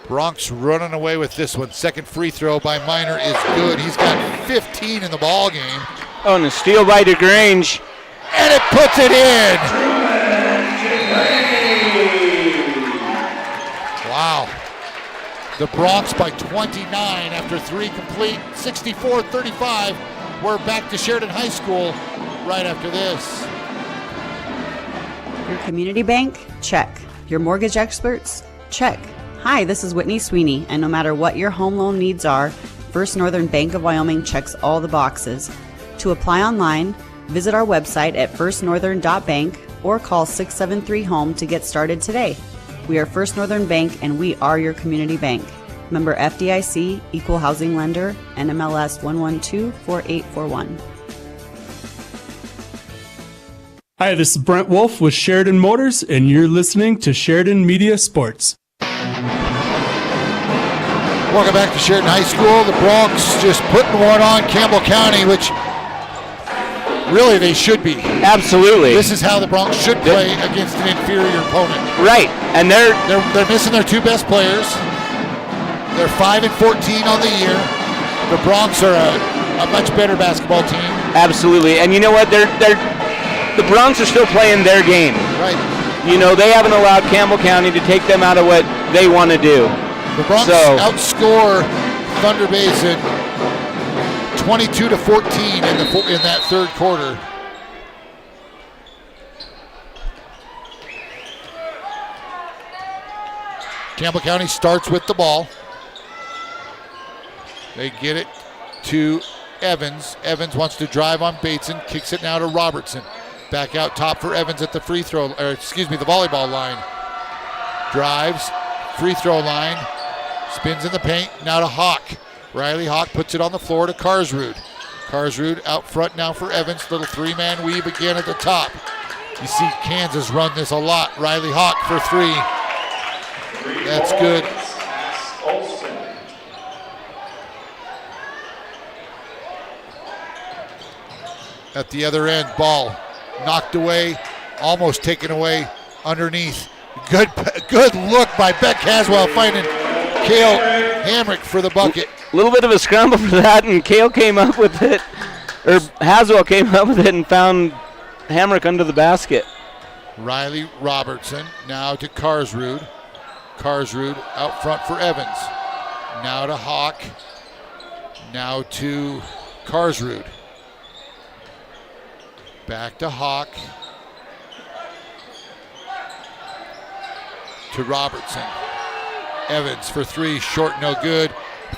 Bronx running away with this one. Second free throw by Minor is good. He's got 15 in the ball game. Oh, and a steal by DeGrange. And it puts it in. Wow. The Bronx by 29 after three complete. 64-35. We're back to Sheridan High School right after this. Your community bank? Check. Your mortgage experts? Check. Hi, this is Whitney Sweeney, and no matter what your home loan needs are, First Northern Bank of Wyoming checks all the boxes. To apply online, visit our website at firstnorthern.bank or call 673-HOME to get started today. We are First Northern Bank, and we are your community bank. Member FDIC, Equal Housing Lender, NMLS 1124841. Hi, this is Brent Wolf with Sheridan Motors, and you're listening to Sheridan Media Sports. Welcome back to Sheridan High School. The Bronx just putting one on Campbell County, which really they should be. Absolutely. This is how the Bronx should play against an inferior opponent. Right, and they're missing their two best players. They're 5-14 on the year. The Bronx are a much better basketball team. Absolutely, and you know what? The Bronx are still playing their game. Right. You know, they haven't allowed Campbell County to take them out of what they want to do. The Bronx outscore Thunder Basin 22-14 in that third quarter. Campbell County starts with the ball. They get it to Evans. Evans wants to drive on Bateson, kicks it now to Robertson. Back out top for Evans at the the volleyball line. Drives, free throw line, spins in the paint, now to Hawk. Riley Hawk puts it on the floor to Carsrud. Carsrud out front now for Evans, little three-man weave again at the top. You see Kansas run this a lot. Riley Hawk for three. That's good. At the other end, ball knocked away, almost taken away underneath. Good look by Beck Haswell finding Cale Hamrick for the bucket. A little bit of a scramble for that, and Cale came up with it, or Haswell came up with it and found Hamrick under the basket. Riley Robertson now to Carsrud. Carsrud out front for Evans. Now to Hawk. Now to Carsrud. Back to Hawk. To Robertson. Evans for three, short, no good.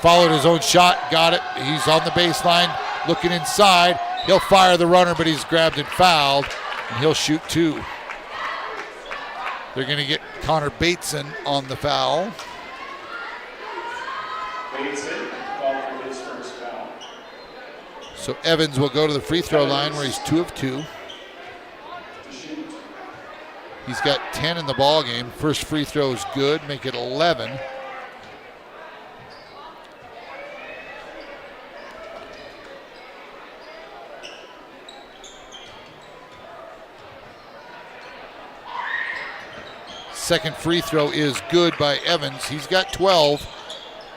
Followed his own shot, got it. He's on the baseline, looking inside. He'll fire the runner, but he's grabbed and fouled, and he'll shoot two. They're going to get Connor Bateson on the foul. Bateson called for his first foul. So Evans will go to the free throw line where he's 2 of 2. He's got 10 in the ball game. First free throw is good, make it 11. second free throw is good by Evans. He's got 12,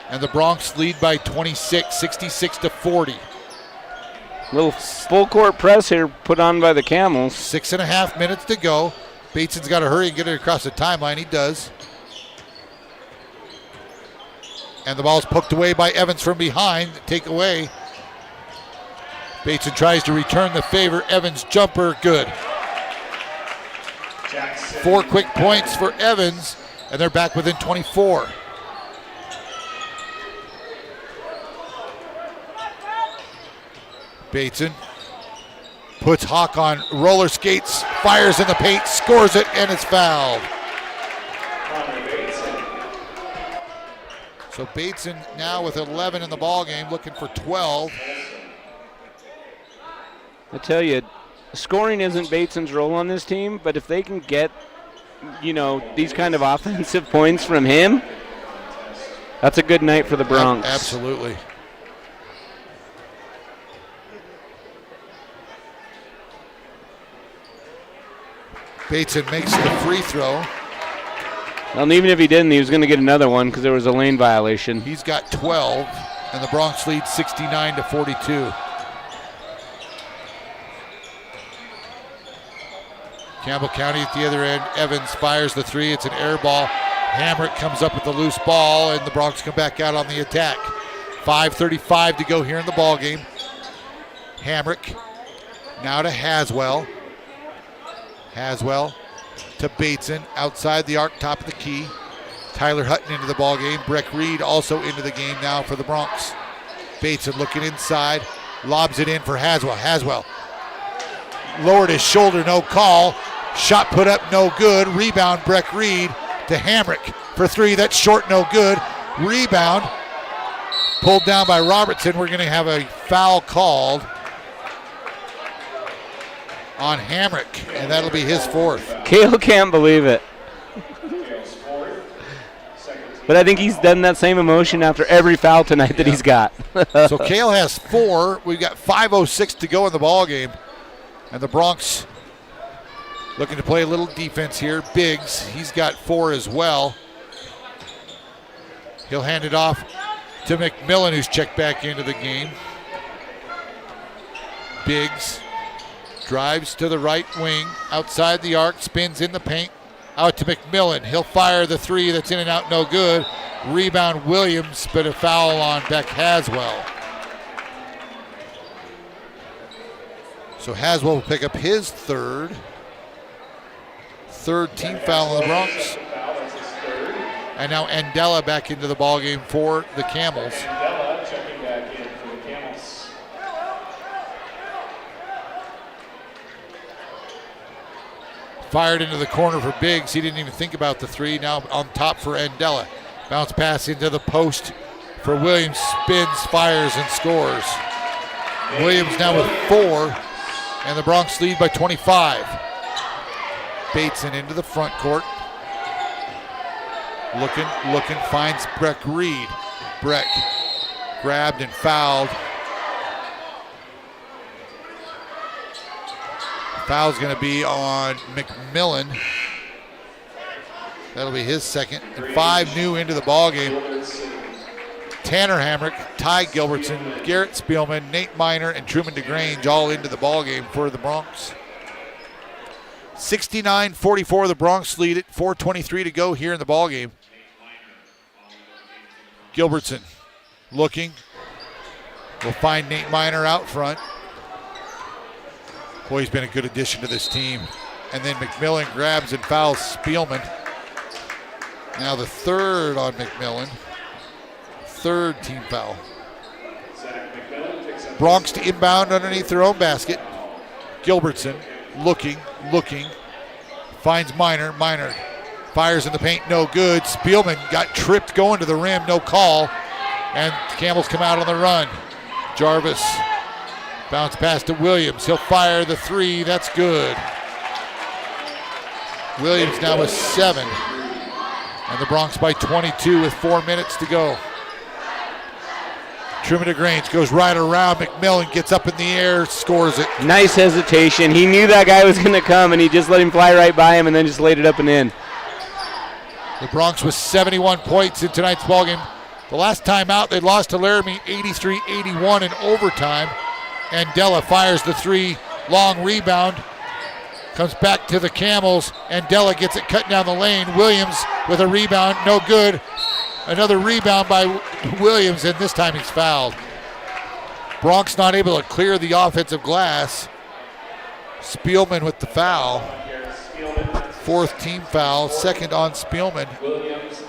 and the Bronx lead by 26, 66-40. Little full court press here put on by the Camels. 6.5 minutes to go. Bateson's got to hurry and get it across the timeline. He does. And the ball's poked away by Evans from behind. Take away. Bateson tries to return the favor. Evans jumper, good. 4 quick points for Evans, and they're back within 24. Bateson puts Hawk on roller skates, fires in the paint, scores it, and it's fouled. So Bateson now with 11 in the ball game, looking for 12. I tell you, scoring isn't Bateson's role on this team, but if they can get, these kind of offensive points from him, that's a good night for the Bronx. Absolutely. Bateson makes the free throw. And even if he didn't, he was going to get another one because there was a lane violation. He's got 12, and the Bronx lead 69-42. Campbell County at the other end. Evans fires the three. It's an air ball. Hamrick comes up with the loose ball, and the Bronx come back out on the attack. 5:35 to go here in the ball game. Hamrick now to Haswell. Haswell to Bateson, outside the arc, top of the key. Tyler Hutton into the ball game. Breck Reed also into the game now for the Bronx. Bateson looking inside, lobs it in for Haswell. Haswell lowered his shoulder, no call. Shot put up, no good. Rebound, Breck Reed to Hamrick for three. That's short, no good. Rebound pulled down by Robertson. We're going to have a foul called on Hamrick, and that'll be his fourth. Cale can't believe it. But I think he's done that same emotion after every foul tonight that he's got. So Cale has 4. We've got 5:06 to go in the ball game, and the Bronx looking to play a little defense here. Biggs, he's got 4 as well. He'll hand it off to McMillan, who's checked back into the game. Biggs drives to the right wing, outside the arc, spins in the paint, out to McMillan. He'll fire the three that's in and out, no good. Rebound Williams, but a foul on Beck Haswell. So Haswell will pick up his third team foul on the Bronx. And now Andela back into the ballgame for the Camels. Andela checking back in for the Camels. Fired into the corner for Biggs. He didn't even think about the three. Now on top for Andela. Bounce pass into the post for Williams. Spins, fires, and scores. Williams now with 4, and the Bronx lead by 25. Bateson into the front court. Looking, finds Breck Reed. Breck grabbed and fouled. Foul's going to be on McMillan. That'll be his second. And 5 new into the ballgame. Tanner Hamrick, Ty Gilbertson, Garrett Spielman, Nate Miner, and Truman DeGrange all into the ballgame for the Bronx. 69-44, the Bronx lead it. 4:23 to go here in the ballgame. Gilbertson looking. We'll find Nate Miner out front. Boy, he's been a good addition to this team. And then McMillan grabs and fouls Spielman. Now the third on McMillan. Third team foul. Bronx to inbound underneath their own basket. Gilbertson looking. Finds Miner. Miner fires in the paint, no good. Spielman got tripped going to the rim, no call. And Camels come out on the run. Jarvis. Bounce pass to Williams. He'll fire the three. That's good. Williams now with 7. And the Bronx by 22 with 4 minutes to go. Truman DeGrange goes right around. McMillan gets up in the air, scores it. Nice hesitation. He knew that guy was going to come, and he just let him fly right by him and then just laid it up and in. The Bronx with 71 points in tonight's ballgame. The last time out, they lost to Laramie 83-81 in overtime. Andela fires the three, long rebound. Comes back to the Camels. Andela gets it cut down the lane. Williams with a rebound, no good. Another rebound by Williams, and this time he's fouled. Bronx not able to clear the offensive glass. Spielman with the foul. Fourth team foul, second on Spielman.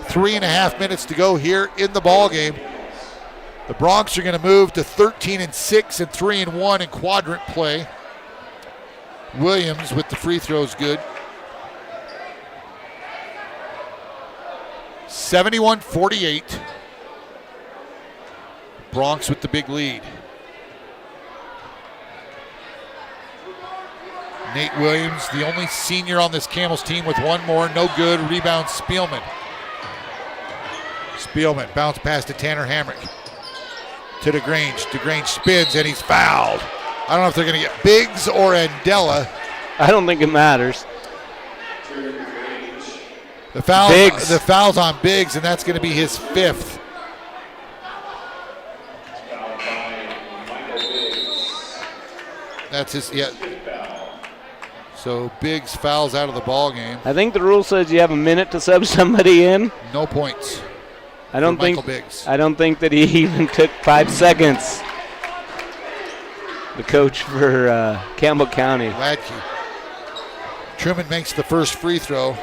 3.5 minutes to go here in the ball game. The Bronx are going to move to 13-6 and 3-1 in quadrant play. Williams with the free throws good. 71-48. Bronx with the big lead. Nate Williams, the only senior on this Camels team with one more, no good. Rebound Spielman. Spielman bounce pass to Tanner Hamrick. To DeGrange. DeGrange spins and he's fouled. I don't know if they're going to get Biggs or Andela. I don't think it matters. The foul's on Biggs, and that's going to be his fifth. That's his, yeah. So Biggs fouls out of the ball game. I think the rule says you have a minute to sub somebody in. No points. I don't think Biggs. I don't think that he even took 5 seconds. The coach for Campbell County. Ladke. Truman makes the first free throw.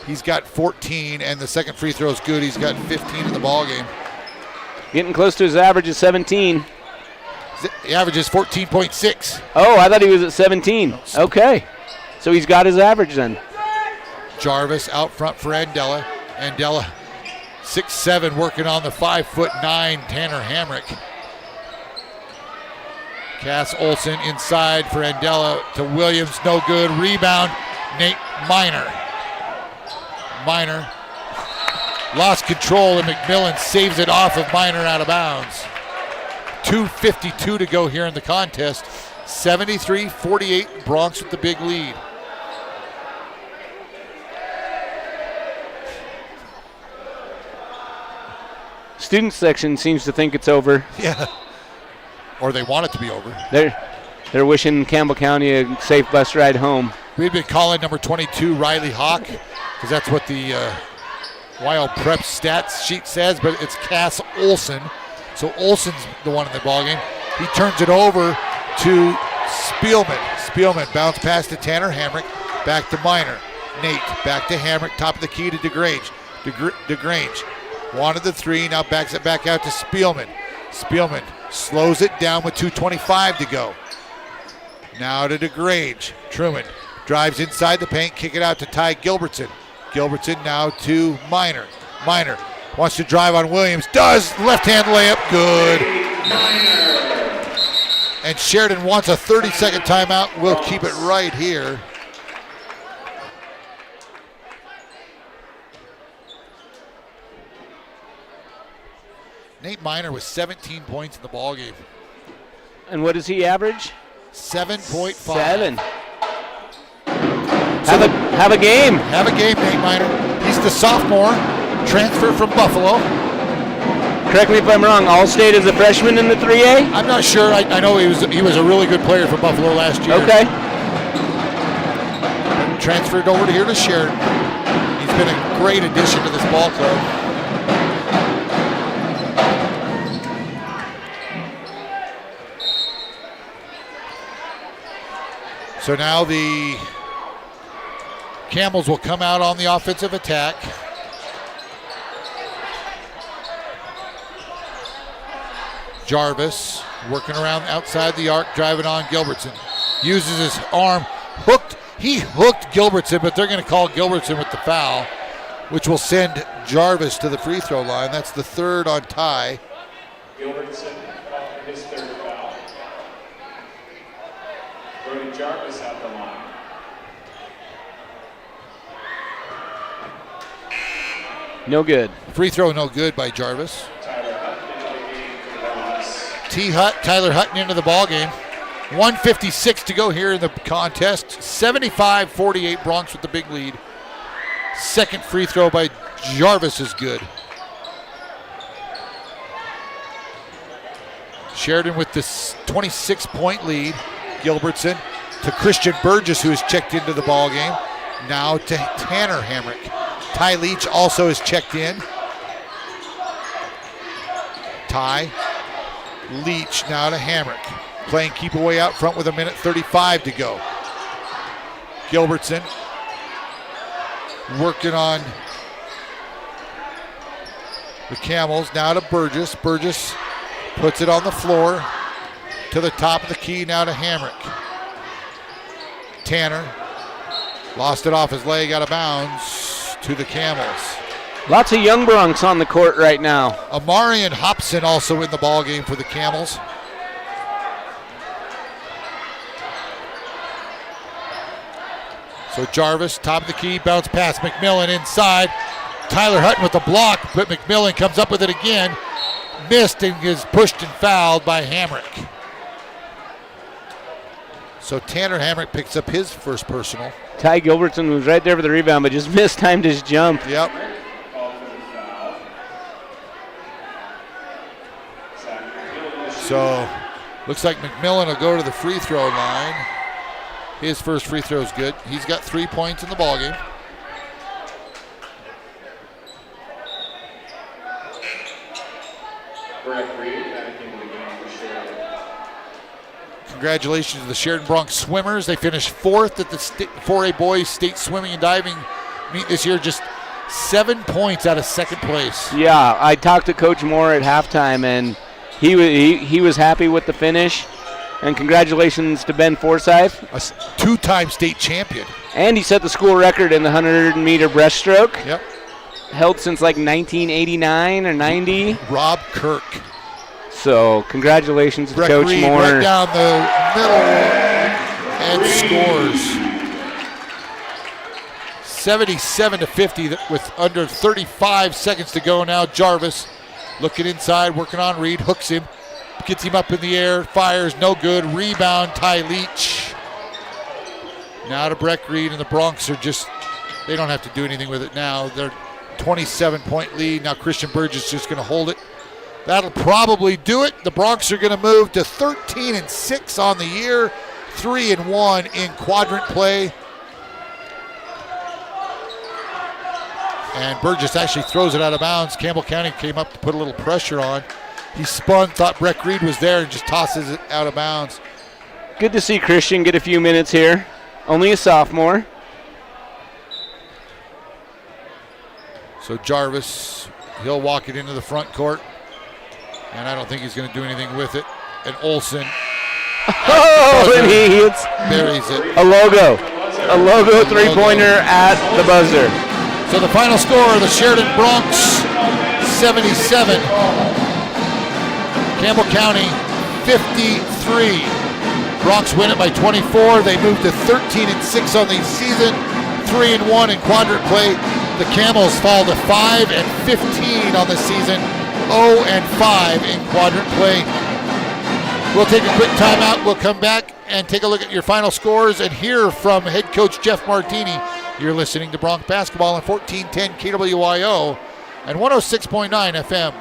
He's got 14, and the second free throw is good. He's got 15 in the ball game. Getting close to his average of 17. The average is 14.6. Oh, I thought he was at 17. Okay. So he's got his average then. Jarvis out front for Andela. Andela, 6'7", working on the 5'9" Tanner Hamrick. Cass Olson inside for Andela to Williams, no good. Rebound, Nate Miner. Miner lost control, and McMillan saves it off of Miner out of bounds. 2:52 to go here in the contest. 73-48, Bronx with the big lead. Student section seems to think it's over. Yeah. Or they want it to be over. They're wishing Campbell County a safe bus ride home. We've been calling number 22 Riley Hawk, because that's what the Wild Prep stats sheet says, but it's Cass Olson. So Olson's the one in the ballgame. He turns it over to Spielman. Spielman bounce pass to Tanner Hamrick, back to Miner. Nate back to Hamrick, top of the key to DeGrange. DeGrange wanted the three, now backs it back out to Spielman. Spielman slows it down with 2:25 to go. Now to DeGrange. Truman drives inside the paint, kick it out to Ty Gilbertson. Gilbertson now to Miner. Miner wants to drive on Williams. Does. Left-hand layup. Good. And Sheridan wants a 30-second timeout. We'll keep it right here. Nate Miner with 17 points in the ballgame. And what does he average? 7.5. 7. Have a game. Have a game, Nate Miner. He's the sophomore, transfer from Buffalo. Correct me if I'm wrong, Allstate is a freshman in the 3A? I'm not sure. I know he was a really good player for Buffalo last year. Okay. Transferred over to here to Sheridan. He's been a great addition to this ball club. So now the Camels will come out on the offensive attack. Jarvis working around outside the arc, driving on Gilbertson. Uses his arm, he hooked Gilbertson, but they're going to call Gilbertson with the foul, which will send Jarvis to the free throw line. That's the third on Ty. Gilbertson, his third foul. Brody Jarvis at the line. No good. Free throw no good by Jarvis. Tyler Hutton into the ball game. 1:56 to go here in the contest. 75-48 Bronx with the big lead. Second free throw by Jarvis is good. Sheridan with this 26-point lead. Gilbertson to Christian Burgess, who has checked into the ball game. Now to Tanner Hamrick. Ty Leach also is checked in. Ty Leach now to Hamrick. Playing keep away out front with 1:35 to go. Gilbertson working on the Camels. Now to Burgess. Burgess puts it on the floor to the top of the key. Now to Hamrick. Tanner lost it off his leg, out of bounds to the Camels. Lots of young Broncs on the court right now. Amarian Hobson also in the ball game for the Camels. So Jarvis, top of the key, bounce pass. McMillan inside. Tyler Hutton with the block, but McMillan comes up with it again. Missed and is pushed and fouled by Hamrick. So Tanner Hamrick picks up his first personal. Ty Gilbertson was right there for the rebound, but just mistimed his jump. Yep. So looks like McMillan will go to the free throw line. His first free throw is good. He's got 3 points in the ballgame. Congratulations to the Sheridan Bronx swimmers. They finished 4th at the 4A boys state swimming and diving meet this year. Just 7 points out of second place. Yeah, I talked to Coach Moore at halftime, and he was happy with the finish. And congratulations to Ben Forsyth, a 2-time state champion. And he set the school record in the 100-meter breaststroke. Yep. Held since like 1989 or 90. Rob Kirk. So congratulations to Breck Coach Reed Moore. Right down the middle and scores. 77-50 with under 35 seconds to go now. Jarvis looking inside, working on Reed, hooks him. Gets him up in the air, fires, no good. Rebound, Ty Leach. Now to Breck Reed, and the Bronx are just, they don't have to do anything with it now. They're 27-point lead. Now Christian Burgess is just going to hold it. That'll probably do it. The Bronx are going to move to 13-6 on the year, 3-1 in quadrant play. And Burgess actually throws it out of bounds. Campbell County came up to put a little pressure on. He spun, thought Breck Reed was there, and just tosses it out of bounds. Good to see Christian get a few minutes here. Only a sophomore. So Jarvis, he'll walk it into the front court. And I don't think he's going to do anything with it. And Olsen. Oh, and he hits. Buries it. A logo three-pointer at the buzzer. So the final score, the Sheridan Bronx 77. Campbell County 53. Bronx win it by 24. They move to 13-6 on the season, 3-1 in quadrant play. The Camels fall to 5-15 on the season, 0-5 in quadrant play. We'll take a quick timeout. We'll come back and take a look at your final scores and hear from head coach Jeff Martini. You're listening to Bronx Basketball on 1410 KWYO and 106.9 FM.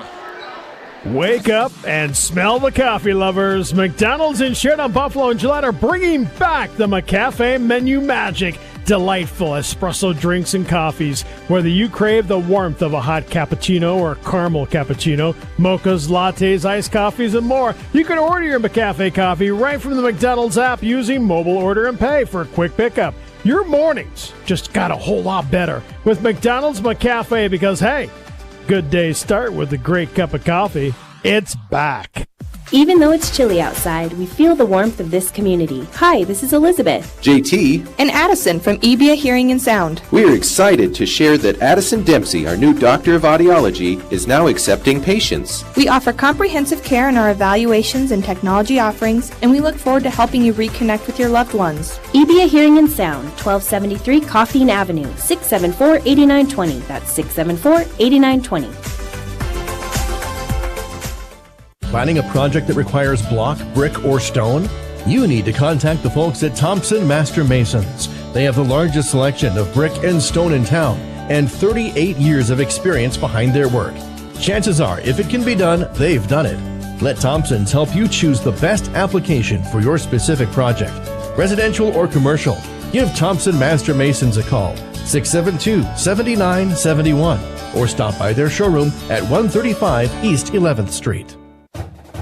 Wake up and smell the coffee, lovers. McDonald's in Sheridan, Buffalo, and Gillette are bringing back the McCafe menu magic. Delightful espresso drinks and coffees. Whether you crave the warmth of a hot cappuccino or caramel cappuccino, mochas, lattes, iced coffees, and more, you can order your McCafe coffee right from the McDonald's app using mobile order and pay for a quick pickup. Your mornings just got a whole lot better with McDonald's McCafe because, hey, good days start with a great cup of coffee. It's back. Even though it's chilly outside, we feel the warmth of this community. Hi, this is Elizabeth. JT. And Addison from EBIA Hearing and Sound. We are excited to share that Addison Dempsey, our new doctor of audiology, is now accepting patients. We offer comprehensive care in our evaluations and technology offerings, and we look forward to helping you reconnect with your loved ones. EBIA Hearing and Sound, 1273 Coffeen Avenue, 674-8920. That's 674-8920. Planning a project that requires block, brick, or stone? You need to contact the folks at Thompson Master Masons. They have the largest selection of brick and stone in town and 38 years of experience behind their work. Chances are, if it can be done, they've done it. Let Thompson's help you choose the best application for your specific project, residential or commercial. Give Thompson Master Masons a call, 672-7971, or stop by their showroom at 135 East 11th Street.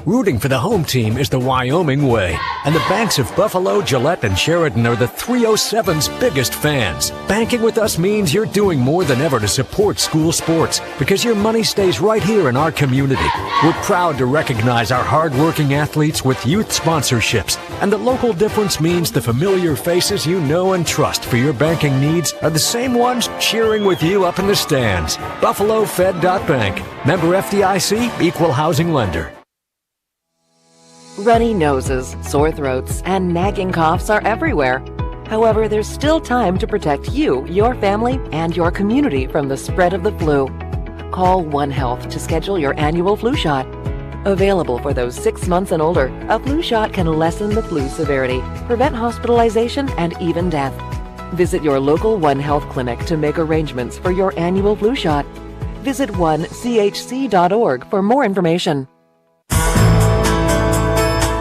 Rooting for the home team is the Wyoming way, and the banks of Buffalo, Gillette, and Sheridan are the 307's biggest fans. Banking with us means you're doing more than ever to support school sports because your money stays right here in our community. We're proud to recognize our hard-working athletes with youth sponsorships, and the local difference means the familiar faces you know and trust for your banking needs are the same ones cheering with you up in the stands. BuffaloFed.Bank. Member FDIC, Equal Housing Lender. Runny noses, sore throats, and nagging coughs are everywhere. However, there's still time to protect you, your family, and your community from the spread of the flu. Call One Health to schedule your annual flu shot. Available for those 6 months and older, a flu shot can lessen the flu severity, prevent hospitalization, and even death. Visit your local One Health clinic to make arrangements for your annual flu shot. Visit onechc.org for more information.